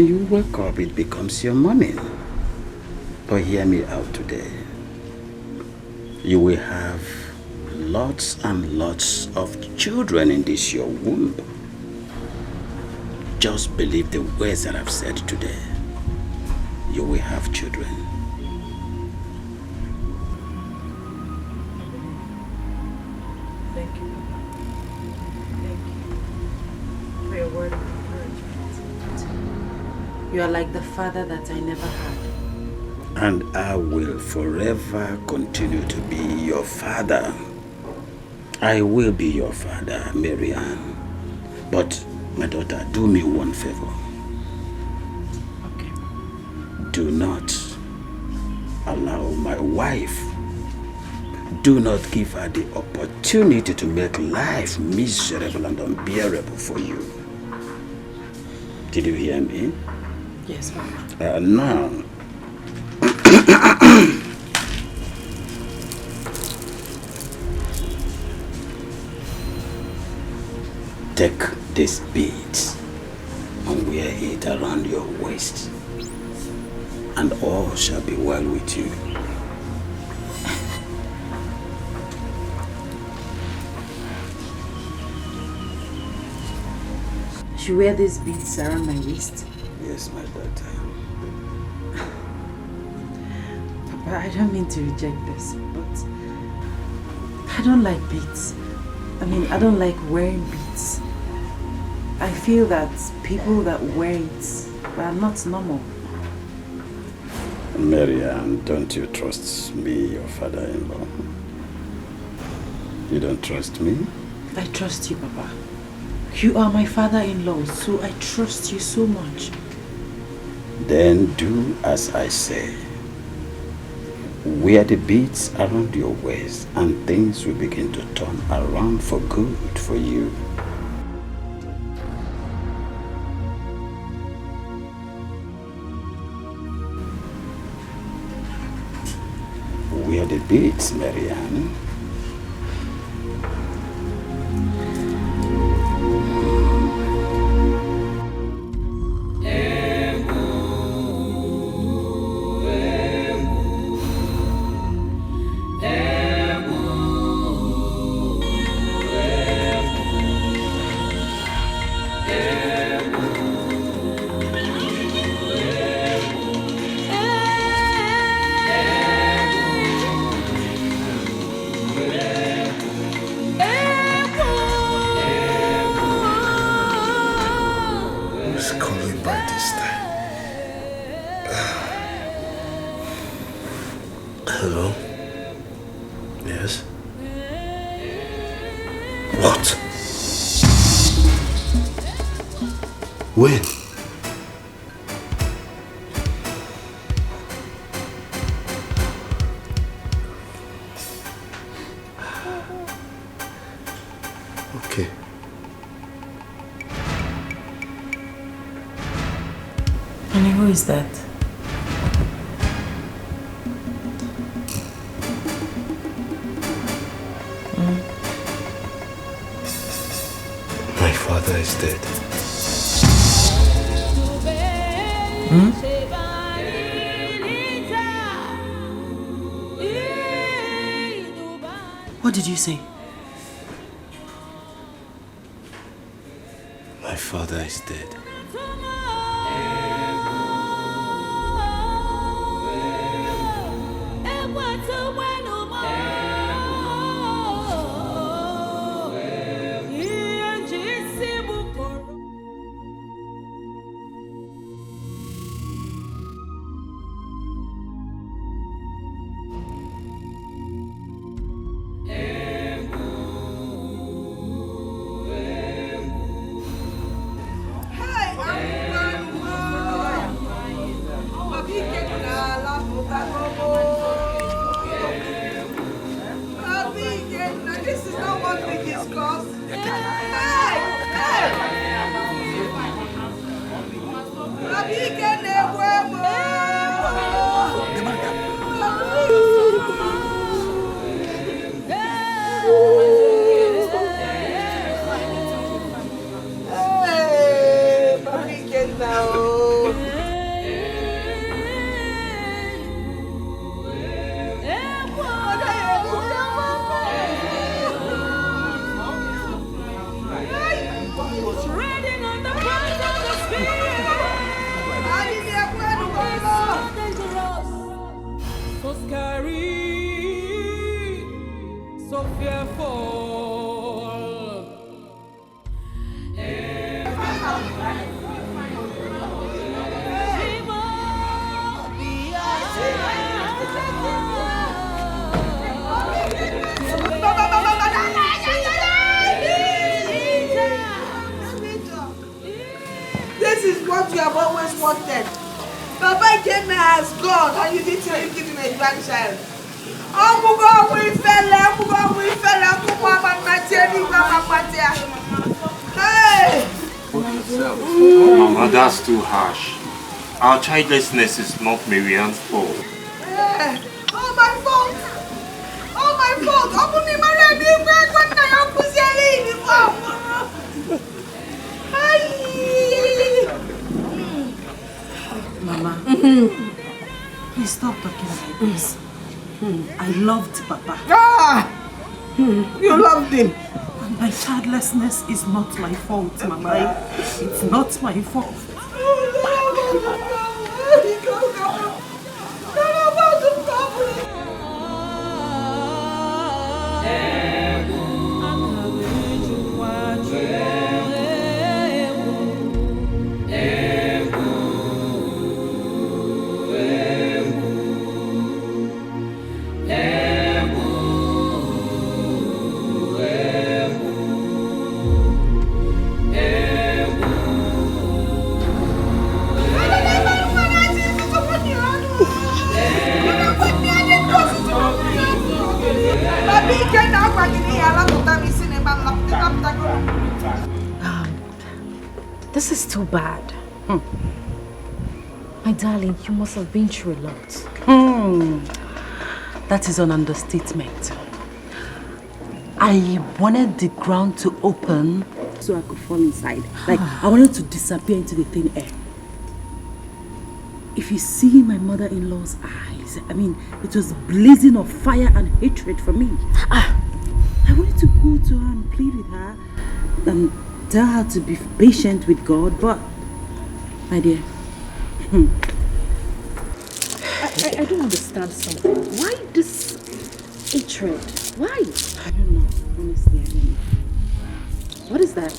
you wake up, it becomes your morning. But hear me out today. You will have lots and lots of children in this your womb. Just believe the words that I've said today. You will have children. Thank you. Thank you for your word of encouragement. You are like the father that I never had. And I will forever continue to be your father. I will be your father, Marianne. But, my daughter, do me one favor. Okay. Do not allow my wife, do not give her the opportunity to make life miserable and unbearable for you. Did you hear me? Yes, Mama. Now, take this beads and wear it around your waist, and all shall be well with you. I should wear these beads around my waist? Yes, my daughter. Papa, I don't mean to reject this, but I don't like beads. I mean, I don't like wearing beads. I feel that people that wear it are not normal. Marianne, don't you trust me, your father-in-law? You don't trust me? I trust you, Papa. You are my father-in-law, so I trust you so much. Then do as I say. Wear the beads around your waist and things will begin to turn around for good for you. Wear the beads, Marianne. Hello? Yes? What? When? Okay. Honey, who is that? My father is dead. What did you say? My father is dead. what you have always wanted. Papa came here as God and you didn't give him a grandchild. Hey! Mama, that's too harsh. Our childlessness is not Marianne's fault. Oh, my fault! Oh, my fault! Mama, please stop talking like this. I loved Papa. You loved him. And my childlessness is not my fault, Mama. It's not my fault. This is too bad. My darling, you must have been through a lot. That is an understatement. I wanted the ground to open so I could fall inside. Like, I wanted to disappear into the thin air. If you see my mother-in-law's eyes, I mean, it was blazing of fire and hatred for me. I wanted to go to her and plead with her and tell her to be patient with God, but, my dear, I don't understand something. Why this hatred? Why? I don't know. Honestly, I don't know. What is that?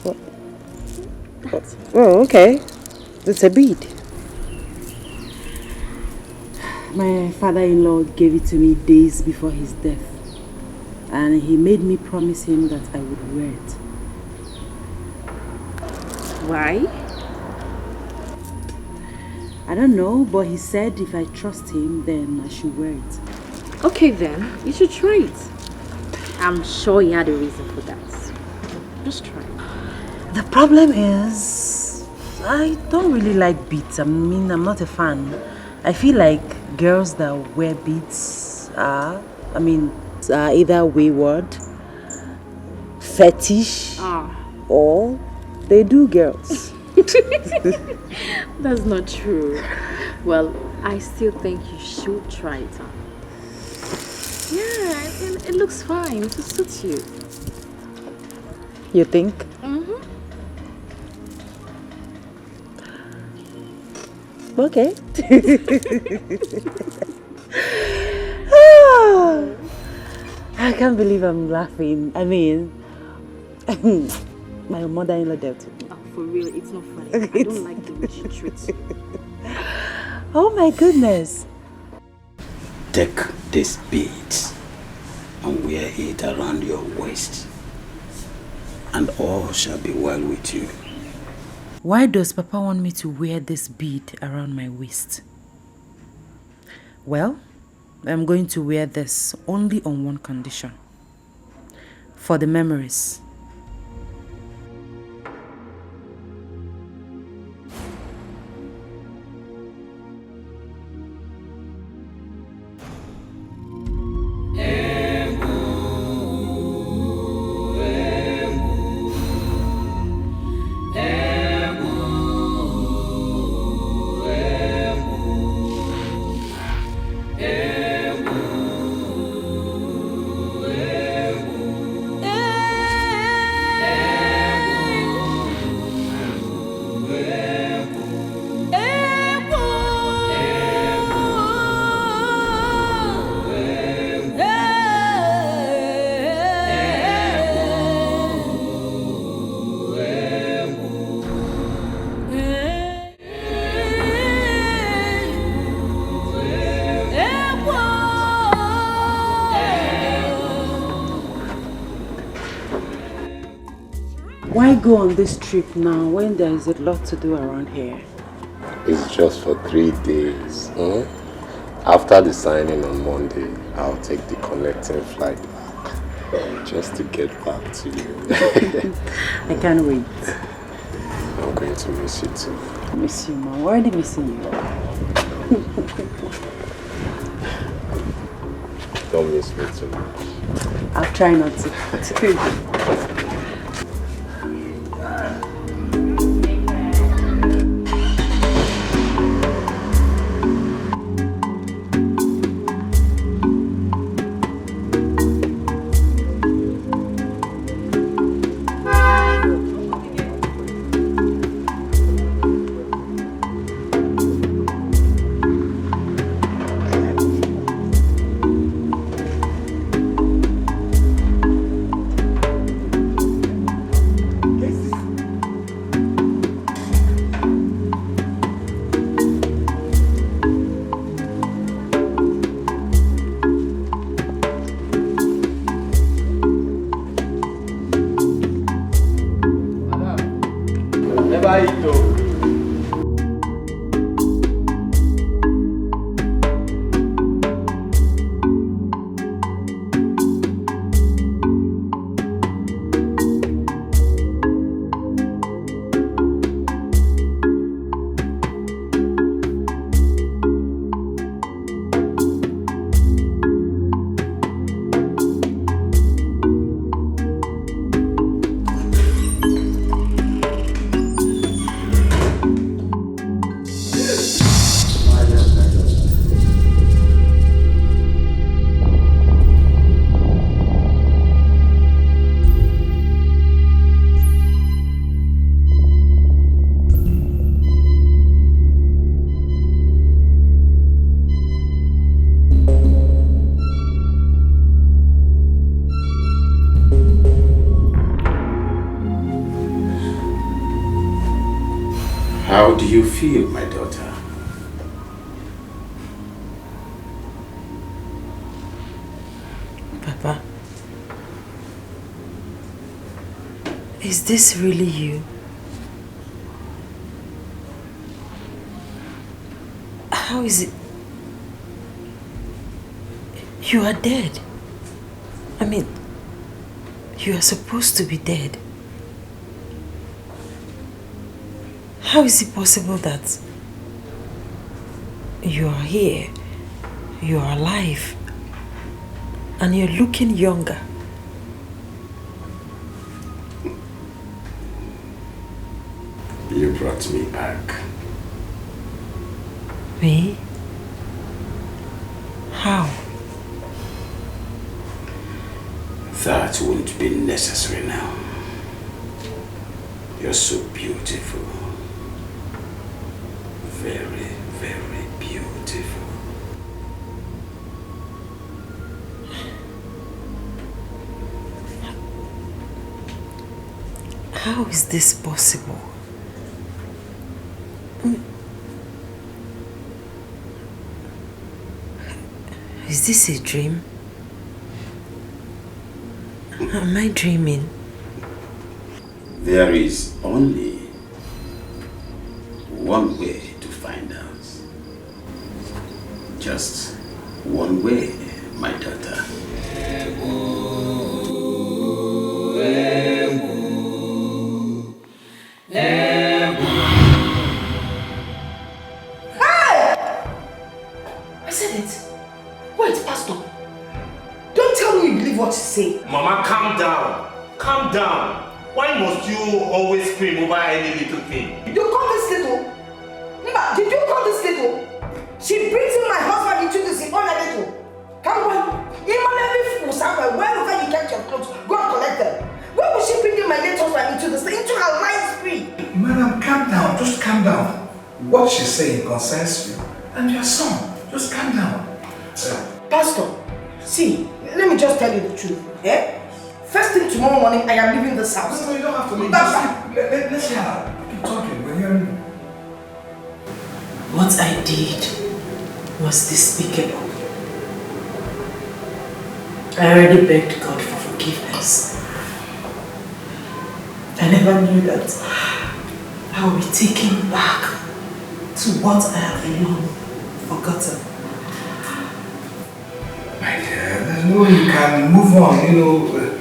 What? Oh, okay. It's a bead. My father-in-law gave it to me days before his death. And he made me promise him that I would wear it. Why? I don't know, but he said if I trust him, then I should wear it. Okay then, you should try it. I'm sure he had a reason for that. Just try it. The problem is, I don't really like beads. I mean, I'm not a fan. I feel like girls that wear beads are either wayward, fetish, or they do girls. That's not true. Well, I still think you should try it on. Yeah, it looks fine. It suits you. You think? Mm-hmm. Okay. I can't believe I'm laughing. I mean, my mother-in-law dealt with me. Oh, for real, it's not funny. I don't like the way she treats you. Oh my goodness. Take this bead and wear it around your waist, and all shall be well with you. Why does Papa want me to wear this bead around my waist? Well, I'm going to wear this only on one condition. For the memories. Why go on this trip now when there is a lot to do around here? It's just for 3 days. After the signing on Monday, I'll take the connecting flight back. Just to get back to you. I can't wait. I'm going to miss you too. I miss you, Ma. I'm already missing you. Don't miss me too much. I'll try not to. How do you feel, my daughter? Papa, is this really you? How is it? You are dead. I mean, you are supposed to be dead. How is it possible that you are here, you are alive, and you're looking younger? You brought me back. Me? How? That won't be necessary now. You're so beautiful. Very, very beautiful. How is this possible? Is this a dream? Am I dreaming? There is only one way to find out. Just one way, my daughter. I said it. Wait, Pastor. Don't tell me you believe what you say. Mama, calm down. Calm down. Why must you always scream over any little thing? You call this little? Mba, did you call this little? She brings in my husband into this on a little. Come on. Even every fool somewhere, wherever you get your clothes, go and collect them. Why would she bring in my late husband into her lying spree? Madam, calm down. Just calm down. What she's saying concerns you and your son. Just calm down. Pastor, see, let me just tell you the truth. Eh? First thing tomorrow morning, I am leaving this house. No, you don't have to leave. Let's hear her. Keep talking. We're hearing you. What I did was despicable. I already begged God for forgiveness. I never knew that I will be taken back to what I have long forgotten. My dear, there's no way you can move on, you know. There's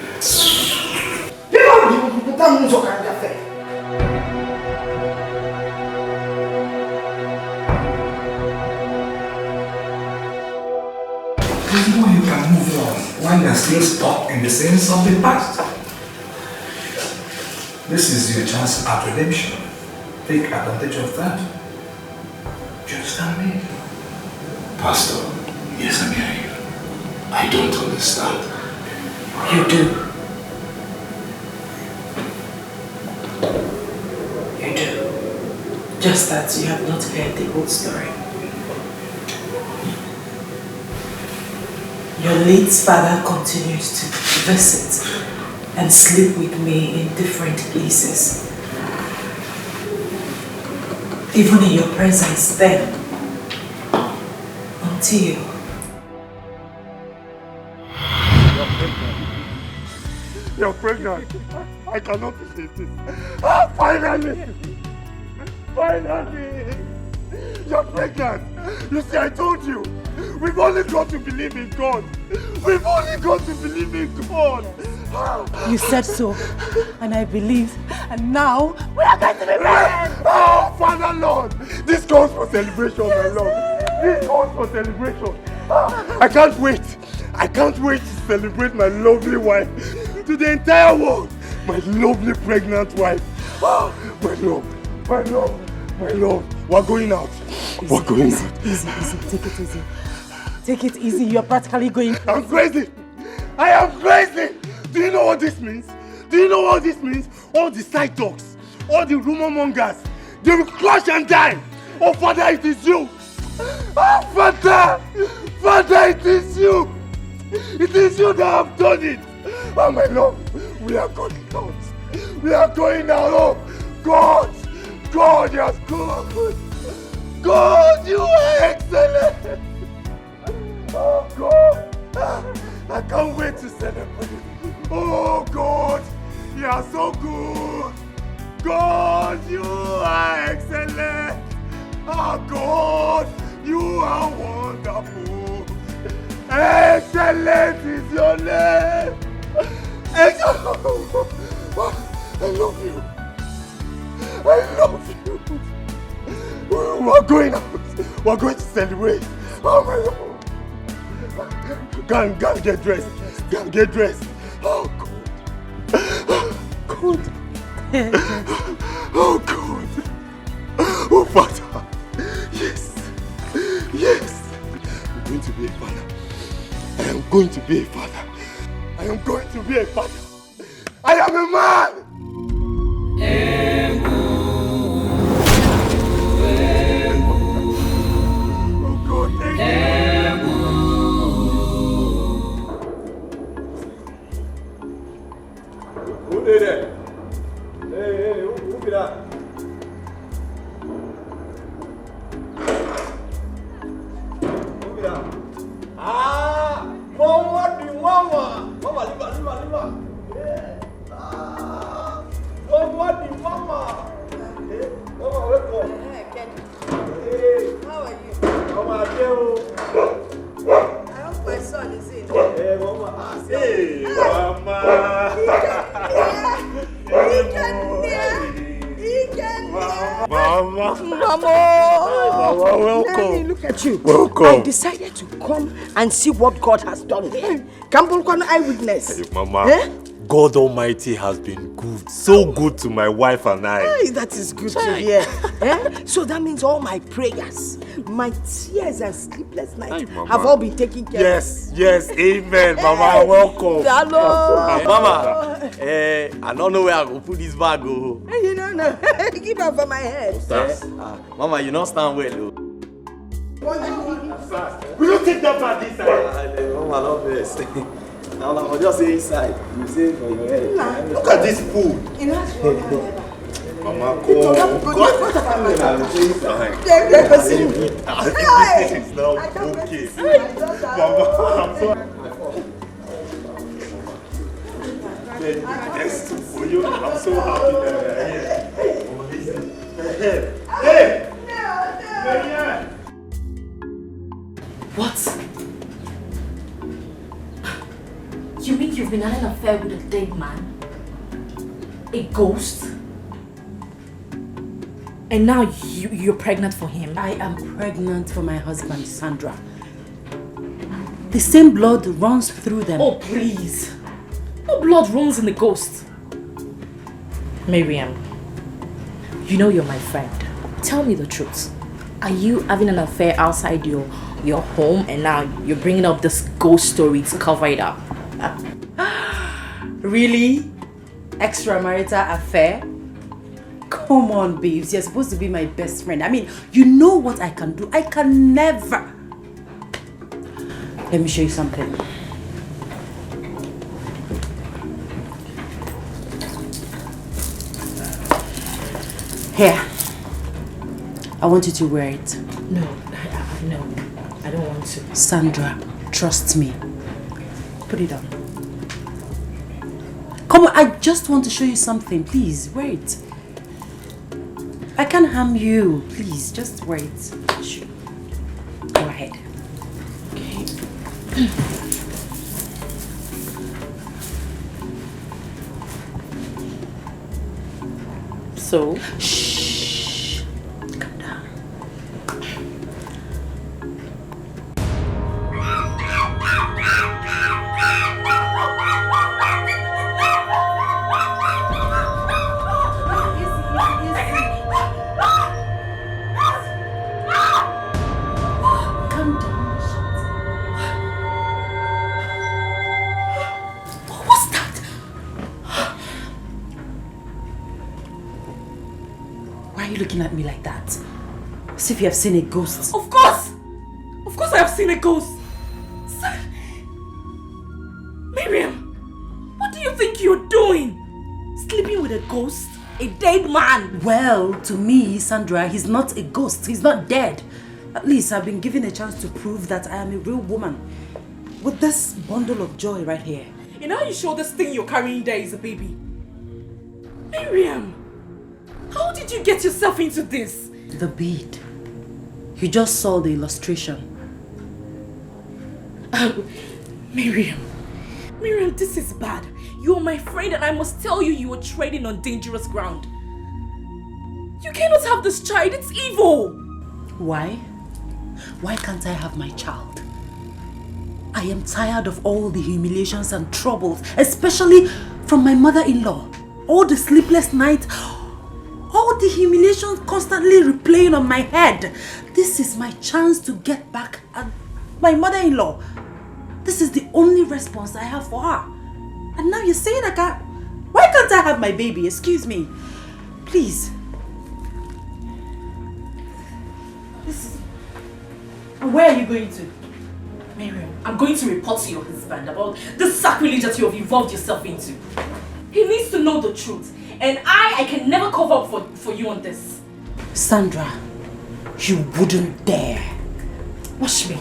no way you can move on when you're still stuck in the sins of the past. This is your chance at redemption. Take advantage of that. Do you understand me? Pastor, yes, I'm hearing you. I don't understand. You do. You do. Just that you have not heard the whole story. Your late father continued to visit and sleep with me in different places. Even in your presence then. Until You're pregnant. I cannot believe this. Ah, finally! Finally! You're pregnant. You see, I told you. We've only got to believe in God. We've only got to believe in God. You said so, and I believed, and now we are going to be married. Oh, Father Lord, this calls for celebration, my Lord. This calls for celebration. I can't wait. I can't wait to celebrate my lovely wife to the entire world. My lovely pregnant wife. My love, my love, my love. We're going out. We're going out. Easy, take it easy. Take it easy, you're practically going crazy. I'm crazy. I am crazy. Do you know what this means? Do you know what this means? All the side talks, all the rumor mongers, they will crush and die. Oh, Father, it is you. Oh, Father, Father, it is you. It is you that have done it. Oh, my love, we are going out. We are going out. Oh, God, God, yes, God. God, you are excellent. Oh, God, I can't wait to celebrate. Oh, God, you are so good. God, you are excellent. Oh, God, you are wonderful. Excellent is your name. Excellent. I love you. I love you. We're going out. We're going to celebrate. Oh, my Lord. Go and get dressed. Go and get dressed. Oh, God. God. Oh, God. Oh, Father. Yes. Yes. I'm going to be a father. I am going to be a father. I am going to be a father. I am a man. Oh, God, thank you. Who did it? Hey, who did that? Who did that? Ah, Mama, the Mama. Mama, leave her. Yeah. Ah, Mama, the Mama. Hey, Mama, welcome. Hey, how are you? Mama, I hope my son is in. Hey, Mama. Hey, Mama. Mama. Mama, welcome. Let me look at you. Welcome. I decided to come and see what God has done here. Campbell, eyewitness. Hey, Mama, God Almighty has been good. So good to my wife and I. Hey, that is good to hear. So that means all my prayers, my tears and sleepless nights have all been taken care of. Yes, amen. Mama, welcome. Hello. Mama, I don't know where I go put this bag. Oh. You don't know. Give her for my head. Mama, you don't stand well. Oh. Will you take that bag inside? Mama, not this. I'll just say inside. You say for your head. Look at this food. Mama, come. This is now okay. Mama, I'm sorry. Let's do for you. I'm so happy that you're here. Hey! What? You mean you've been having an affair with a dead man? A ghost? And now you're pregnant for him? I am pregnant for my husband, Sandra. The same blood runs through them. Oh, please. No blood runs in the ghost. Miriam, you know you're my friend. Tell me the truth. Are you having an affair outside your home and now you're bringing up this ghost story to cover it up? Really? Extramarital affair? Come on, babes. You're supposed to be my best friend. I mean, you know what I can do. I can never. Let me show you something. Here. I want you to wear it. No, I don't want to. Sandra, trust me. Put it on. Come on, I just want to show you something. Please, wear it. I can't harm you. Please, just wear it. Sure. Go ahead. Okay. So? Shh. Calm down. Looking at me like that, as if you have seen a ghost. Of course I have seen a ghost. Miriam, what do you think you're doing? Sleeping with a ghost? A dead man? Well, to me, Sandra, he's not a ghost. He's not dead. At least I've been given a chance to prove that I am a real woman with this bundle of joy right here. You know, you sure this thing you're carrying there is a baby? Miriam, how did you get yourself into this? The bead. You just saw the illustration. Miriam, this is bad. You're my friend and I must tell you you are treading on dangerous ground. You cannot have this child, it's evil. Why? Why can't I have my child? I am tired of all the humiliations and troubles, especially from my mother-in-law. All the sleepless nights, all the humiliations constantly replaying on my head. This is my chance to get back at my mother-in-law. This is the only response I have for her. And now you're saying I can't... Why can't I have my baby? Excuse me. Please. Where are you going to? Miriam, I'm going to report to your husband about the sacrilege that you have involved yourself into. He needs to know the truth. And I can never cover up for you on this. Sandra, you wouldn't dare. Watch me.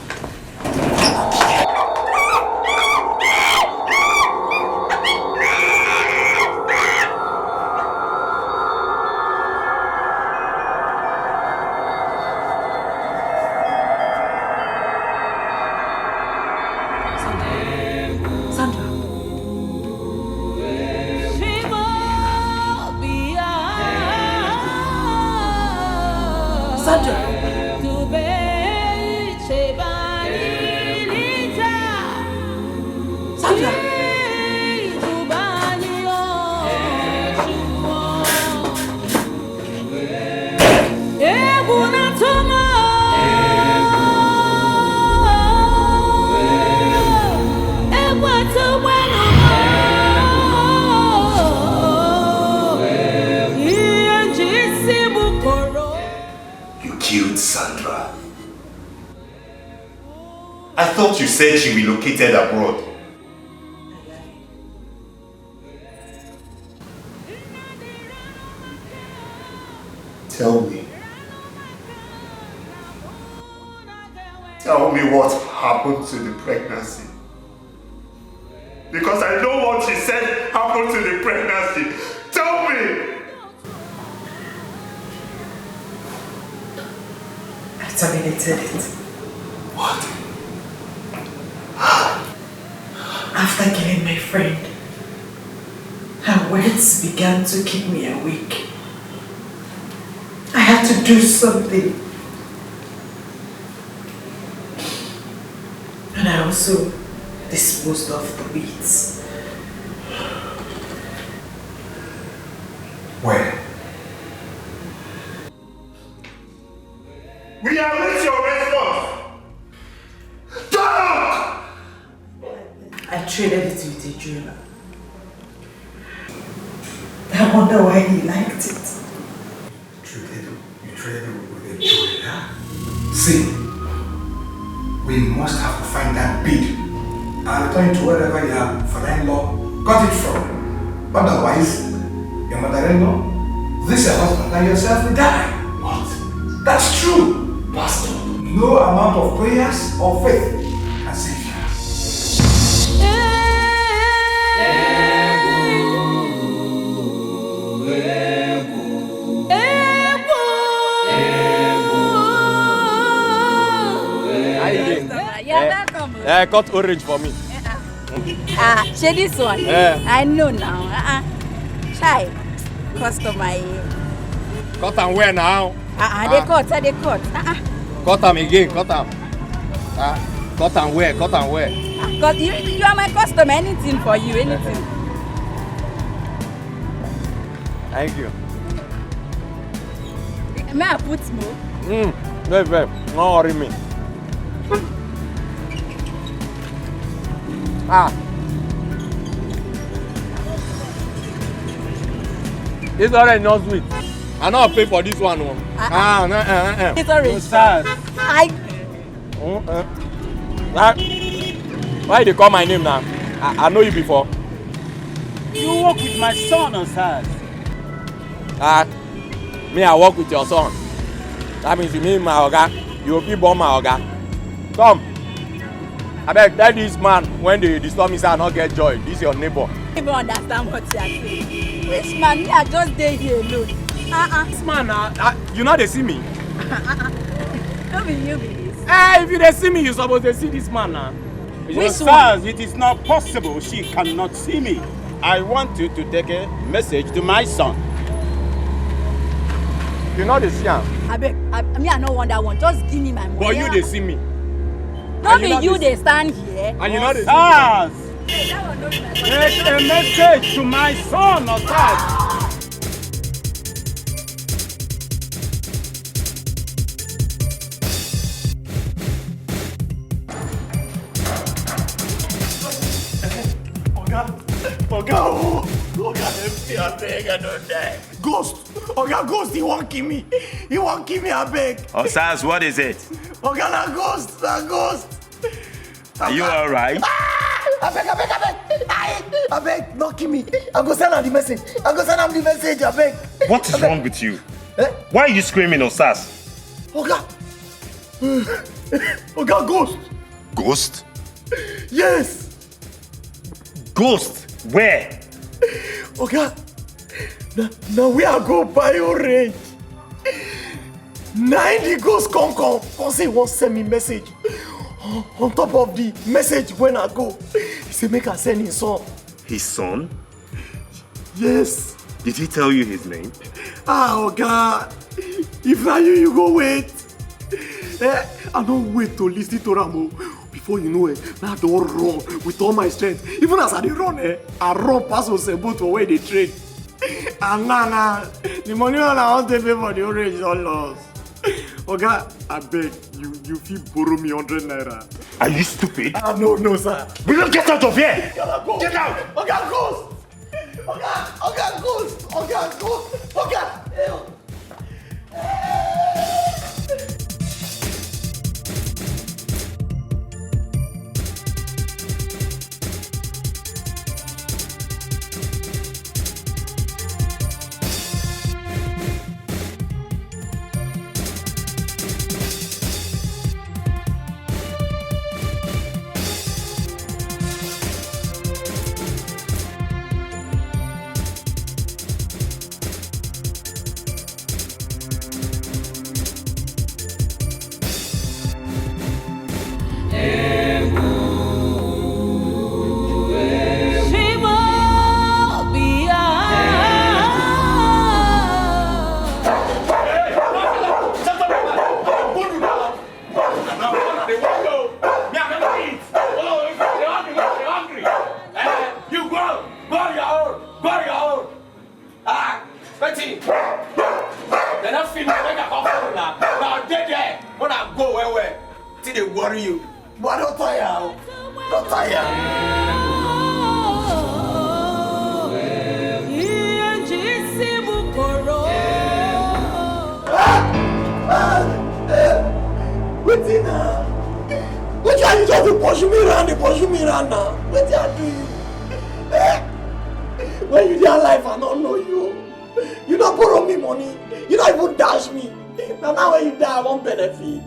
I thought you said she relocated abroad. Tell me. Tell me what happened to the pregnancy. Because I know what she said happened to the pregnancy. terminated it. What? After killing my friend, her words began to keep me awake. I had to do something. And I also disposed of the weeds. Where? We await your response. Talk! I traded it with a jeweler. I wonder why he liked it. You traded with a jeweler? See, we must have to find that bead and return it to wherever your father-in-law got it from. Otherwise, your mother-in-law, this your husband and yourself will die. What? That's true. Pastor, no amount of prayers or faith can save you. Cut orange for me. Share this one. I know now. Shy. Customer. Cut and where now? They cut. Cut them again, cut them. Cut and where, cut and where. Cause you are my customer, anything for you, anything. Thank you. May I put more? Very, don't worry me. This orange not sweet. I know I'll pay for this one. It's orange. Why they call my name now? I know you before. You work with my son, Osas. Me, I work with your son. That means you mean my oga. You will be born my oga. Come. I beg, tell this man when they disturb me say I not get joy. This is your neighbor. I don't understand what you are saying. Which man? Me, I just stay here alone. This man, you know they see me. Don't be you, be this. If you they see me, you supposed to see this man now. Which one? It is not possible. She cannot see me. I want you to take a message to my son. You know they see him. I beg, me, I don't want that one. Just give me my money. But you they see me. Don't be you they stand here. And you know they see me. Take a message to my son, Osas. Oga, empty, I beg, I don't die. Ghost! Oga, Ghost, he won't kill me. He won't kill me, I beg. Osas, what is it? Oga, na ghost. Are you alright? I beg, don't kill me. I go send him the message. I beg. What is wrong with you? Why are you screaming, Osas? Oga, ghost. Ghost? Yes. Ghost? Where? Oga, now we are go buy orange. Now the ghost come say he won't send me message. On top of the message when I go, he say make I send his son. His son? Yes. Did he tell you his name? Oga, if not you go wait. I don't wait to listen to Ramo. Before you know it, now I don't run with all my strength. Even as I dey run, I run past Osebo to where they trade. And now, the money I want to pay for the orange is all lost. Oga, I beg, you feel borrow me 100 naira. Are you stupid? No, sir. We don't get out of here! Get out! Oga, ghost! Oga, ghost! Help! Then I feel like I come home now. Now dead there. When I go where? Till they worry you. But don't tire. Don't tire. Wetin na? Wetin are you just dey pursue me round now? Wetin I do you? When you dey alive, I no know you. You don't borrow me money. You don't even dash me. Now when you die, I won't benefit.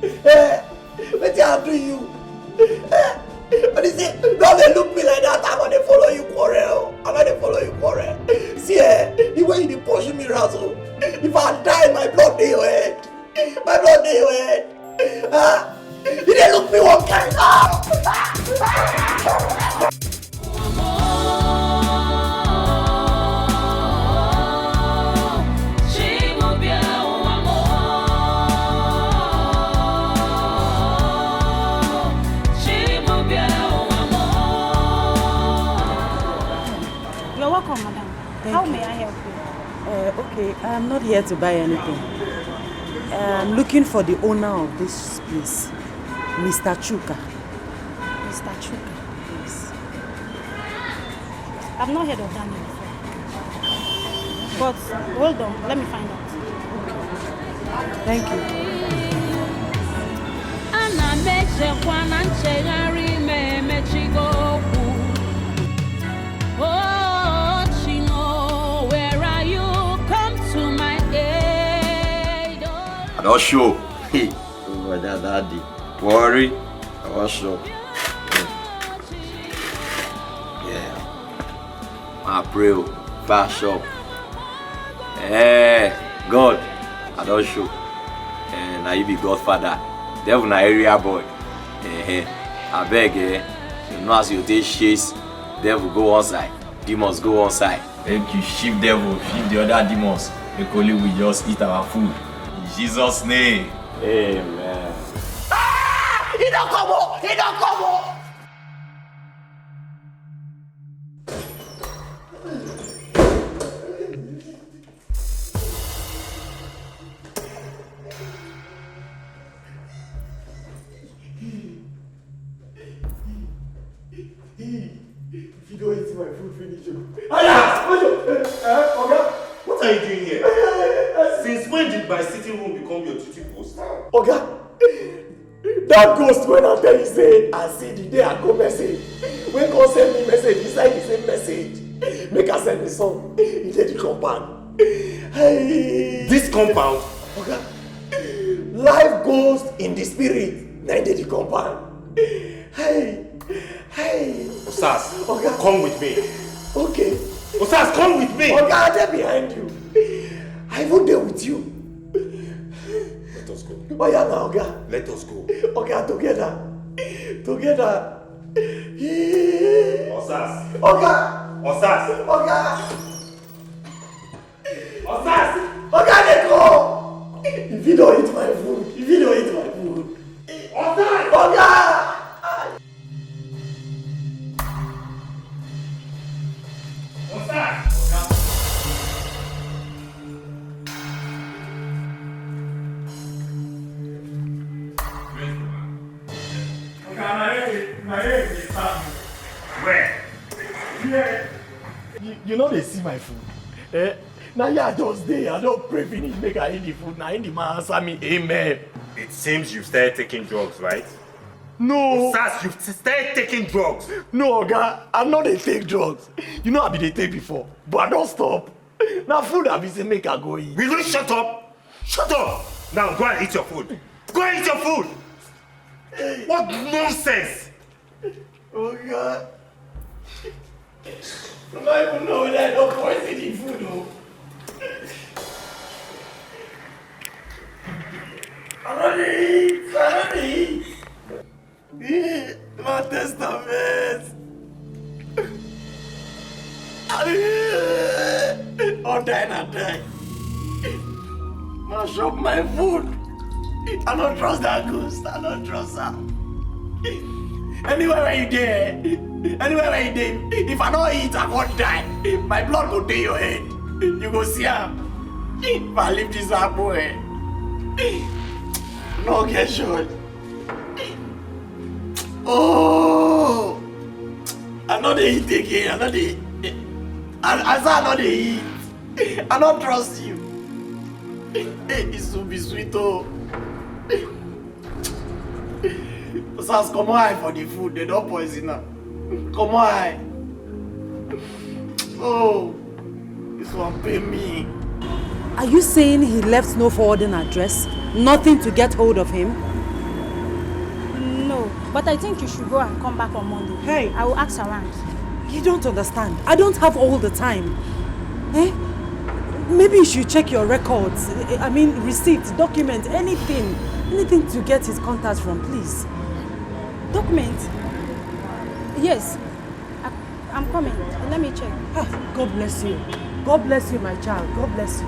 Wetin I do you? But you see, don't they look me like that? I'm gonna follow you quarrel. I'm gonna follow you quarrel. See, the way you dey pursue me round, so if I die, my blood dey your head. My blood dey your head. You dey look me one kind. You're welcome, madam. How may I help you? Okay, I'm not here to buy anything. I'm looking for the owner of this place, Mr. Chuka. Mr. Chuka. Yes. I've not heard of that name before. But hold on, let me find out. Thank you. Oh, Chino, where are you? Come to my aid. I don't show. Hey, over there, daddy. Worry. I was sure. Yeah. I pray. Fast shop. Hey, God. I don't show. Now you be Godfather. Devil na area boy. I beg, you know as you take chase, devil go one side, demons go one side. Make you shift devil, shift the other demons. Make only we just eat our food. In Jesus' name. Amen. He don't come on! He don't come on! If you don't eat my food, finish you. Oga, what are you doing here? Since when did my sitting room become your duty post? Oga, that ghost when I tell you say, I see the day I go message. When God send me message, inside the same message. Make I send me some. He did the compound. Hey. This compound? Oga, life goes in the spirit. Now he did the compound. Hey. Hey. Osas, Oga, come with me. Okay. Osas, come with me. Oga, I'm there behind you. I will there with you. Let us go. Oh yeah, now, Oga. Let us go. Oga, together. Together. Osas. Oga. Osas. Oga. Osas. Oga, let go. If you don't eat my food. If you don't eat my food. Osas. Oga. Where? Yeah. You know they see my food. Now yeah, just there. I don't pray finish make I eat the food. Now in the man answer me, amen. It seems you've started taking drugs, right? No. Osas, you've started taking drugs. No, Oga, I know they take drugs. You know I be they take before, but I don't stop. Now food I be say make I go eat. Will you shut up? Shut up! Now go and eat your food. Go and eat your food! Hey. What nonsense! Oh God. I don't even know whether I don't poison the food though. I don't eat. My testament. I'll die and I die. I shop my food. I don't trust that ghost. I don't trust her. Anywhere where you there, if I don't eat, I won't die. My blood will take your head. You go see her. If I leave this apple, no get short. Oh, I know they eat again. I know they. I know they eat. I don't trust you. It will be sweet, oh. Sans, come on for the food. They don't poison her. Come on. Oh, this one pay me. Are you saying he left no forwarding address? Nothing to get hold of him? No, but I think you should go and come back on Monday. Hey. I will ask around. You don't understand. I don't have all the time. Eh? Maybe you should check your records. I mean, receipts, documents, anything. Anything to get his contacts from, please. Documents? Yes. I'm coming. Let me check. God bless you. God bless you, my child. God bless you.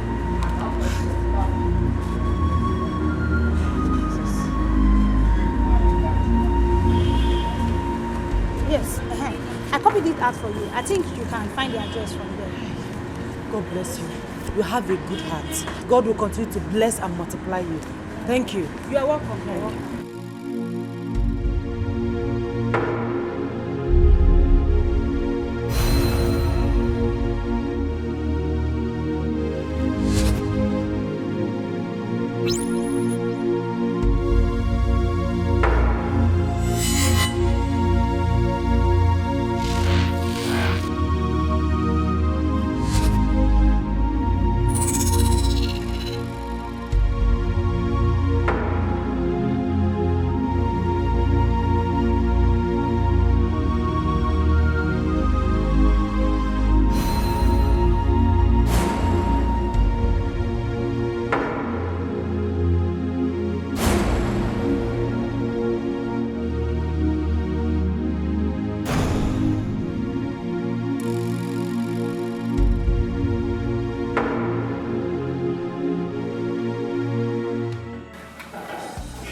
Yes. I copied it out for you. I think you can find the address from there. God bless you. You have a good heart. God will continue to bless and multiply you. Thank you. You are welcome. You are welcome.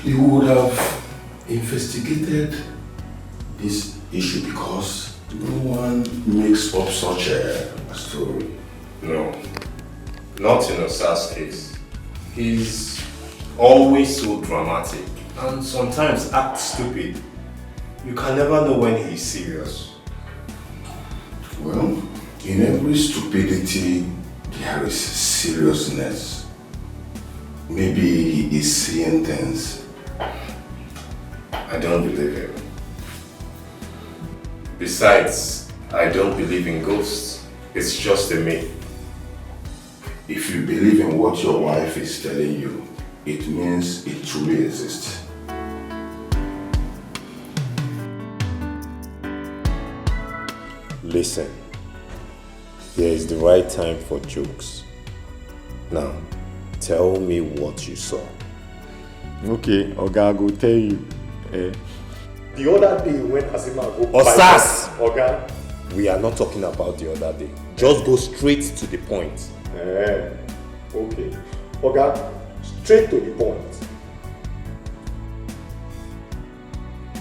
You would have investigated this issue because no one makes up such a story. No, not in Osar's case. He's always so dramatic and sometimes acts stupid. You can never know when he's serious. Well, in every stupidity, there is seriousness. Maybe he is seeing things. I don't believe him. Besides, I don't believe in ghosts. It's just a myth. If you believe in what your wife is telling you, it means it truly exists. Listen, there is the right time for jokes. Now, tell me what you saw. Okay, Oga, I go tell you. The other day when Azima go Osas! Oga, we are not talking about the other day. Just go straight to the point. Okay. Oga, straight to the point.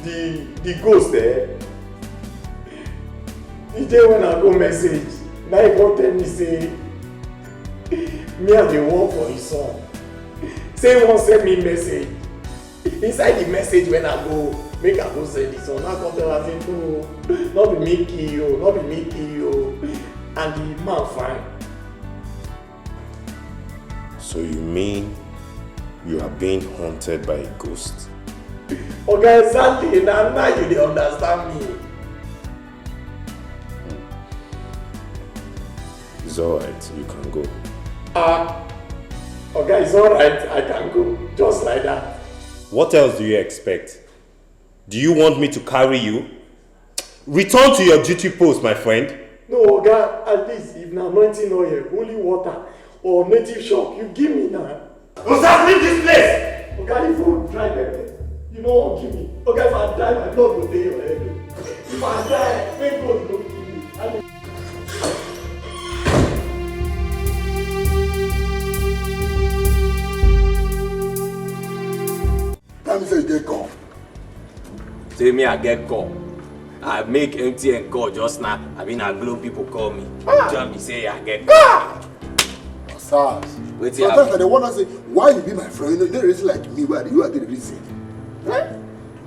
The ghost there, the day when I go message, now he go tell me say, me and the work for his son. Say he won't send me message. Inside the message when I go, make I go send this one. I come tell her say, no, not be me kill you, not be me kill you. And the man fine. So you mean you are being haunted by a ghost? Okay, exactly. Now you dey understand me. It's alright, you can go. Okay, it's alright, I can go. Just like that. What else do you expect? Do you want me to carry you? Return to your duty post, my friend. No, okay, at least if na anointing oil, holy water, or native shock, you give me now. Osas, leave this place! Okay, if you drive it, you know what give me. Okay, if I drive, my blood will take your head. If I die, make God don't kill me. Time say you get call. Say me I get call. I make MTN call just now. I mean, I Glow people call me. Tell me say I get call. Osas, Wait, sometimes they want to say, why you be my friend? You know, they reason like me, why you are the reason. Eh?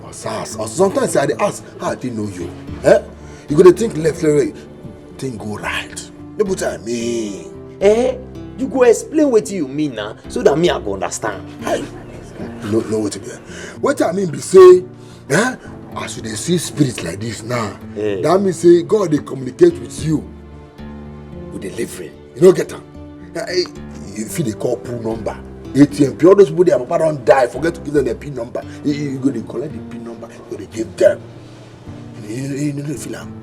Or sometimes I ask, how I didn't know you. Eh? You gotta think left, right, think go right. That's what I mean. Eh? You go explain what you mean now, so that me I go understand. No, what to be. What I mean be say, eh? As you see spirits like this now, that means say God they communicate with you with delivery. You know, get them. If they call PIN number, ATM, all those people their papa don't die, forget to give them their PIN number. You go to collect the PIN number, you go to give them. You know the film.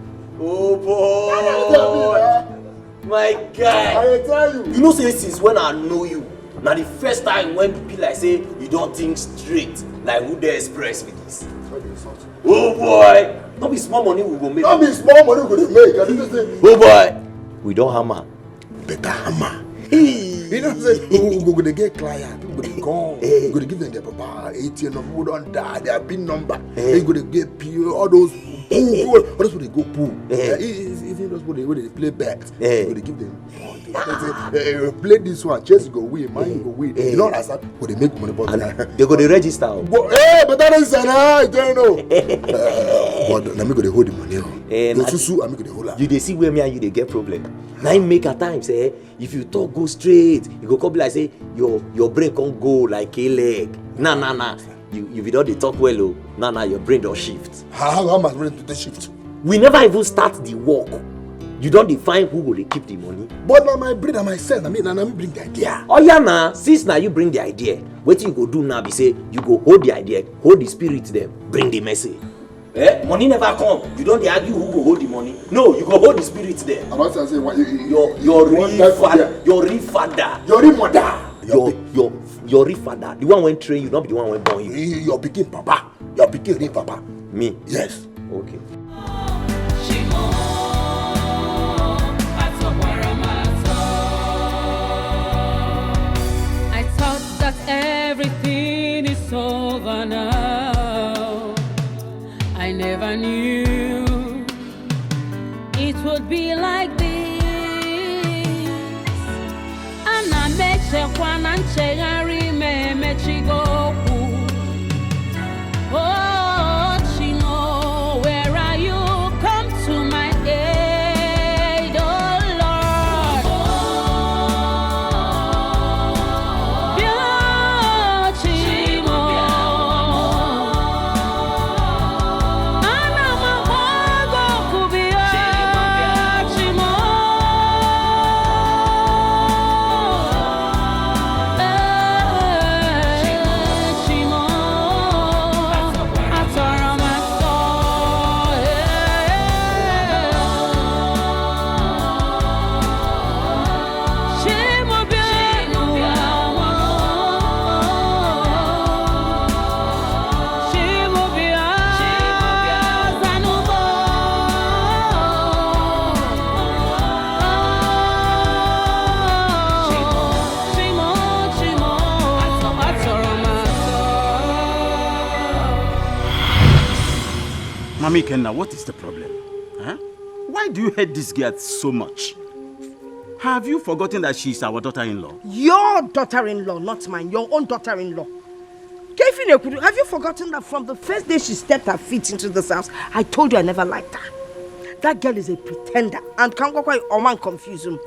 Oh boy! My guy! I tell you. You know, say since when I know you, now the first time when people like say you don't think straight, like who they express with this. Oh boy! Don't be small money we go make. Don't be small money we go make. I didn't say. Oh boy! We don't hammer. Better hammer. You know what I'm saying? We're going to get clients. We're going to go. We're going to give them their papa, ATM number, who don't die, their PIN number. We're going to get PO, all those pool. All those people, they go pool. Even those people, they play bets. We're going to give them. Play this one, Chelsea go win, Man go win. You know what I said? But they make money. But they go to register. But that is I don't know. But I'm going to hold the money. I'm going to hold. You they see where me and you they get problem. Now make at times, if you talk go straight, you go come like say your brain can't go like a leg. Nah. You don't they talk well, oh. Nah, your brain don't shift. How my brain do the shift? We never even start the work. You don't define who will they keep the money. But now my brain and myself, I mean bring the idea. Oh yeah, nah. Since now you bring the idea, what you go do now be say you go hold the idea, hold the spirit there, bring the message. Money never come. You don't argue who go hold the money. No, you go hold the spirit there. I'm not saying what your real father, your real father, your real mother, your real father. The one when train you, not be the one when born you. Your picking papa, your picking real papa. Me? Yes. Okay. I thought that everything is over now. I never knew it would be like this. And I met Shekwan and Chegari me Chigoku. Oh, Chino, where are you? Come to my aid, oh Lord. Oh, Chino. Mami Kenna, what is the problem? Huh? Why do you hate this girl so much? Have you forgotten that she's our daughter-in-law? Your daughter-in-law, not mine. Your own daughter-in-law. Have you forgotten that from the first day she stepped her feet into this house, I told you I never liked her? That girl is a pretender and can't go quite confuse him.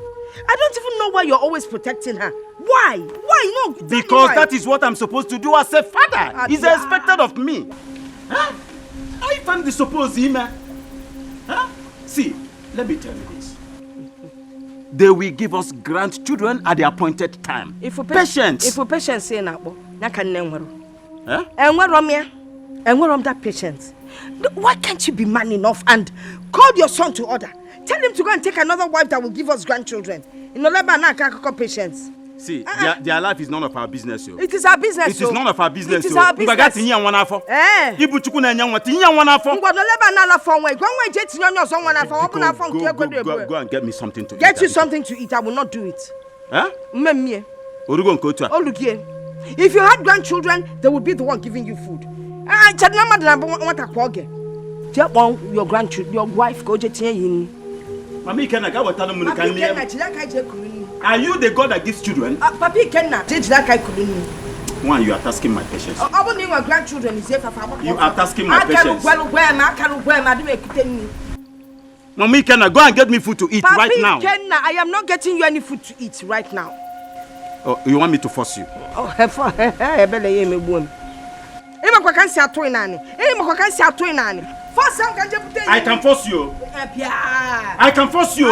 I don't even know why you're always protecting her. Why? Why? No. Because that is what I'm supposed to do as a father. It's expected of me. Huh? I find the supposed him. Huh? See, let me tell you this. They will give us grandchildren at the appointed time. Patience. If we patience say na can never. Huh? And where that patience? Why can't you be man enough and call your son to order? Tell him to go and take another wife that will give us grandchildren. In Oleba patience. See, their life is none of our business. Yo. It is our business. It is none of our business. It is our business. Go and get me something to eat. Get you something to eat. I will not do it. Huh? If you had grandchildren, they would be the one giving you food. Your grandchildren, your wife, go to Mami, can I go with Are you the God that gives children? Papi Kenna, change that guy couldn't. One, you are tasking my patience. I want my grandchildren is here for You are tasking my patience. I can't wear my Mommy Kenna, go and get me food to eat right now. Papi Kenna, I am not getting you any food to eat right now. Oh, you want me to force you? Oh, I can force you. I can force you.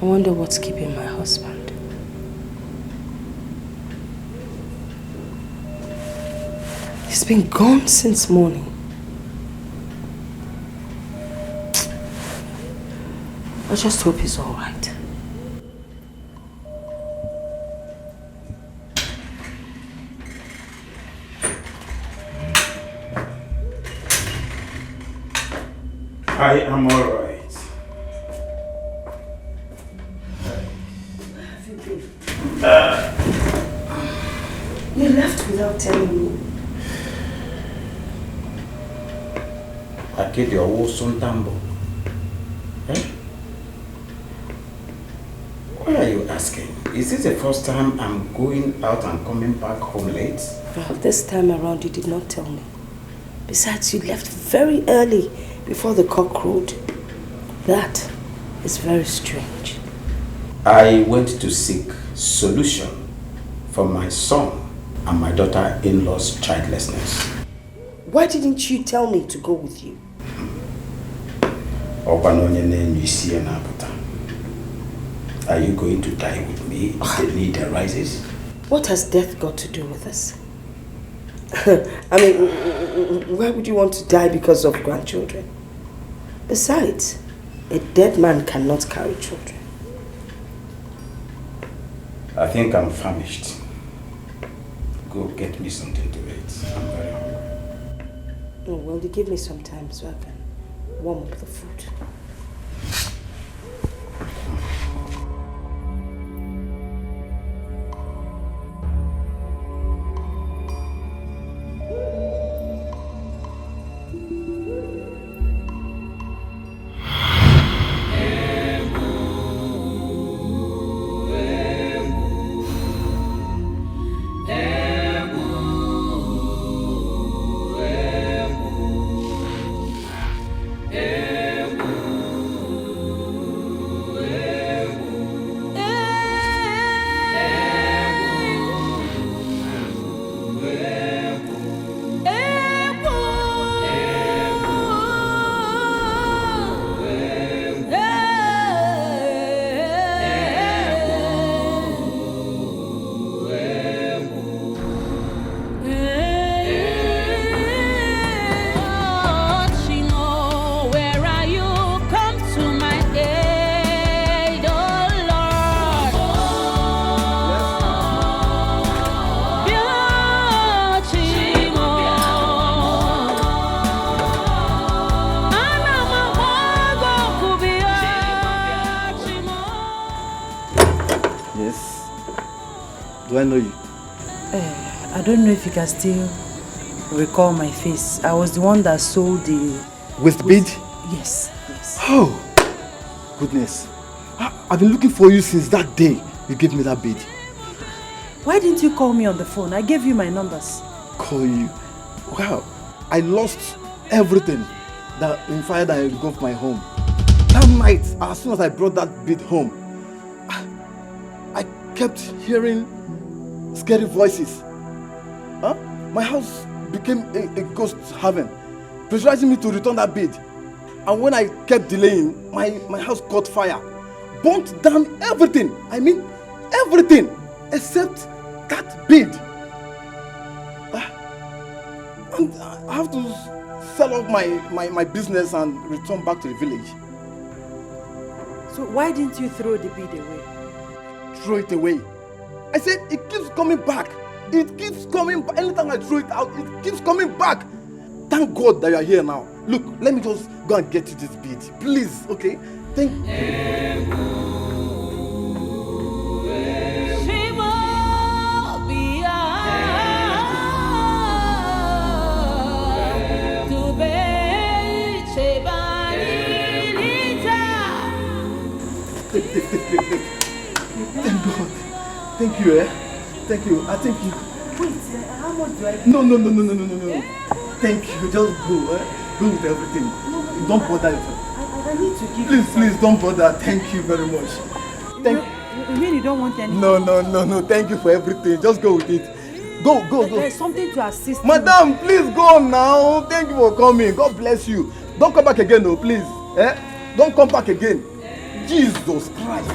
I wonder what's keeping my husband. He's been gone since morning. I just hope he's all right. I am all right. You left without telling me. I kid your whole son Tambo. Eh? Why are you asking? Is this the first time I'm going out and coming back home late? Well, this time around you did not tell me. Besides, you left very early before the cock crowed. That is very strange. I went to seek solution for my son and my daughter-in-law's childlessness. Why didn't you tell me to go with you? Are you going to die with me if the need arises? What has death got to do with this? I mean, why would you want to die because of grandchildren? Besides, a dead man cannot carry children. I think I'm famished. Go get me something to eat. I'm very hungry. Oh, well, you give me some time so I can warm up the food. Do I know you? I don't know if you can still recall my face. I was the one that sold the... Waist bead? Yes, yes. Oh, goodness. I've been looking for you since that day you gave me that bead. Why didn't you call me on the phone? I gave you my numbers. Call you? Wow. I lost everything that in fire that engulfed my home. That night, as soon as I brought that bead home, I kept hearing scary voices. Huh? My house became a ghost haven, pressurizing me to return that bead. And when I kept delaying, my house caught fire, burnt down everything. I mean, everything except that bead. And I have to sell off my business and return back to the village. So why didn't you throw the bead away? Throw it away? I said it keeps coming back. It keeps coming back. Anytime I throw it out, it keeps coming back. Thank God that you are here now. Look, let me just go and get you this bead. Please, okay? Thank you. Sheba Thank God. Thank you, eh? Thank you. I thank you. Wait, how much do I pay? No. Thank you. Just go, eh? Go with everything. Don't bother yourself. I need to give Please, don't bother. Thank you very much. You really don't want anything? No. Thank you for everything. Just go with it. Go. There's something to assist Madam, please go now. Thank you for coming. God bless you. Don't come back again, no, please. Eh? Don't come back again. Jesus Christ.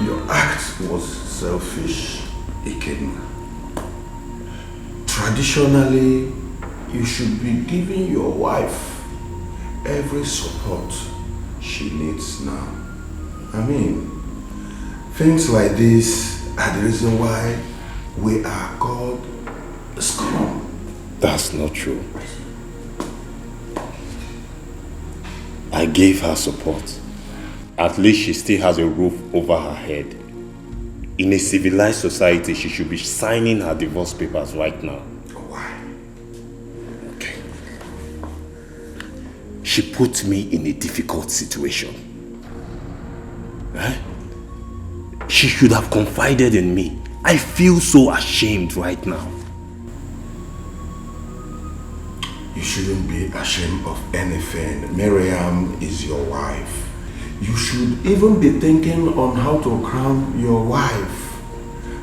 Your act was selfish, Iken. Traditionally, you should be giving your wife every support she needs now. I mean, things like this are the reason why we are called scum. That's not true. I gave her support. At least she still has a roof over her head. In a civilized society, she should be signing her divorce papers right now. Why? Okay. She put me in a difficult situation. Eh? She should have confided in me. I feel so ashamed right now. You shouldn't be ashamed of anything. Miriam is your wife. You should even be thinking on how to crown your wife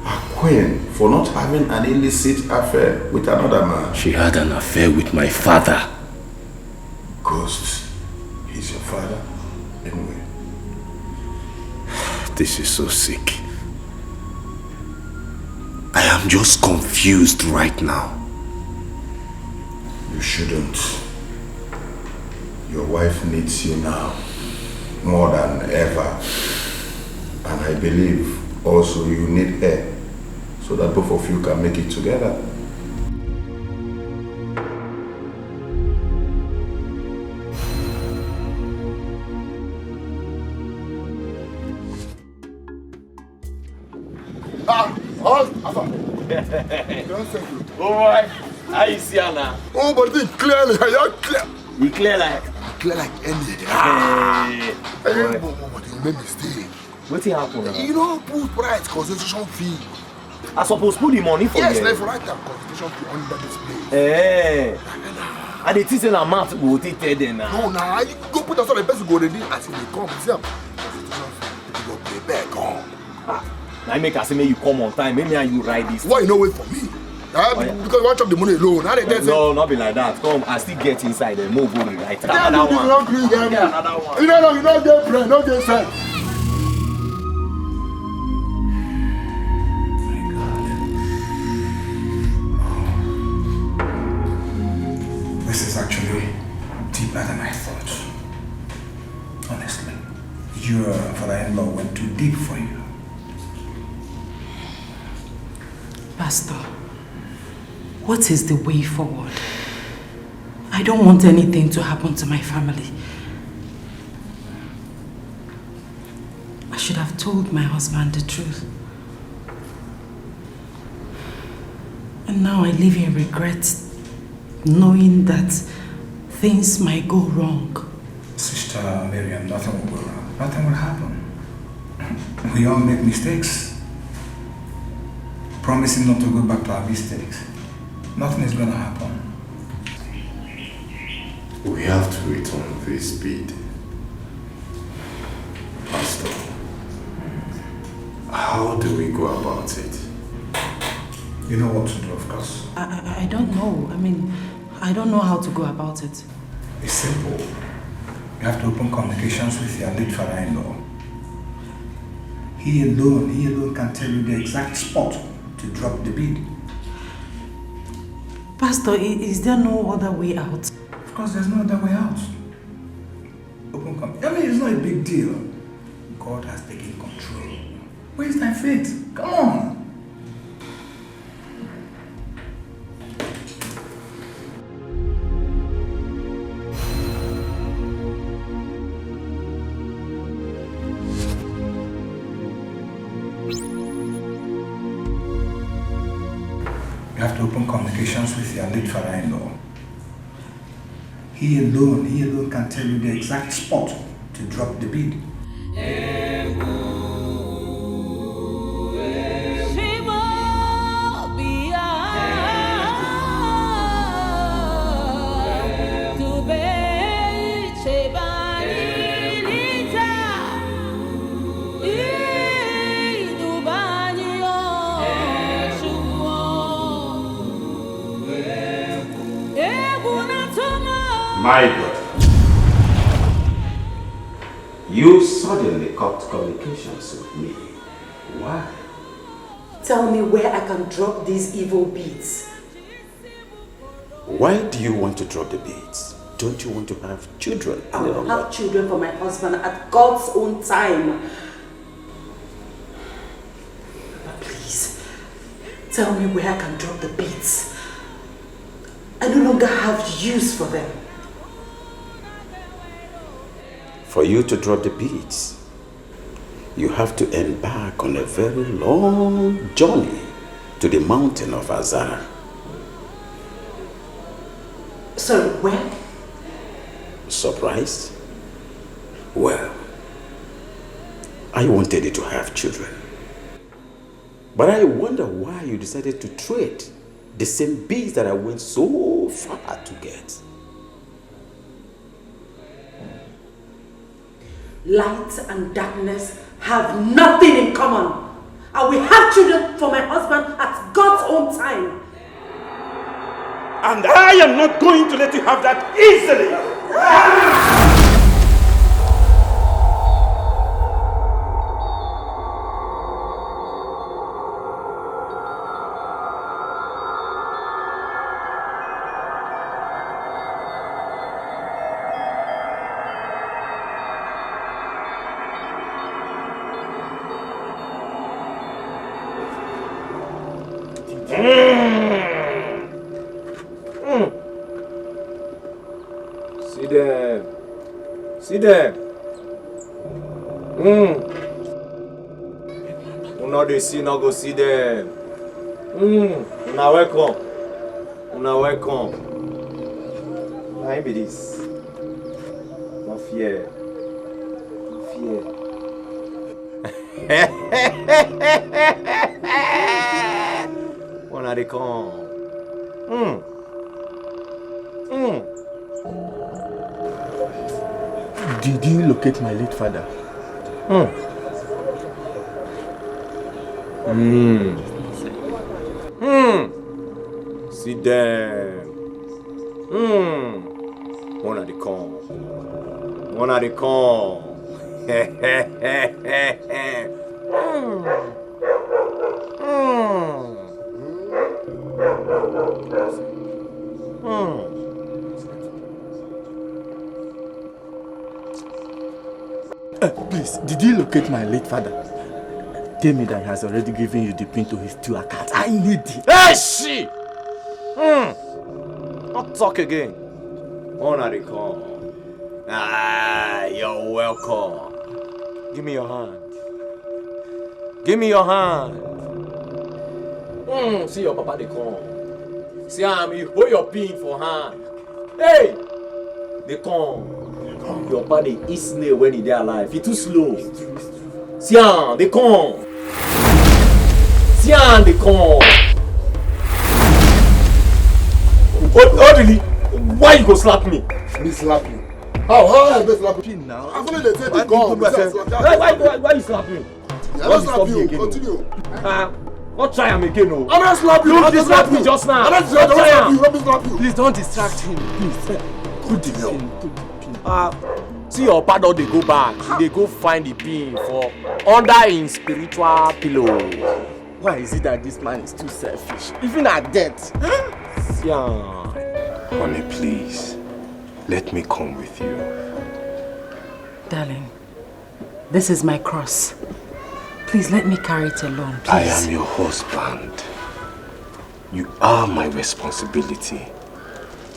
a queen for not having an illicit affair with another man. She had an affair with my father. Ghost, he's your father anyway. This is so sick. I am just confused right now. You shouldn't. Your wife needs you now more than ever. And I believe also you need her so that both of you can make it together. Oh boy, how you see her now? Oh, but it's clearly, you're clear. You clear like? Clear like any. Hey, but you made mistake. What happened now? You know, put price concession fee. I suppose put the money for yes, you. like for right now, concession fee under this place. Hey. And the teaching amount will take there now. No, nah, you go put us on the best go ready as they come. See, concession fee, you go pay back, come. Now make us say you come on time. Maybe you ride this. Why you no wait for me? Because you want to chop the money alone. No, not be like that. Come, I still get inside and move on right. Another one. Another one. You don't get friend, don't get friend. This is actually deeper than I thought. Honestly, your father-in-law went too deep for you. Pastor, what is the way forward? I don't want anything to happen to my family. I should have told my husband the truth. And now I live in regret, knowing that things might go wrong. Sister Miriam, nothing will go wrong. Nothing will happen. We all make mistakes. Promising not to go back to our mistakes. Nothing is going to happen. We have to return this bid. Pastor, how do we go about it? You know what to do, of course. I don't know. I mean, I don't know how to go about it. It's simple. You have to open communications with your late father-in-law. He alone can tell you the exact spot to drop the bid. Pastor, is there no other way out? Of course, there's no other way out. I mean, it's not a big deal. God has taken control. Where's thy faith? Come on. You have to open open communications with your late father-in-law. He alone can tell you the exact spot to drop the bead. My brother, you suddenly cut communications with me. Why? Tell me where I can drop these evil beads. Why do you want to drop the beads? Don't you want to have children? I'll have children for my husband at God's own time. But please, tell me where I can drop the beads. I no longer have use for them. For you to drop the beads, you have to embark on a very long journey to the mountain of Azara. Sorry, where? Surprised? Well, I wanted you to have children. But I wonder why you decided to trade the same beads that I went so far to get. Light and darkness have nothing in common. I will have children for my husband at God's own time. And I am not going to let you have that easily. See them. Una dey see, no go see them. Una welcome. Una welcome. Na him be this. No fear. No fear. Una dey come. Did you locate my late father? See them. One dey come. One dey come. Please, did you locate my late father? Tell me that he has already given you the pin to his 2 accounts. I need it. Hey, she! Don't talk again. One dey come. Ah, you're welcome. Give me your hand. Give me your hand. See your papa dey come. See how you hold your pin for hand. Hey! They come. Your papa dey eat snail when he dey alive. He too slow. See how they come. See how they come. Oh really? Why you go slap me? Me slap you? How I slap you now? I've only they say they come. Why you slap me? I don't slap you. Continue. What try him again? No. I'm not slap you. You slap me just now. I'm not slap you. Let me slap you. Please don't distract him. Please. Put the pin. See your papa they go back. They go find the pin for under him spiritual pillow. Why is it that this man is too selfish? Even at death. Yeah. Honey, please. Let me come with you. Darling, this is my cross. Please let me carry it alone, please. I am your husband. You are my responsibility.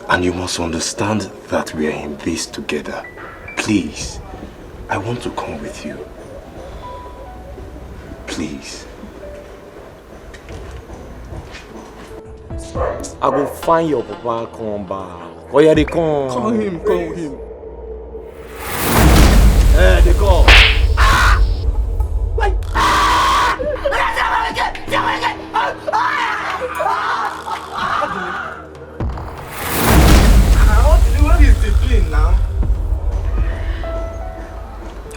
And you must understand that we are in this together. Please, I want to come with you. Please. I go find your papa and come back. Oh yeah, they come. Call him. Eh, they come. What is the plane now?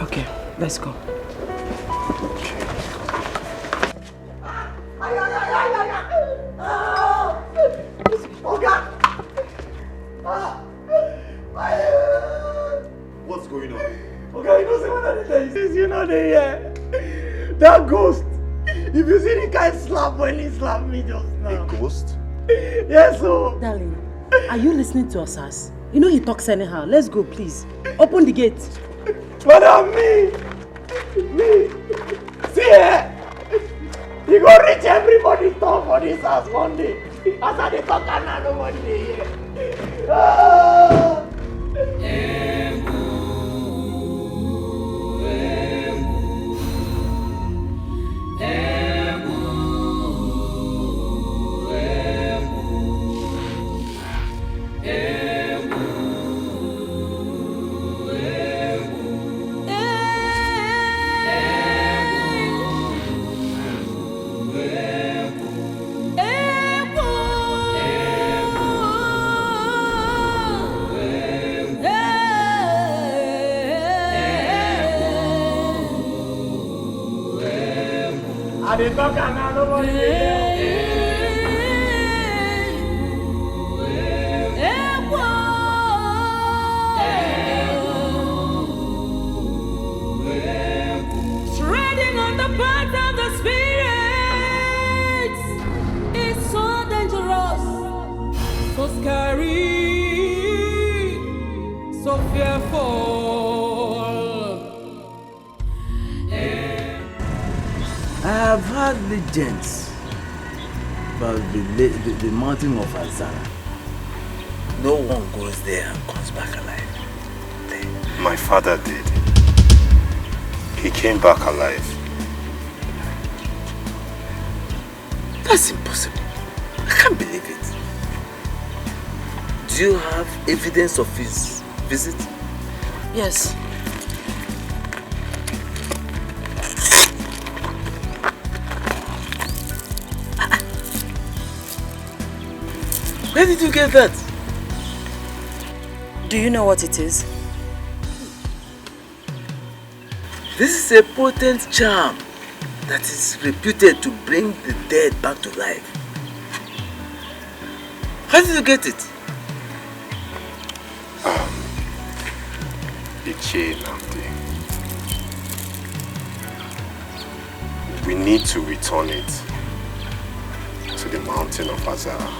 Okay, let's go. What's going on? Okay, you know say what I tell you. You know that ghost. If you see the guy slap when he slapped me just now. A ghost? Yes, so. Darling, are you listening to us, as? You know he talks anyhow. Let's go, please. Open the gate. But me. See here. You go reach everybody's top for this house one day. As I talk and now nobody here. They talk and now nobody Treading on the path of the spirits is so dangerous, so scary, so fearful. I have heard legends about the mountain of Azara. No one goes there and comes back alive. My father did. He came back alive. That's impossible. I can't believe it. Do you have evidence of his visit? Yes. Where did you get that? Do you know what it is? This is a potent charm that is reputed to bring the dead back to life. How did you get it? The chain, Namdi. We need to return it to the mountain of Azara.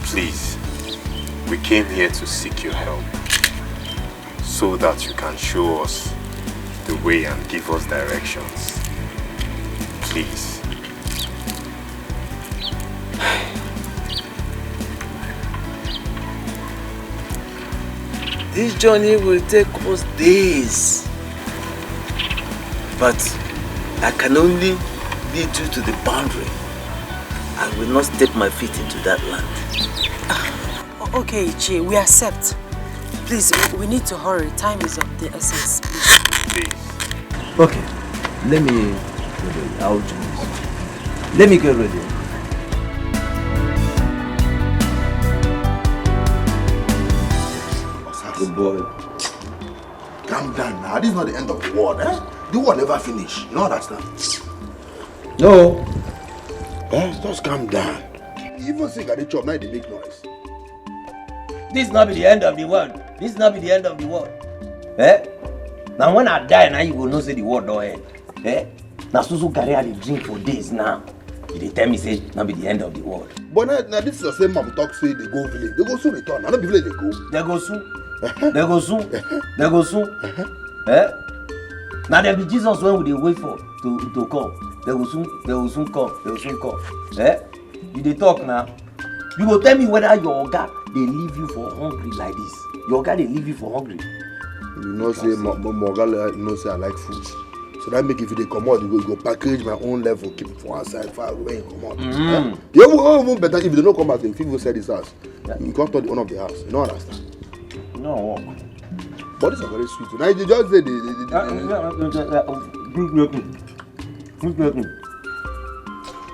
Please, we came here to seek your help so that you can show us the way and give us directions. Please. This journey will take us days, but I can only lead you to the boundary. I will not step my feet into that land. Okay, Ichi, we accept. Please, we need to hurry. Time is of the essence. Please. Okay, let me get ready. I'll join you. Let me get ready. Good boy. Calm down now. This is not the end of the world, eh? The world never finish. You know understand? No. Just calm down. Even sick at the chop, now they make noise. This not be the end of the world. This not be the end of the world. Eh? Now when I die, now you will not say the world don't end. Eh? Now so carry out the drink for days now. They tell me say not be the end of the world. But now this is the same man talk say they go village. They go soon return. I don't be village they go. They go soon. They go soon. They go soon. Eh? Now there be Jesus when we wait for to come. They will soon come. They will soon come. Eh? You dey talk now. You go tell me whether your oga they leave you for hungry like this. Your oga they leave you for hungry. You know say my oga you know say I like food. So that make if they come out, you go package my own level, keep it for outside, far away, and come out. You even better if they don't come out, if people sell this house, you can't touch the owner of the house. You don't understand? No. But this is very sweet. Now you just say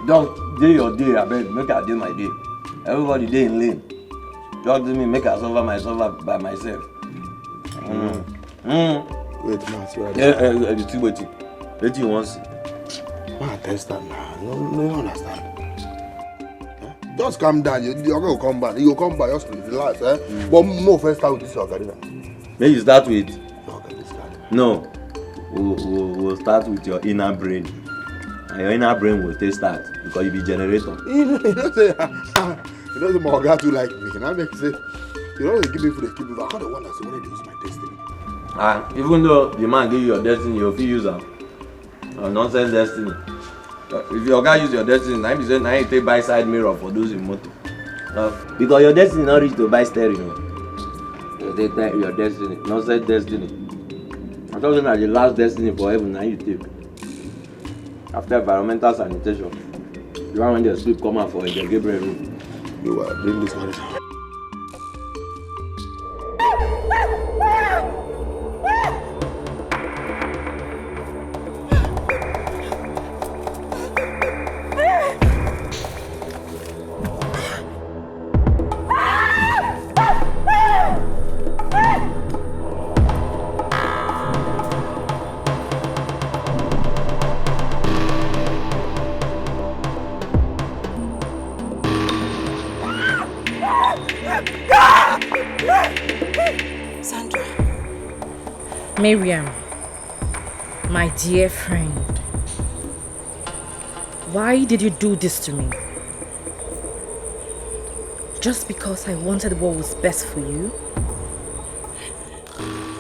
Just day your day, I beg, make I day my day. Everybody day in lane. Just do me, make I suffer myself by myself. Wait, man, see what waiting. Wait, you want to see? Man, test that now. No, understand. Just calm down. You're going to come back. You will come back. Just relax. But no, first start with this Ocarina. May you start with? No. We'll start with your inner brain. And your inner brain will stay start because you be generator. You don't say my Oga too like me. Can I make say? You don't give me for the keep. I can't wonder when they use my destiny. Even though the man give you your destiny, you'll use a nonsense destiny. If your guy use your destiny, now you take buy side mirror for those in motor. Because your destiny not reach to buy steering. You take your destiny, nonsense destiny. I'm talking about the last destiny for heaven, now you take. After environmental sanitation, you want when the sleep come out for the Gabriel room. You are bring this one. Miriam, my dear friend, why did you do this to me? Just because I wanted what was best for you?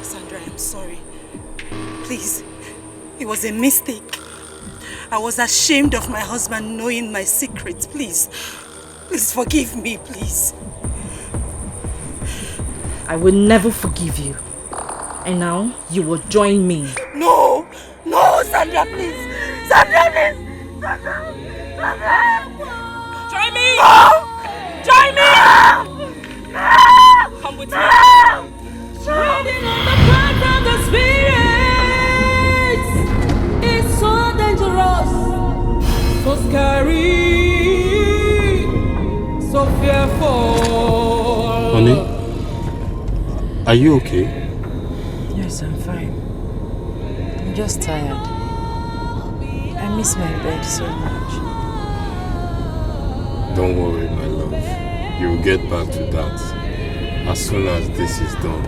Sandra, I'm sorry. Please, it was a mistake. I was ashamed of my husband knowing my secrets. Please forgive me, please. I will never forgive you. And now, you will join me. No, Sandra, please. Sandra, please. Sandra. Join me. No. Join me. Come with me. Reading on the path of the spirits is so dangerous, so scary, so fearful. Honey, are you okay? Yes, I'm fine. I'm just tired. I miss my bed so much. Don't worry, my love. You will get back to that as soon as this is done.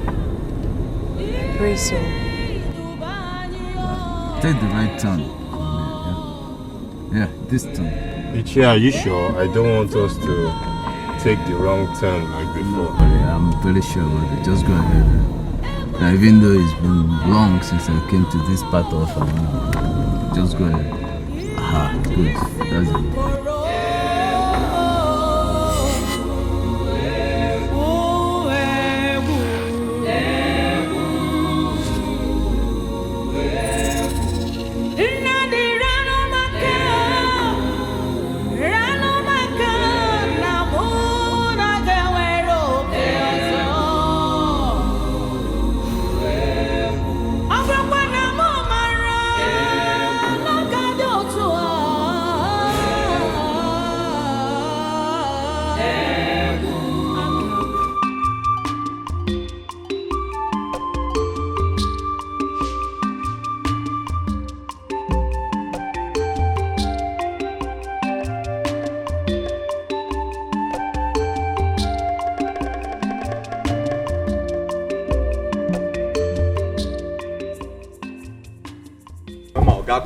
I pray so. Take the right turn. Yeah, this turn. Ichi, are you sure? I don't want us to take the wrong turn like before. No, I'm very sure about it. Just go ahead. Now, even though it's been long since I came to this part of just go ahead. Aha, good. That's it.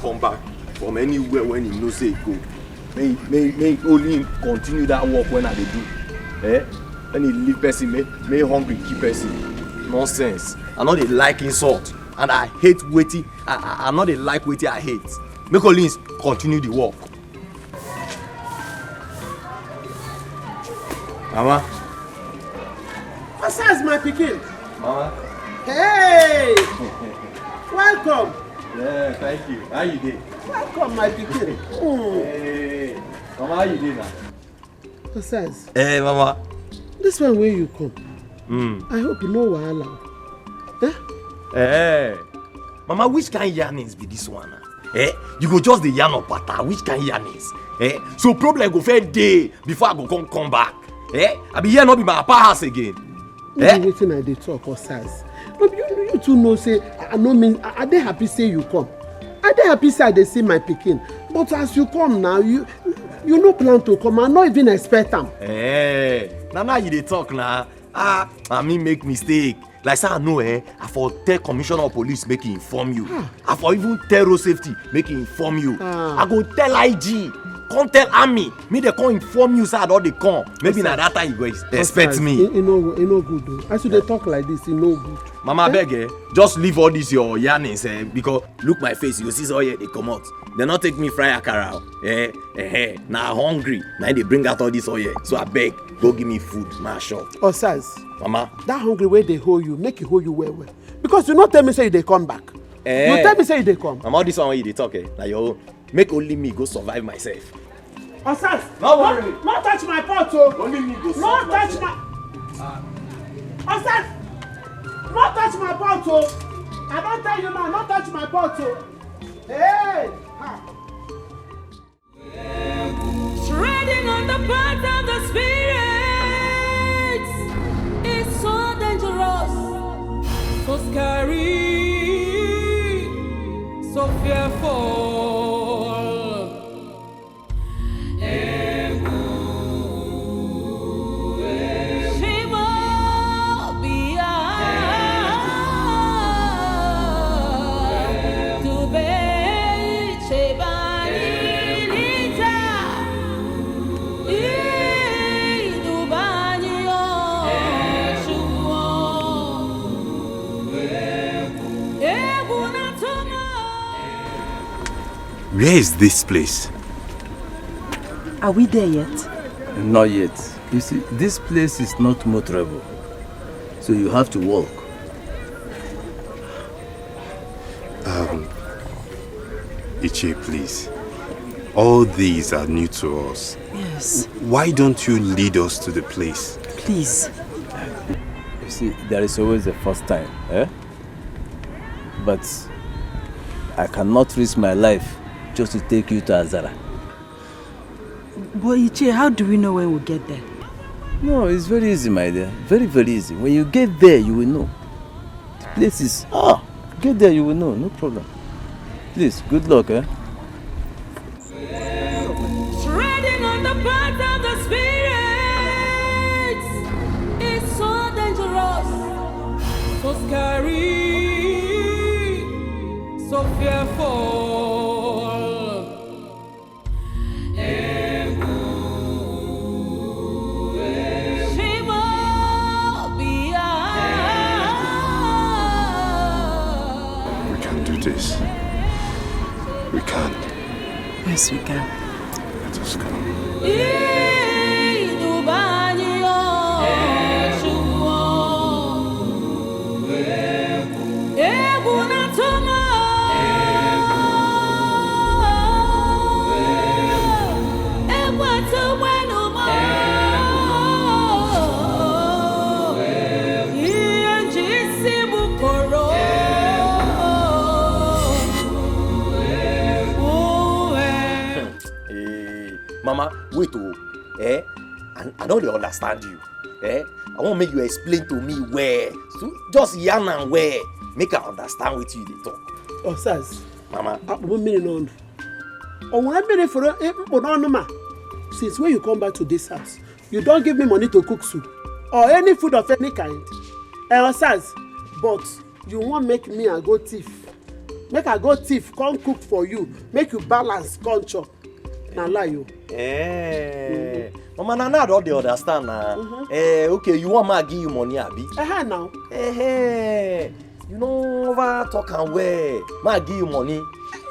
Come back from anywhere when you know say go. May only continue that work when I do. When he leave person, may hungry keep person. Nonsense. I know they like insult and I hate waiting. I know they like waiting. I hate. Make only continue the work. Mama. What's my pikin? Mama. Hey! Welcome. Yeah, thank you. How you doing? Welcome, my pikin. Hey, Mama, how you doing now? Besides, Hey, Mama. this one where you come, I hope you know wahala. Hey, Mama, which kind of yarnings be this one? You go just the yarn of pata. Which kind of yarnings? So problem go fair day before I go come back. I be here not be my papa house again. Waiting at the talk or size. No, you two know say I no mean I dey happy say you come. I dey happy say they see my pikin. But as you come now, you no plan to come. I not even expect them. Now you dey talk now. I mean make mistake. Like say I know I for tell commissioner of police make he inform you. I for even tell road safety make he inform you. I go tell IG. Come tell army, me they come inform you, sir, or they come. Maybe na that time you go expect me. You know good though. As you they talk like this, you know good. Mama beg, just leave all this your yarnings, because look my face, you see all here they come out. They not take me fry akara. Now hungry, now they bring out all this all here. So I beg, go give me food, my shop. Osas, Mama, that hungry way they hold you, make it hold you well. Because you not tell me say they come back. You tell me say they come. Mama, all this one you they talk, now your make only me go survive myself. Osas, no worry. Not touch my pot, oh. Only me go survive Not touch my. Osas, not touch my pot, oh. I don't tell you now, not touch my pot, oh. Hey. Treading on the path of the Spirit is so dangerous, so scary, so fearful. Where is this place? Are we there yet? Not yet. You see, this place is not motorable, so you have to walk. Iche, please. All these are new to us. Yes. Why don't you lead us to the place? Please. You see, there is always a first time, But I cannot risk my life just to take you to Azara. But Iche, how do we know when we'll get there? No, it's very easy, my dear. Very, very easy. When you get there, you will know. The place is... get there, you will know. No problem. Please, good luck, Treading on the path of the Spirit is so dangerous, so scary, so fearful. We can do this. We can. Yes, we can. Let us go. Mama, wait, I know they understand you. I want to make you explain to me where. So just yarn and where. Make I understand what you they talk. Osas. Mama. Since when you come back to this house, you don't give me money to cook soup or any food of any kind. Osas, but you won't make me a go thief. Make a go thief, come cook for you. Make you balance, come chop. Now lie you. Mama, now don't they understand now. Okay, you want me to give you money, Abi? Now. You know over talk and where. Ma give you money.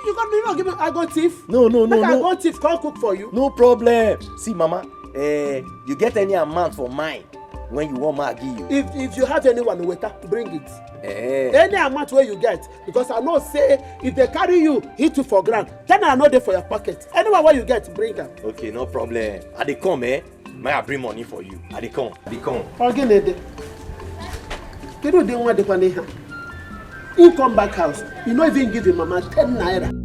You not give me I go thief? No. I go thief, come cook for you. No problem. See, Mama, you get any amount for mine. when you want me give you. If you have anyone waiter, bring it. Eh. Any amount where you get, because I know say if they carry you, hit you for ground, then I know they for your pocket. Anyone where you get, bring them. Okay, no problem. I dey come, eh? May I bring money for you? I dey come. Again, you know they want the money. You come back house, you not even give him mama 10 naira.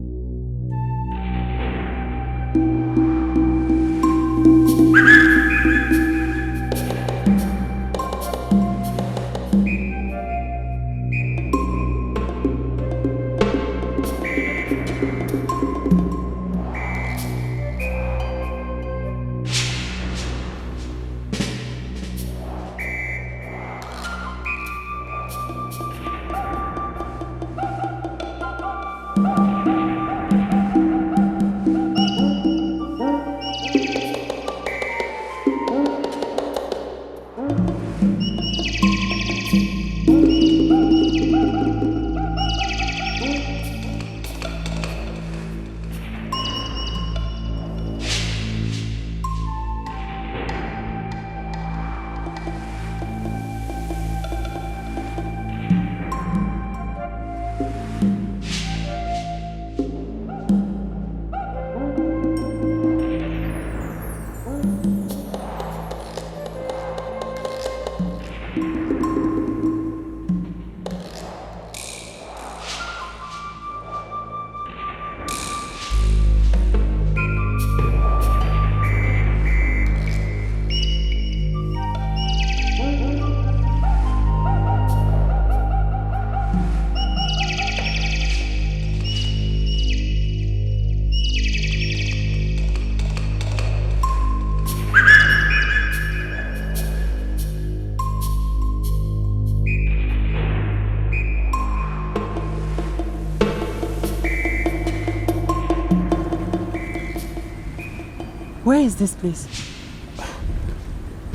Where is this place?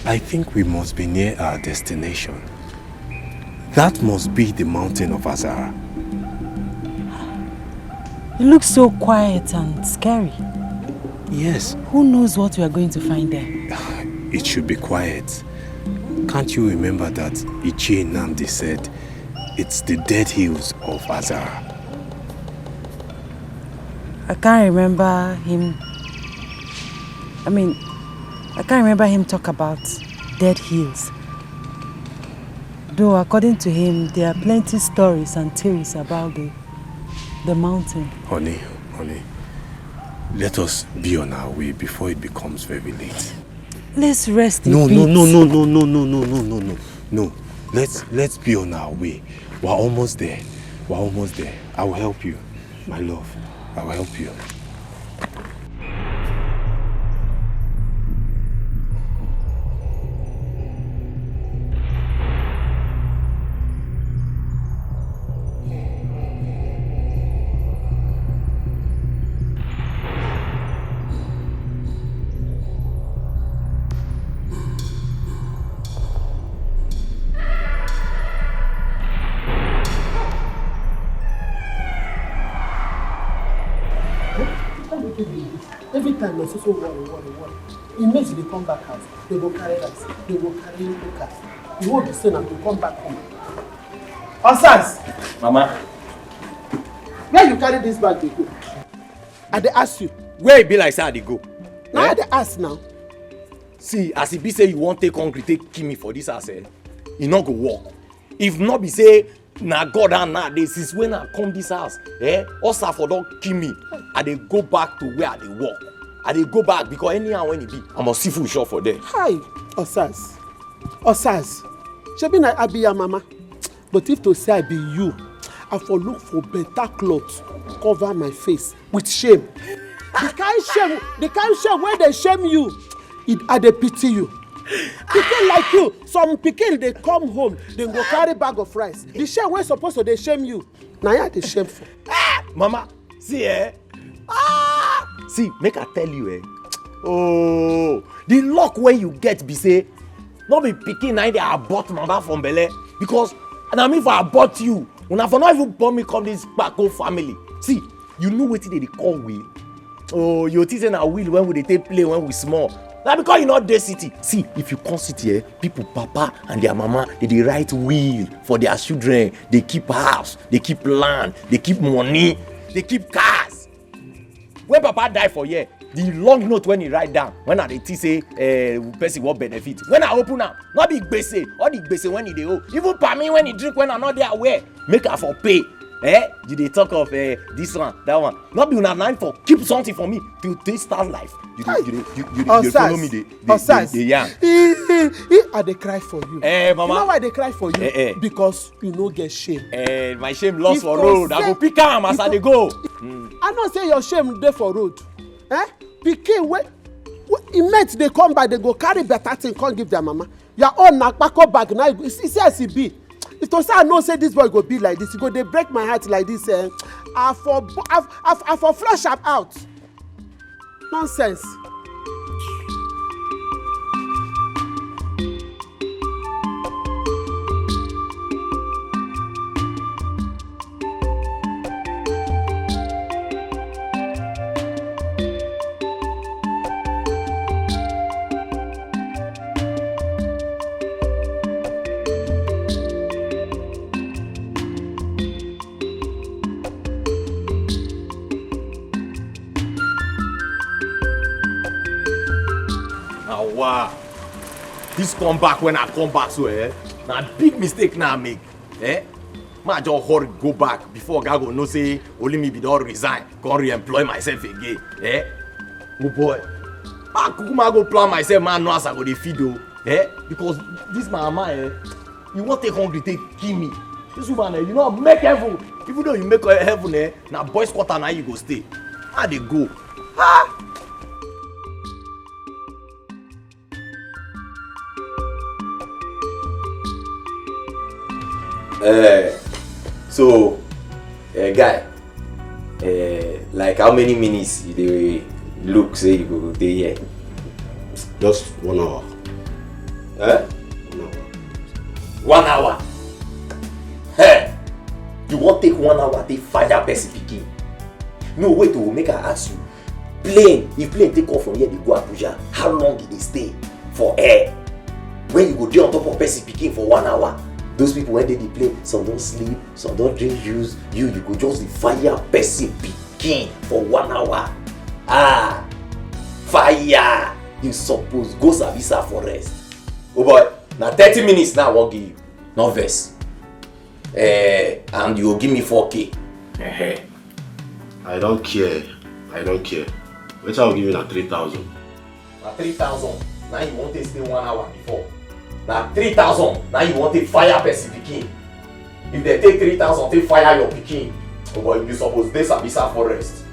I think we must be near our destination. That must be the mountain of Azara. It looks so quiet and scary. Yes. Who knows what we are going to find there? It should be quiet. Can't you remember that Ichie Nnamdi said it's the dead hills of Azara? I can't remember him. I can't remember him talk about dead hills. Though according to him, there are plenty stories and theories about the mountain. Honey, let us be on our way before it becomes very late. Let's rest No. a bit. No. Let's be on our way. We're almost there. I will help you, my love. I will help you. Every time my sister worry. It means they come back house. They go carry rice. They go carry local. You won't be saying that to come back home. Osas! Mama. Where you carry this bag they go? I dey ask you. Where it be like say I dey go? Now I dey ask now. See, as it be say you wan take hungry take kill me for this house, e no go work. If not be say na God and nowadays since when I come this house, Osa for don kill me, I dey go back to where I dey work. I dey go back because anyhow when it be, I must see food shop for there. Hi, Osas. Shebi na I be your mama. But if to say I be you, I for look for better clothes, cover my face with shame. The kind shame where they shame you, I dey pity you. Pikin like you, some pikin they come home, they go carry bag of rice. The shame wey supposed to they shame you, now you dey shame for. Mama, see see, make I tell you oh, the luck when you get be say, not be pikin na dey abort mama from belle because na me for abort you. Una for not even born me come this Kpako family. See, you know wetin they call will. Oh, you think say na will when we dey take play when we small. na because you not dey city. See, if you come city here, people papa and their mama dey write will for their children. They keep house, they keep land, they keep money, they keep cars. When papa die for here, the long note when he write down, when I dey think say person what benefit. When I open am, not be gbese, all the gbese when he dey owe. Even per me when he drink when I not dey aware, make her for pay. You dey talk of this one, that one. Not be una nine for keep something for me till they start life. You follow me the yarn. I dey cry for you. Mama. You know why they cry for you? Because you no get shame. My shame lost for road. I go pick am as I dey go. I know say your shame dey for road. Pikin wey e mate dey come by, they go carry better thing come give their mama. Your own na kpako bag na you see as e be. If to say I know say this boy go be like this, e go dey break my heart like this. I for flush am out. Nonsense. Wow, this come back when I come back, so na big mistake now I make. Ma just hurry go back before God go know say only me be don resign, come re-employ myself again. Oh boy, I kukuma go plan myself, man, know as I go dey feed o. Because this my mama, you won't take hungry, take kill me. This woman, you know, make heaven. Even though you make heaven, na boys quarter now you go stay. How they go? So, guy, like how many minutes you dey look say you go dey here? Just 1 hour. 1 hour? Hey, you wan take 1 hour take fire person pikin? No, wait o, make I ask you. If plane take off from here dey go Abuja, how long e dey stay for air? When you go dey on top of person pikin for 1 hour? Those people when they play, some don't sleep, some don't drink juice. You go just fire person pikin for 1 hour. Fire! You suppose go Savisa for rest. Oh boy, now 30 minutes now I won't give you. No verse. And you will give me 4K. I don't care. Which I will give you now 3,000. Now 3,000. Now you won't stay 1 hour before. Now 3,000. Now you want to fire person pikin. If they take 3,000, they fire your pikin. Oh boy, you suppose they Savisa for rest.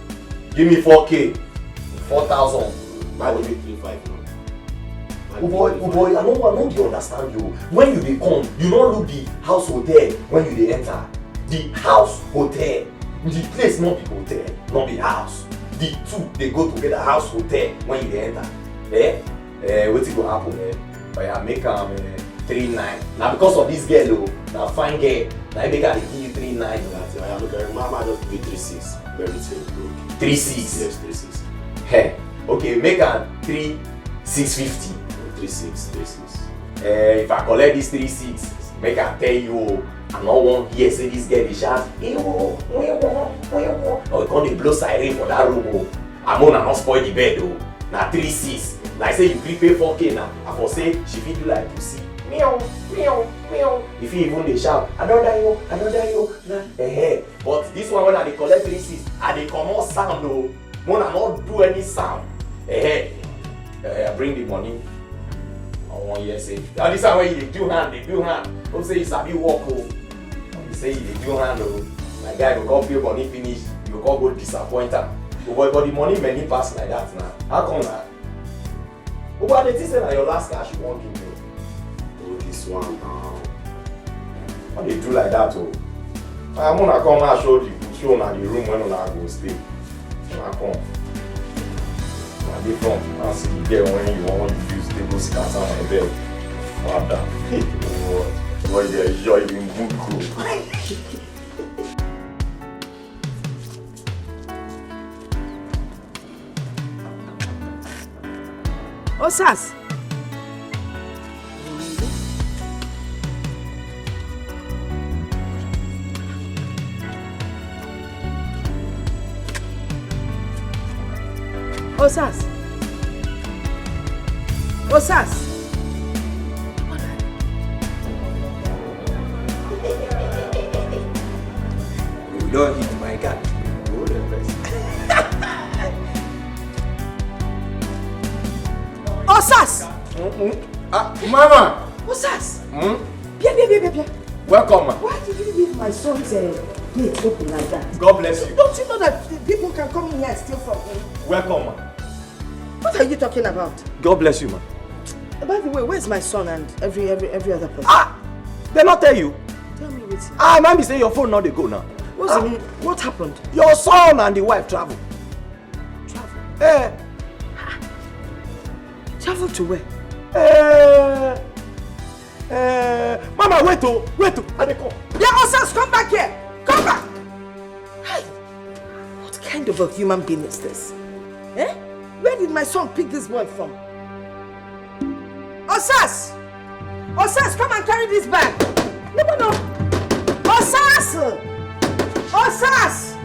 Give me 4K. 4,000. I will give 3,500 now. Oh boy, I don't understand you. When you dey come, you don't look the house hotel when you dey enter. The house hotel, the place not the hotel, not the house. The two they go together, house hotel when you dey enter. What's go happen? I make 3,900. Now because of this girl, now fine girl, now I make her give you 3,900. I look at Mama just give me 3,600. Very simple. 3,600. Yes, 3,600. Hey, okay, make her 3,650. 3,600. If I collect this 3,600, make her tell you, I no want hear say this girl dey shout, or come dey blow siren for that room. I'm gonna not spoil the bed though. Now 3,600. Like say you pay 4K now, I for say she fit do like pussy. Meow, meow, meow. If you even dey shout, I don't die you. But this one when I dey collect 3,600, I dey comot sound though. When I not do any sound. I bring the money. I want you say. Now this one when you dey do hand. Don't say you sabi walk oh. You say you dey do hand oh. My guy go come pay money finish, you go come go disappoint am. But the money many pass like that now. How come that? But the thing say na your last cash you wan give me. Oh, this one now. How they do like that oh? I'm gonna come and show una the room when una go stay. Una come. Na dey front, na see the girl when you wan use table scatter my bed. Father. Boy, dey enjoy the mood. Osas. Osas. Osas. You don't hit my cat. Hold the rest. Osas. Mama. Osas. Bien. Welcome, ma. Why did you leave my son's gate open like that? God bless you. Don't you know that people can come in here and steal from him? Welcome, ma. What are you talking about? God bless you, ma. By the way, where's my son and every other person? They not tell you. Tell me what. Man be say your phone not they go now. What's it mean? What happened? Your son and the wife travel. Travel to where? Mama, wait oh, I dey come. Yeah, Osas, come back here. Come back. Hey, what kind of a human being is this? Eh? Where did my son pick this boy from? Osas! Osas, come and carry this bag. No. Osas! Osas!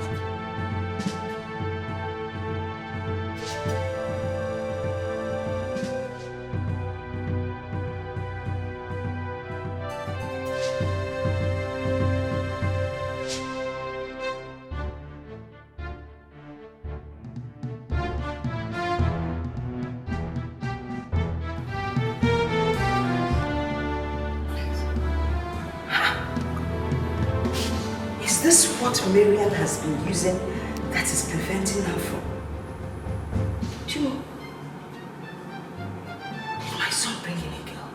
Is this what Marian has been using that is preventing her from? Do you know? Did my son bring in a girl?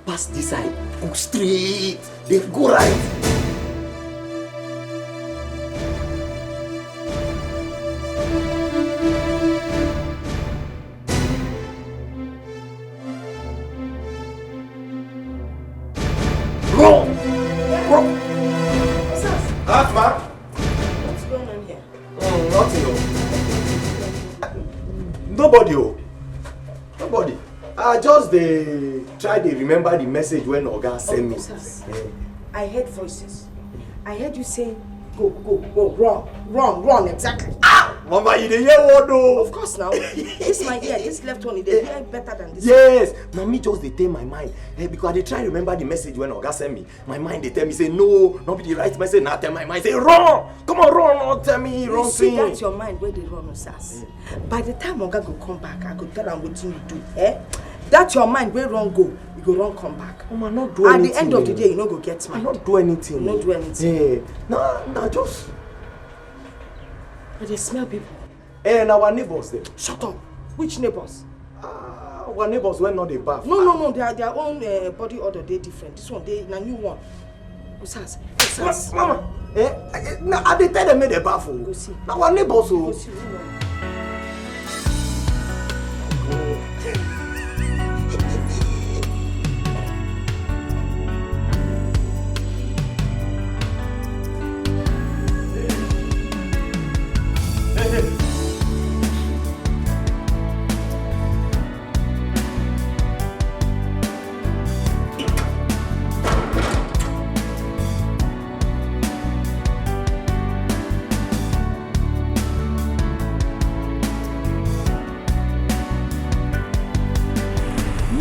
Pass this side, go straight, then go right. Wrong! Atma! What's going on here? Nothing. Nobody. I just try to remember the message when Oga sent me. I heard voices. I heard you saying, go, run, exactly. Mama, you dey hear what though? Of course now. This my ear, this left one, they hear better than this. Yes. Now me just dey tell my mind. Because I dey try remember the message when Oga sent me. My mind they tell me say no, not be the right message. Now tell my mind say run. Come on, run. Not tell me you wrong see, thing. that's your mind where they run, Osas. By the time Oga go come back, I go tell him what you do. That's your mind where run go. You go run come back. Mama, not do At anything. the end of the day, you no go get mine. Not do anything. Not do anything. Nah, just. But they smell people. And our neighbors there. Shut up. Which neighbors? Our neighbors were not a bath. No. They are their own body order. They different. This one, they a new one. Osas. Mama. Now I dey tell them make they bath. Go see. Now our neighbors. Go see.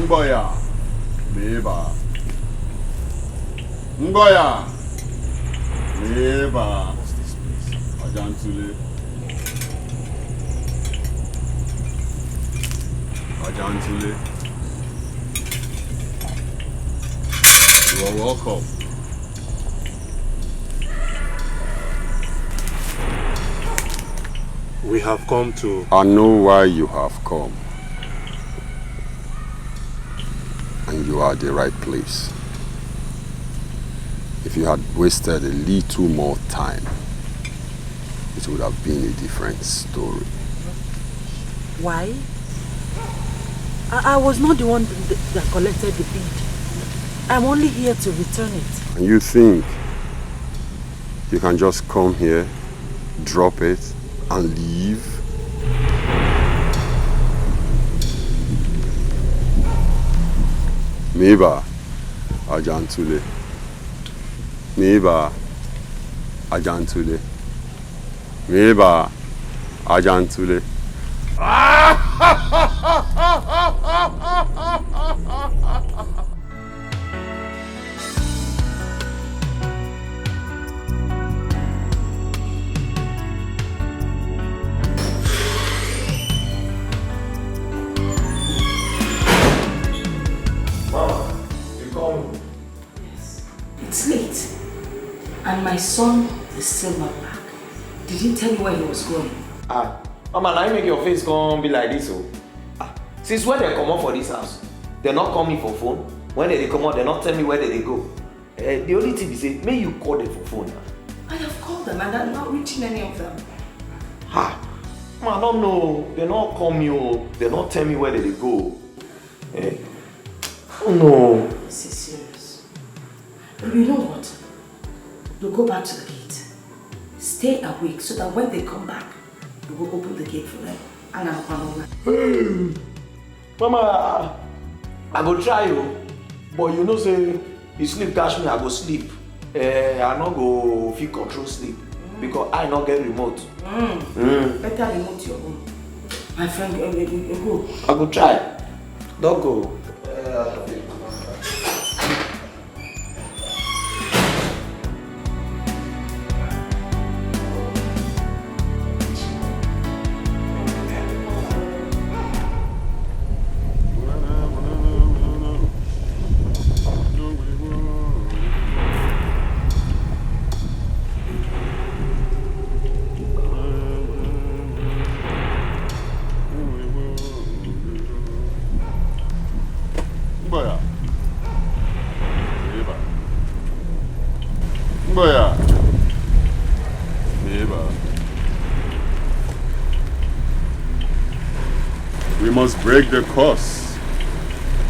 Ngoya, Meba. Ngoya, Meba. Ajantule. Ajantule. You are welcome. We have come to... I know why you have come. And you are at the right place. If you had wasted a little more time, it would have been a different story. Why? I was not the one that collected the bid. I'm only here to return it. And you think you can just come here, drop it, and leave? Meba Ajantule. Meba Ajantule. Meba Ajantule. It's late. And my son is still not back. Did he tell you where he was going? Mama, now you make your face come be like this. Since when they come out for this house, they not call me for phone. When they come out, they not tell me where they go. The only thing is, say, may you call them for phone. I have called them and I'm not reaching any of them. I don't know. They not call me. They not tell me where they go. Oh no. This is serious. But you know what? We'll go back to the gate. Stay awake so that when they come back, we will open the gate for them. And I'll come over. Mama, I go try you. But you know, say, you sleep catch me, I go sleep. I not go feel control sleep. Because I not get remote. Better remote your own. My friend, go. I go try. Don't go. We must break the curse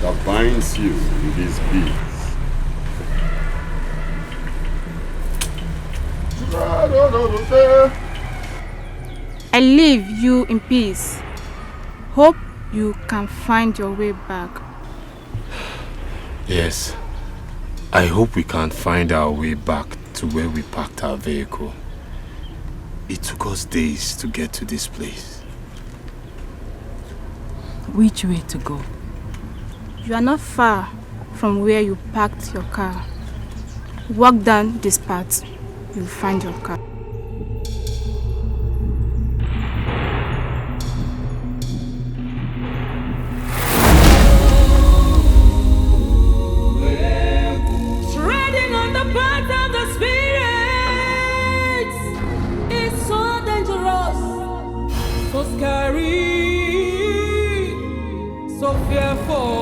that binds you in these beads. I leave you in peace. Hope you can find your way back. Yes. I hope we can find our way back to where we parked our vehicle. It took us days to get to this place. Which way to go? You are not far from where you parked your car. Walk down this path. You'll find your car. Treading on the path of the spirits is so dangerous, so scary, so fearful.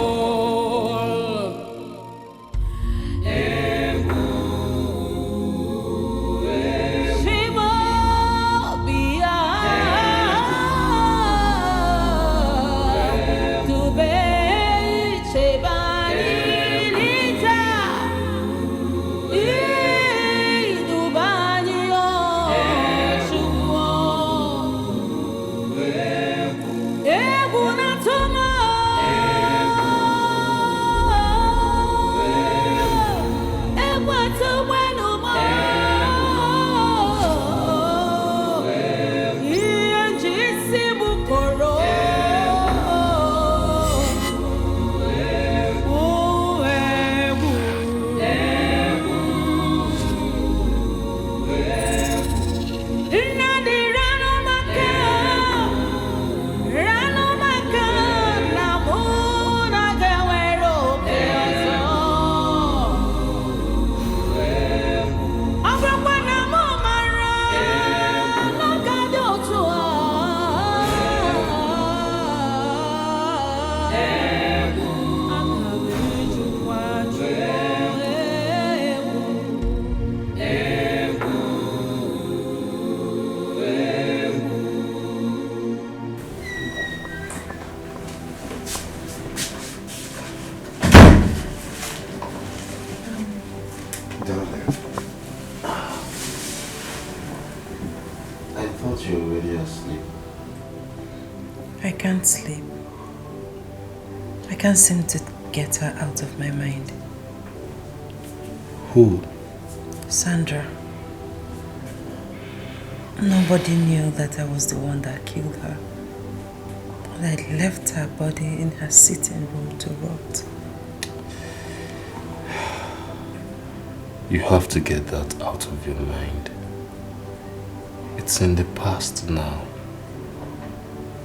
can't sleep. I can't seem to get her out of my mind. Who? Sandra. Nobody knew that I was the one that killed her. I left her body in her sitting room to rot. You have to get that out of your mind. It's in the past now.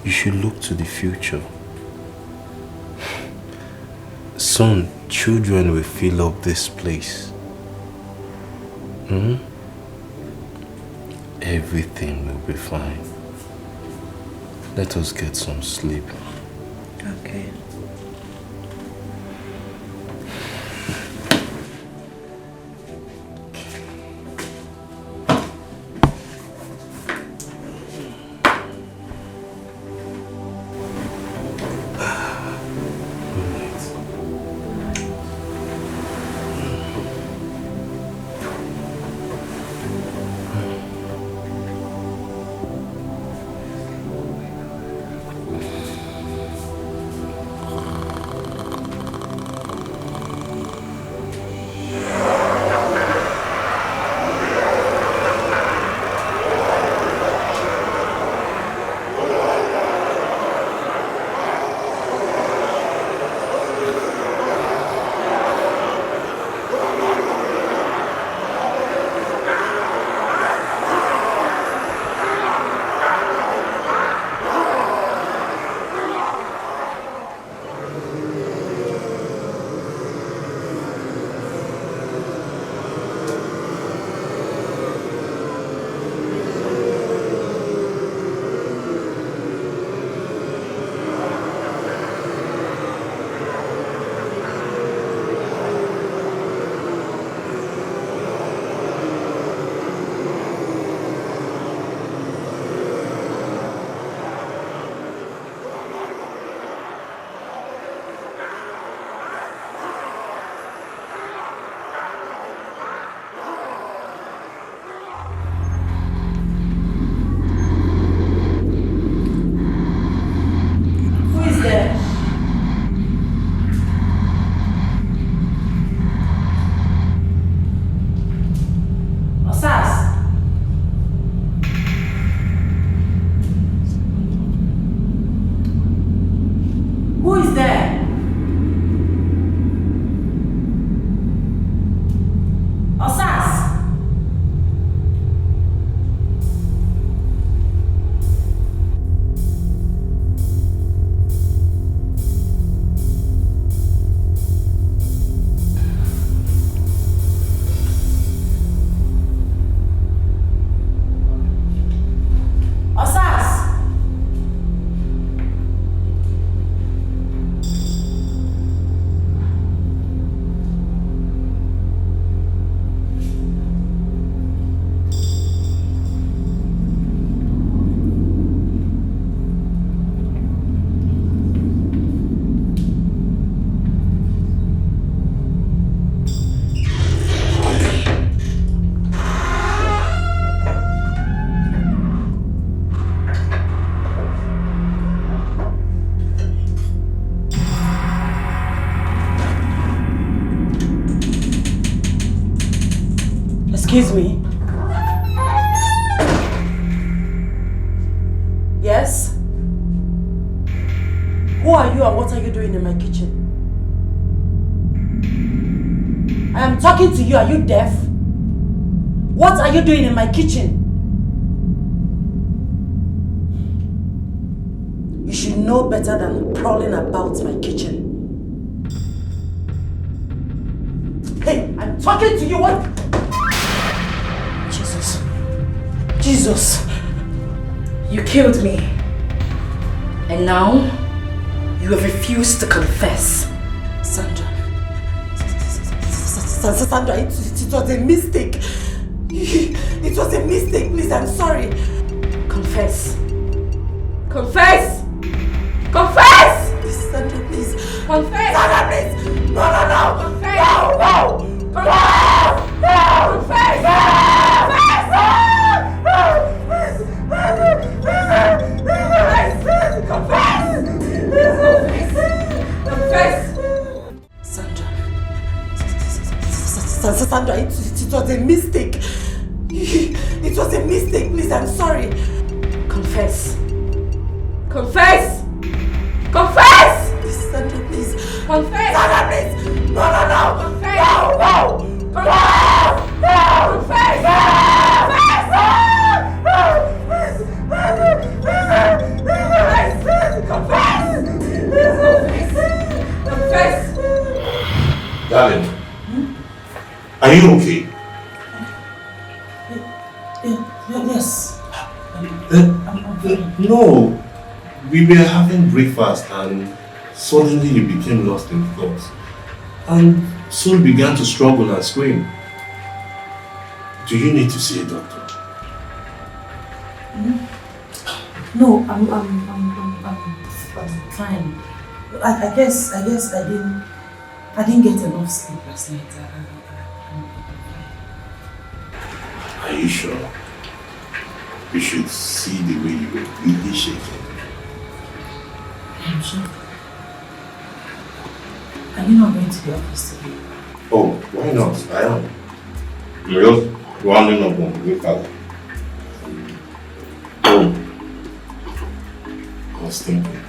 You should look to the future. Soon, children will fill up this place. Everything will be fine. Let us get some sleep. Okay. Excuse me. Yes? Who are you and what are you doing in my kitchen? I am talking to you. Are you deaf? What are you doing in my kitchen? You should know better than prowling about my kitchen. Hey, I'm talking to you. What? Jesus. Jesus. You killed me. And now, you have refused to confess. Sandra. Sandra, it was a mistake. It was a mistake. Please, I'm sorry. Confess. Confess! Confess! Sandra, please. Confess! Sandra, please! No! Confess! No! Confess! Confess! Confess! Sandra, it was a mistake. It was a mistake, please, I'm sorry. Confess. Confess! Confess! Sandra, please. Confess! Sandra, please! No! Confess! No! Confess! Confess! Darling, are you okay? Yes. No, we were having breakfast and suddenly you became lost in thoughts and soon began to struggle and scream. Do you need to see a doctor? No, I'm fine. I guess I didn't get enough sleep last night. Are you sure? You should see the way you were really shaking. I'm sure. Are you not going to the office today? Oh, why not? I am. You're just rounding up on the father. Oh, I was thinking,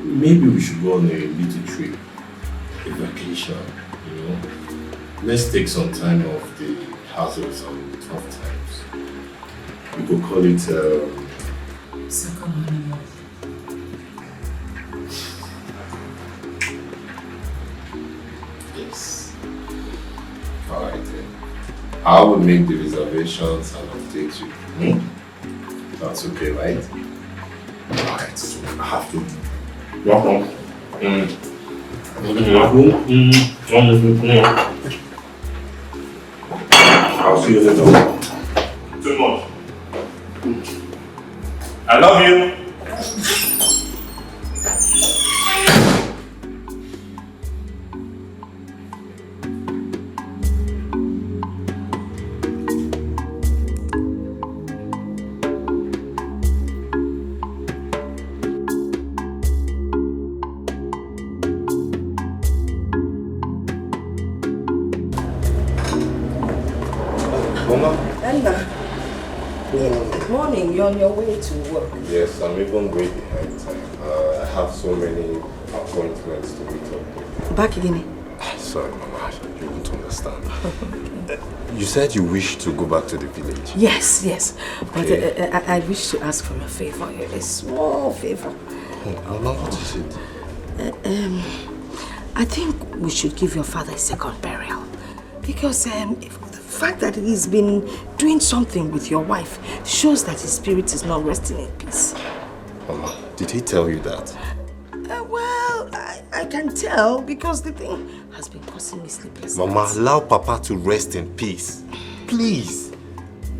maybe we should go on a little trip, a vacation, you know? Let's take some time off the hassles and tough times. We could call it second honeymoon. Yes. Alright then. I will make the reservations and update you. That's okay, right? Alright, so I have to walk on. I'll see you later. Too much. I love you. Good morning. You're on your way to work. Yes, I'm even way behind time. I have so many appointments to meet up. Back again? Sorry, Mama, you won't understand. You said you wish to go back to the village. Yes. But Okay. I wish to ask for a favor, a small favor. Oh, Mama, what is it? I think we should give your father a second burial. Because the fact that he's been doing something with your wife shows that his spirit is not resting in peace. Mama, did he tell you that? Well, I can tell because the thing has been causing me sleepless Mama, nights. allow Papa to rest in peace. Please.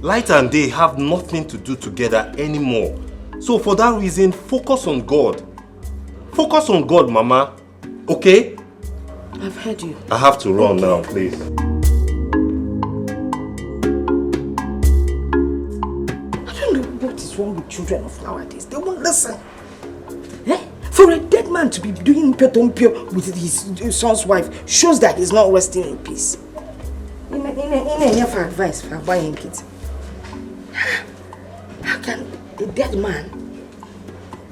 Light and day have nothing to do together anymore. So for that reason, focus on God. Focus on God, Mama. Okay? I've heard you. I have to run now, please. What is wrong with children of nowadays? They won't listen. For a dead man to be doing pio with his son's wife shows that he's not resting in peace. In for advice for buying kids. How can a dead man,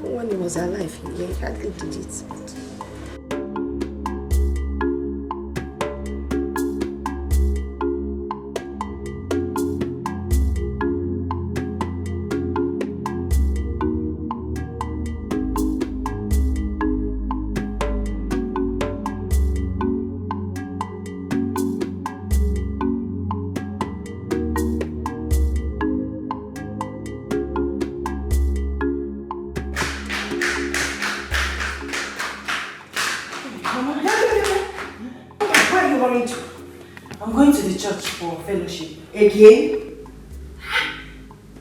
when he was alive, he hardly did it. Fellowship. Again?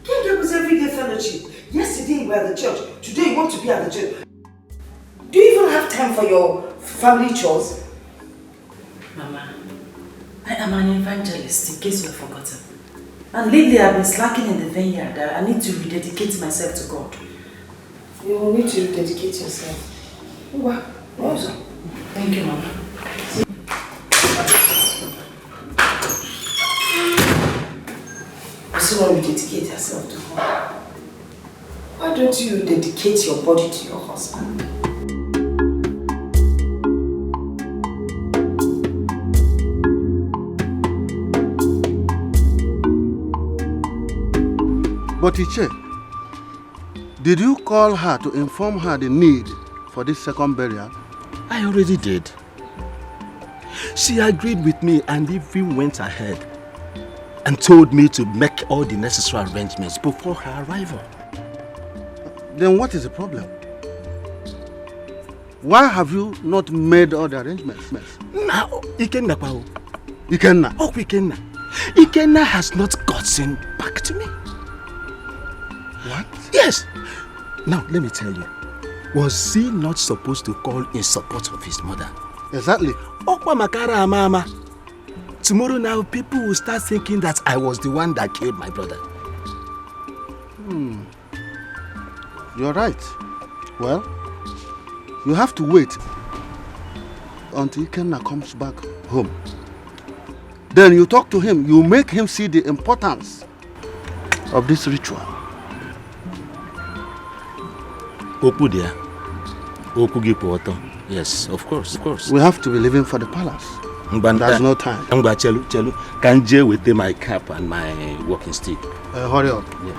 Can't was everyday fellowship. Yesterday you were at the church. Today you want to be at the church. Do you even have time for your family chores? Mama, I am an evangelist in case you've forgotten. And lately I've been slacking in the vineyard. I need to rededicate myself to God. You will need to dedicate yourself. Wow. Also. Thank you, Mama. So when you dedicate yourself to her, why don't you dedicate your body to your husband? But Iche, did you call her to inform her the need for this second burial? I already did. She agreed with me and even went ahead and told me to make all the necessary arrangements before her arrival. Then what is the problem? Why have you not made all the arrangements? Now, Ikenna Pao. Ikenna? Oh, Ikenna. Ikenna has not gotten back to me. What? Yes. Now, let me tell you. Was he not supposed to call in support of his mother? Exactly. Okwa Makara Mama. Tomorrow now, people will start thinking that I was the one that killed my brother. You're right. Well, you have to wait until Ikenna comes back home. Then you talk to him, you make him see the importance of this ritual. Oku there. Oku Gipoto. Yes, of course. We have to be leaving for the palace. There's no time. Chelu, can Jay with my cap and my walking stick? Hurry up. Yeah.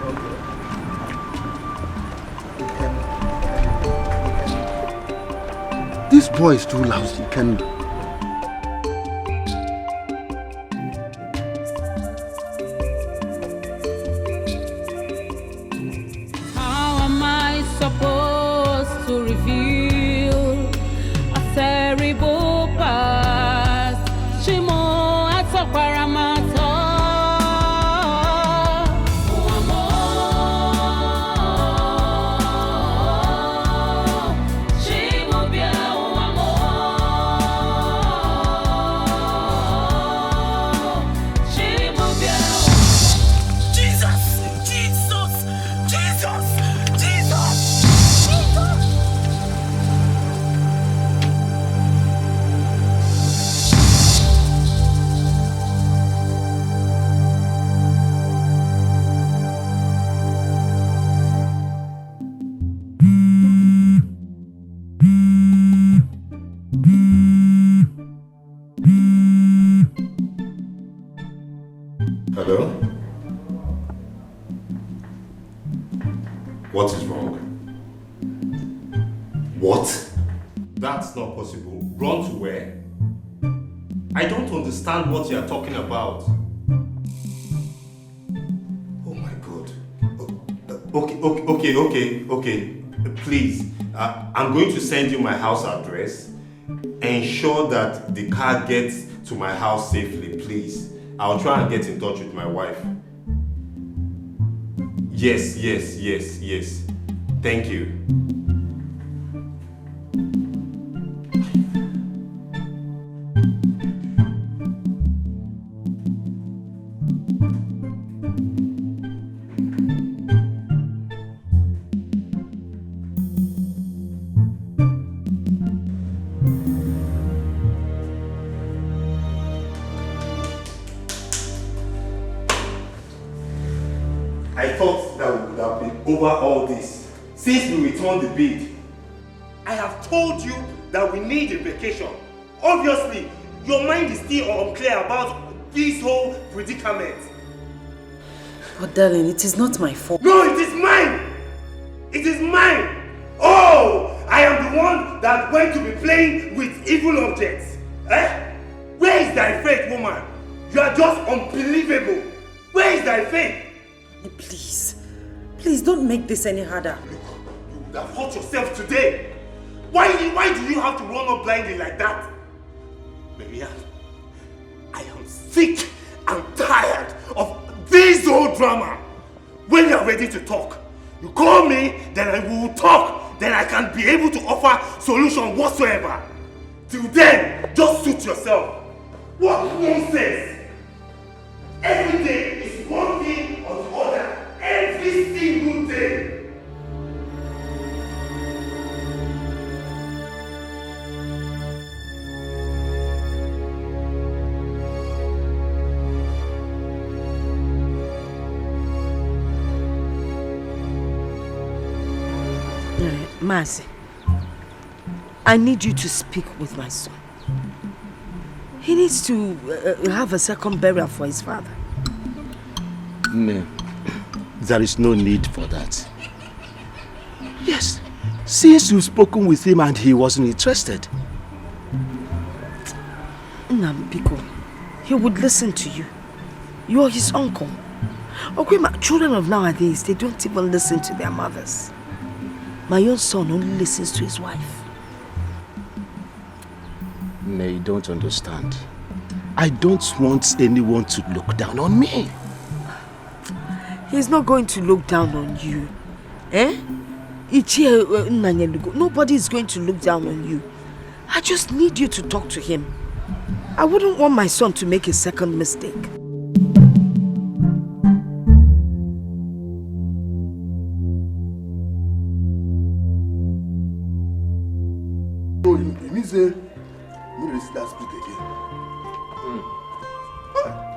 This boy is too lousy. How am I supposed to reveal a terrible past? Shimo Atokwaramata. Hello? What is wrong? What? That's not possible. Run to where? I don't understand what you are talking about. Oh my God. Okay. Please, I'm going to send you my house address. Ensure that the car gets to my house safely, please. I'll try and get in touch with my wife. Yes. Thank you. I thought that we would have been over all this since we returned the bid. I have told you that we need a vacation. Obviously, your mind is still unclear about this whole predicament. But darling, it is not my fault. No, it is mine! It is mine! Oh! I am the one that went to be playing with evil objects. Eh? Where is thy faith, woman? You are just unbelievable. Where is thy faith? Please don't make this any harder. Look, you would have hurt yourself today. Why do you have to run up blindly like that? Maria, I am sick and tired of this old drama. When you are ready to talk, you call me, then I will talk. Then I can be able to offer solution whatsoever. Till then, just suit yourself. What nonsense! Every day is one thing or the other. Every single day. Mercy, I need you to speak with my son. He needs to have a second burial for his father. No, there is no need for that. Yes, since you've spoken with him and he wasn't interested. Nambiko, he would listen to you. You are his uncle. Okay, children of nowadays, they don't even listen to their mothers. My own son only listens to his wife. No, you don't understand. I don't want anyone to look down on me. He's not going to look down on you. Eh? Nobody is going to look down on you. I just need you to talk to him. I wouldn't want my son to make a second mistake. So you mean say you will see that split again?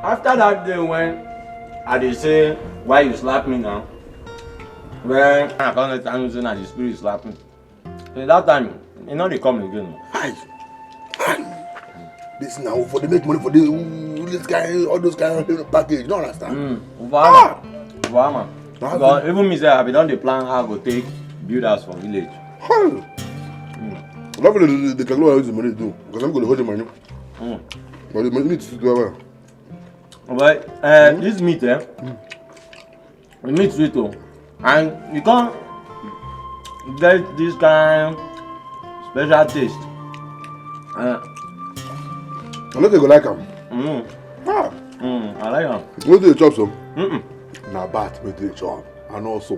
After that day when I say why you slap me now? When I can't understand you saying that the spirit is slapping. So that time, you know they come again. Hi. This now for they make money for this guy, all those kind of package. You don't understand? Obama. Because even me say I be done the plan how I go take build house for village. Lovely they can go use the money to do because I'm going to hold the money. But the money needs to do well. But this meat, the meat sweet too. And you can't get this kind of special taste. I know they go like them. I like them. What do they chop some? Na bat with the chop. And also.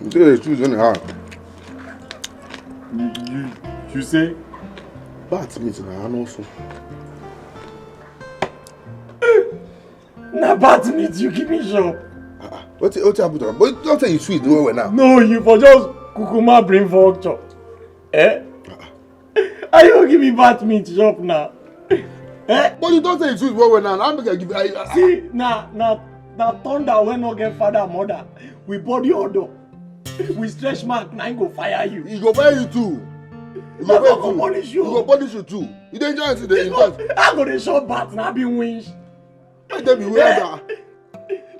They choose any hard. You say? Bat meat and also. Na bat meat you give me shop. What happened to them? But don't say you sweet the way now. No, you for just kukuma bring for chop. Eh? Are you gonna give me bat meat shop now? Eh? But you don't say you sweet the way now. I'm gonna give you. See, na thunder when no get father and mother. We body order. We stretch mark, now he go fire you. He go fire you too. He go punish you. He go punish you too. You don't enjoy it in the I go to show bat now be winch. They be weird.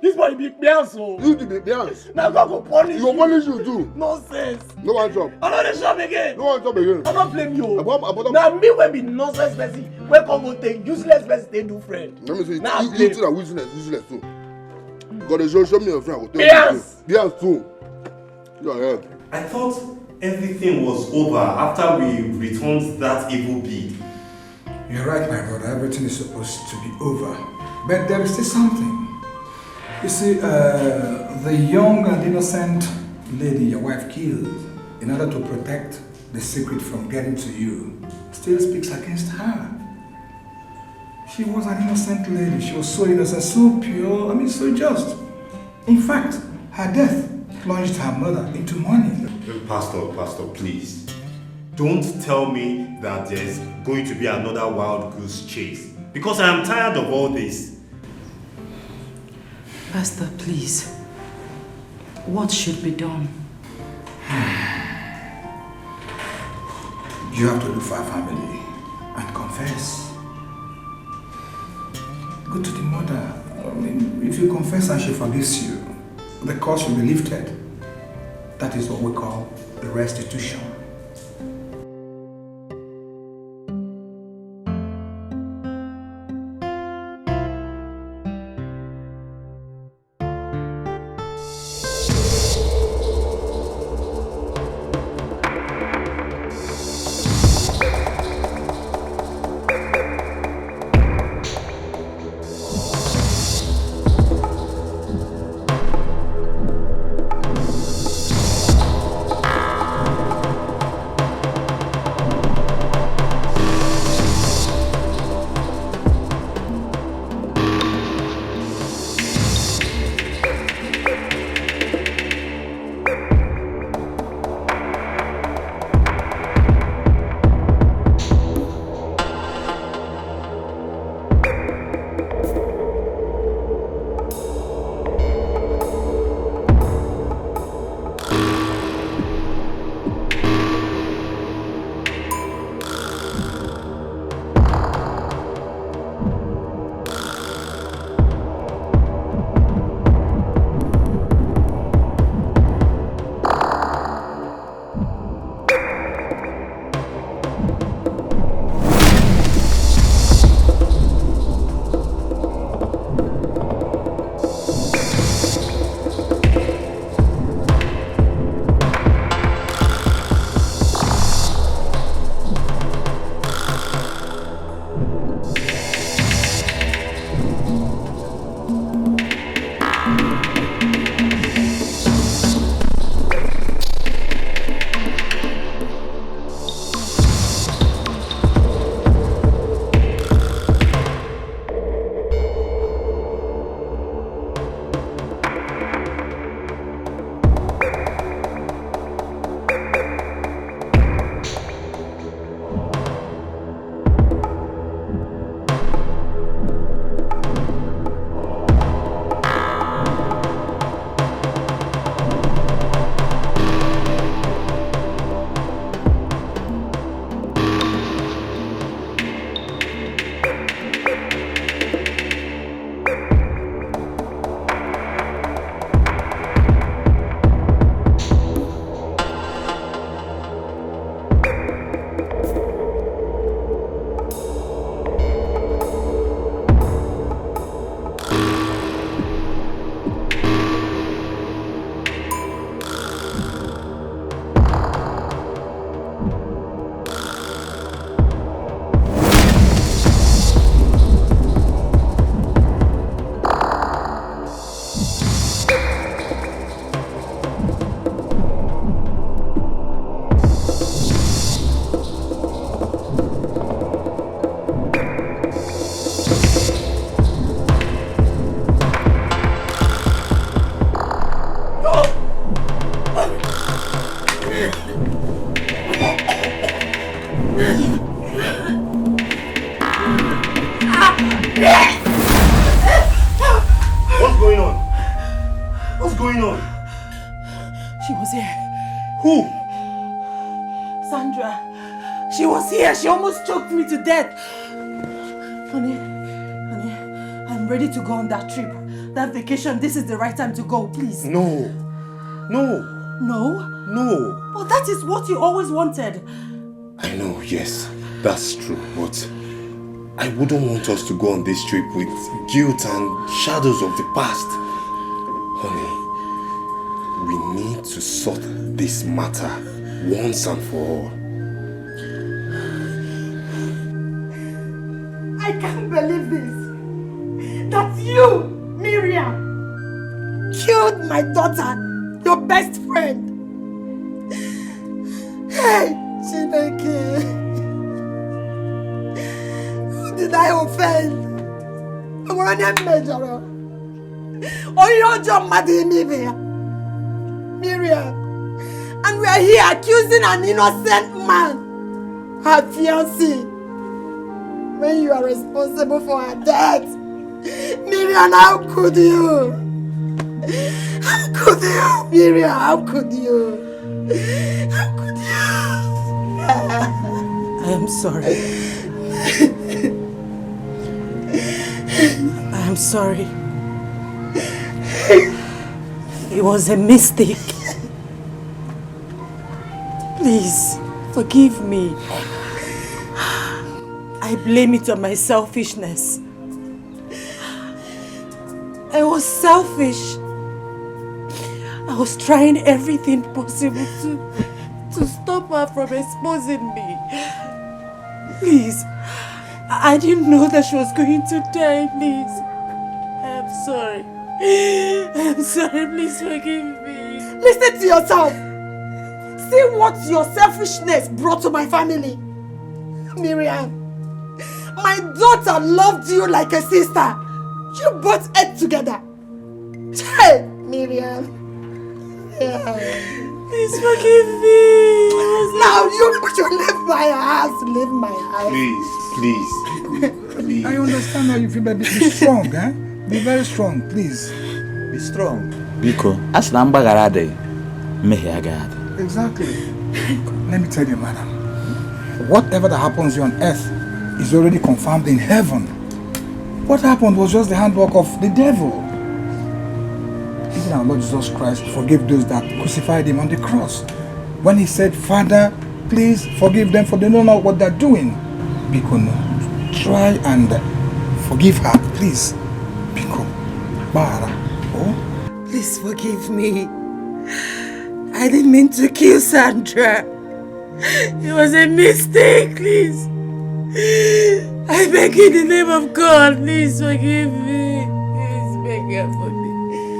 This boy be Beyonce. You to be Beyonce. Now God go punish you. He go punish you too. Nonsense. No one chop. I'm not the shop again. No one chop again. I'm not blame you. Now me when be nonsense person, when come go take useless person they do friend. Let me see. Now you too are useless too. God they show me your friend. I go tell you. Beyonce too. You are here. I thought everything was over after we returned that evil bead. You're right, my brother. Everything is supposed to be over. But there is still something. You see, the young and innocent lady your wife killed, in order to protect the secret from getting to you, still speaks against her. She was an innocent lady. She was so innocent, so pure, so just. In fact, her death plunged her mother into mourning. Pastor, please. Don't tell me that there's going to be another wild goose chase. Because I am tired of all this. Pastor, please. What should be done? You have to look for her family and confess. Go to the mother. If you confess and she forgives you, the curse will be lifted. That is what we call the restitution. What's going on? What's going on? She was here. Who? Sandra. She was here. She almost choked me to death. Honey, I'm ready to go on that trip. That vacation, this is the right time to go, please. No. No. No? No. But that is what you always wanted. I know, yes, that's true, but I wouldn't want us to go on this trip with guilt and shadows of the past. Honey, we need to sort this matter once and for all. I can't believe this. That you, Miriam, killed my daughter, your best friend. Hey, Chineke. Who did I offend? I'm running major. Oh, you're John Miriam. And we are here accusing an innocent man, her fiancé, when you are responsible for her death. Miriam, how could you? How could you? Miriam, how could you? How could you? I am sorry. I am sorry. It was a mistake. Please, forgive me. I blame it on my selfishness. I was selfish. I was trying everything possible to stop her from exposing me. Please, I didn't know that she was going to die, please. I am sorry. I am sorry, please forgive me. Listen to yourself. See what your selfishness brought to my family. Miriam, my daughter loved you like a sister. You both ate together. Hey, Miriam. Yeah. Please forgive me. Now you should leave my house. Leave my house. Please. I understand how you feel, but be strong, eh? Be very strong, please. Be strong. Biko, as lamba garade, mehe agad. Exactly. Let me tell you, madam. Whatever that happens here on earth is already confirmed in heaven. What happened was just the handwork of the devil. Even our Lord Jesus Christ forgave those that crucified him on the cross. When he said, Father, please forgive them for they don't know what they're doing. Biko, no. Try and forgive her, please. Biko. Bara. Oh? Please forgive me. I didn't mean to kill Sandra. It was a mistake, please. I beg in the name of God, please forgive me. Please beg her for me.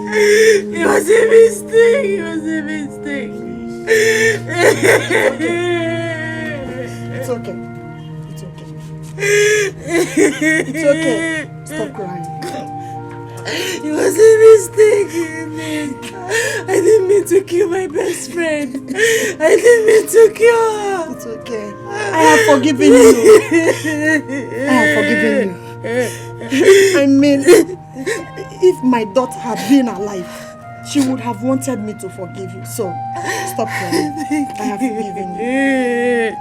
It was a mistake. It was a mistake. It's okay. It's okay. It's okay. Stop crying. It was a mistake. I didn't mean to kill my best friend. I didn't mean to kill her. It's okay. I have forgiven you. I have forgiven you. I mean, if my daughter had been alive, she would have wanted me to forgive you. So, stop crying. I have forgiven you.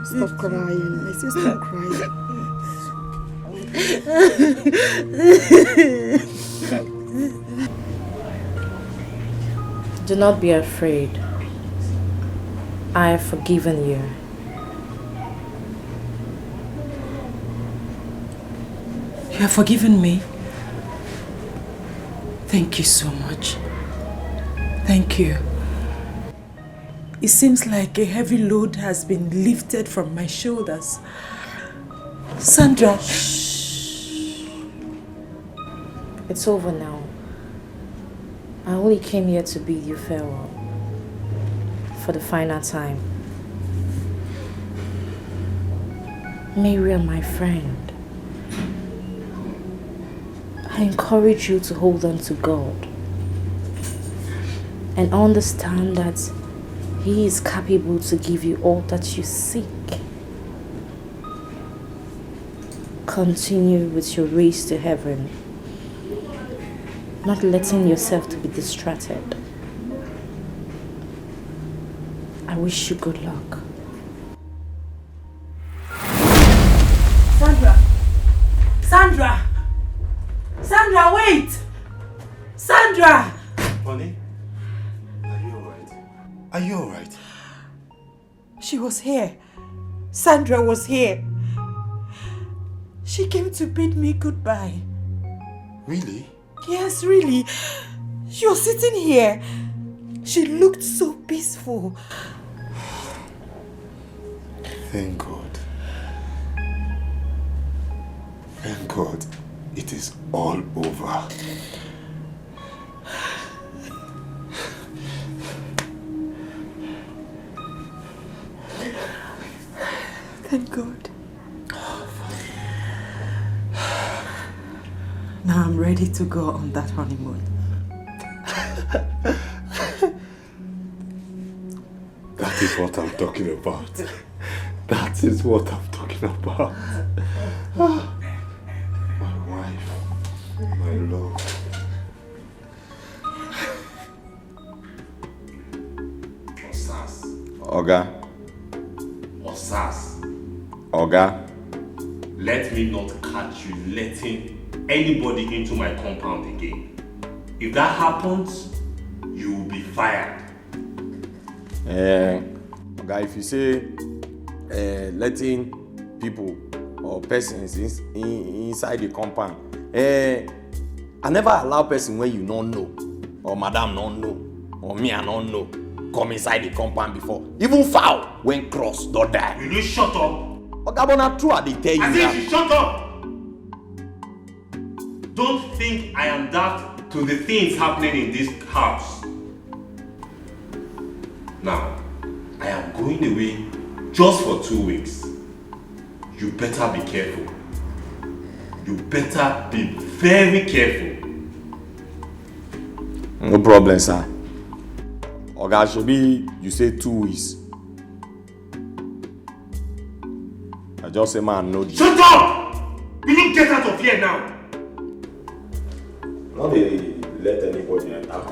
Stop crying. I say stop crying. Do not be afraid. I have forgiven you. You have forgiven me? Thank you so much. Thank you. It seems like a heavy load has been lifted from my shoulders. Sandra. Shh. It's over now. I only came here to bid you farewell. For the final time. Miriam, my friend. I encourage you to hold on to God and understand that He is capable to give you all that you seek. Continue with your race to heaven, not letting yourself to be distracted. I wish you good luck. Sandra! Sandra! Sandra, wait! Sandra! Honey, are you alright? Are you alright? She was here. Sandra was here. She came to bid me goodbye. Really? Yes, really. She was sitting here. She looked so peaceful. Thank God. Thank God. It is all over. Thank God. Now I'm ready to go on that honeymoon. That is what I'm talking about. That is what I'm talking about. My wife, my love. Osas. Oga. Osas. Oga. Let me not catch you letting anybody into my compound again. If that happens, you will be fired. Oga, if you say letting people or persons inside the compound, I never allow person when you don't know, or madam don't know, or me I don't know, come inside the compound before. Even foul when cross don't die. Will you shut up? Oga, but not true, I dey tell you I that. said you shut up! Don't think I am deaf to the things happening in this house. Now, I am going away just for 2 weeks. You better be careful. You better be very careful. No problem, sir. Oga, Shebi, you say 2 weeks. I just say, man, no. Shut up! Will you get out of here now? Not let anybody enter.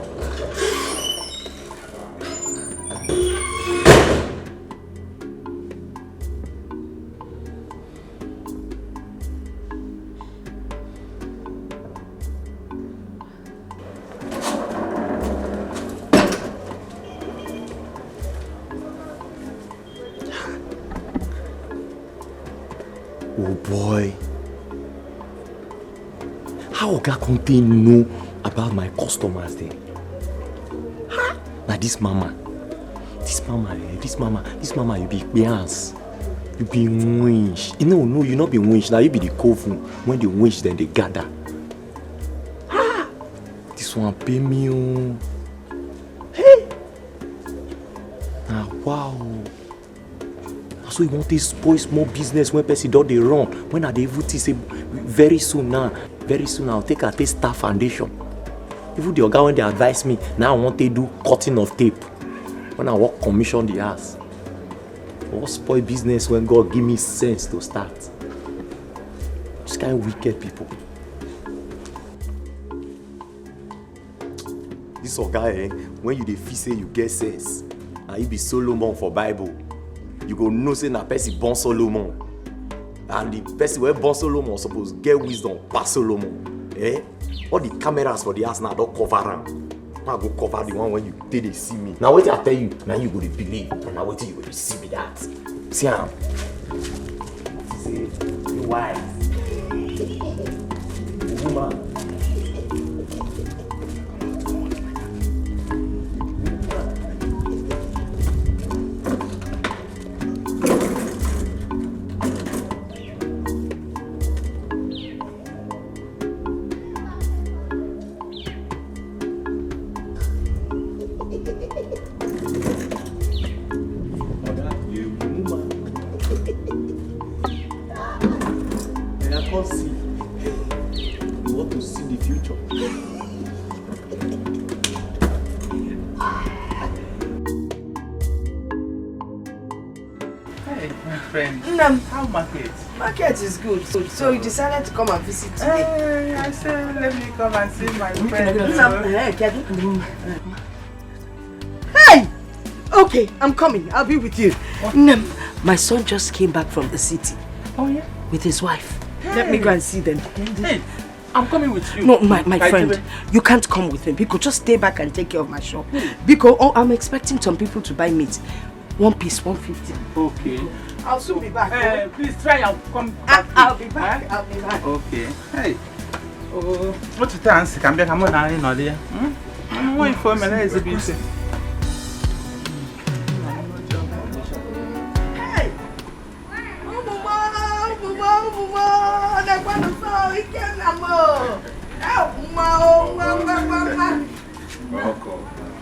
Oh boy. How Oga Conte know about my customers then? Huh? Now this mama, you be bias. You be winch. No, you not be winch. Now you be the coven. When they winch, then they gather. Ah, this one pay me. Oh. Hey. Ah, wow. So you want to spoil small business when person don't they run. When are they able to say very soon I'll take a taste staff foundation. Even the Oga when they advise me, now I want to do cutting of tape. When I work commission the ass. What spoil business when God give me sense to start? This kind of wicked people. This Oga, when you dey feel say you get sense, and you be Solomon for Bible, you go know say na person born Solomon. And the person where born Solomon suppose get wisdom pass Solomon. All the cameras for the house now don't cover am. Now go cover the one when you they see me. Now wait I tell you, now you go to believe. And now wait till you go to see me that. See am. See, you wise. Woman. want to see the future. Hey, my friend. How market? Market is good. So you decided to come and visit today? I said, let me come and see my friend. Hey! Okay, I'm coming. I'll be with you. My son just came back from the city. Oh, yeah? With his wife. Let me go and see them. Hey, I'm coming with you. No, my friend, you can't come with me. Because just stay back and take care of my shop. Because I'm expecting some people to buy meat. One piece, 150. Okay. I'll soon be back. Please try and come back. I'll be back. I'll be back. Okay. Hey. Oh, what you dance? Can be come on in or there? Wait for me. Let's be safe.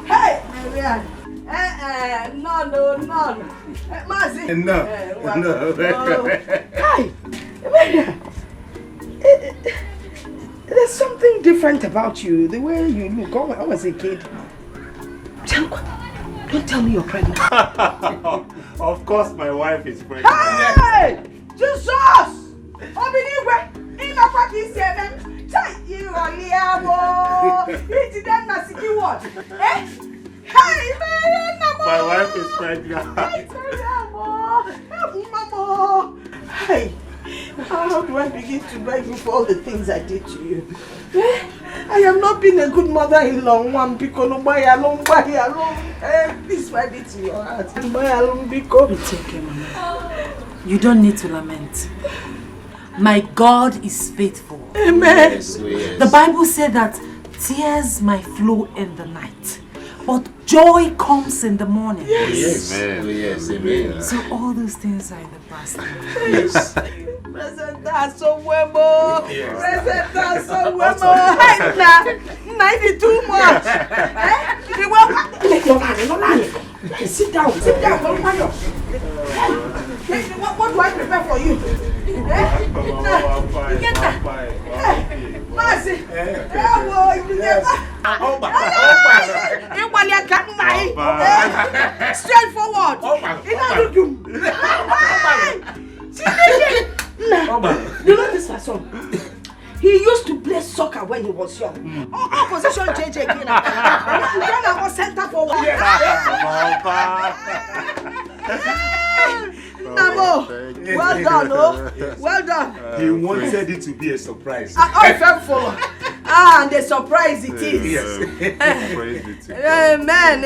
Hey, Marianne. No. Mazi. No. Hi, Marianne. There's something different about you. The way you look. I was a kid. Don't tell me you're pregnant. Of course, my wife is pregnant. Hey! Jesus! My wife is pregnant. Hey, how do I begin to beg you for all the things I did to you? I have not been a good mother-in-law. Please write it to your heart. It's okay, Mama. You don't need to lament. My God is faithful. Amen. Yes. The Bible said that tears might flow in the night, but joy comes in the morning. Yes. Amen. So all those things are in the past. Yes. Presenta so huevo. Presenta so huevo. Hey, 92 much. Sit down. What do I prepare for you? Get that. Mercy. Straight forward. You know this person? He used to play soccer when he was young. Opposition JJ Kina. Then I was center forward. Namo, well done, oh. Well done. He wanted it to be a surprise. And the surprise it is. Yes. Amen.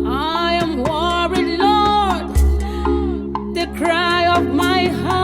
I am worried, Lord, the cry of my heart.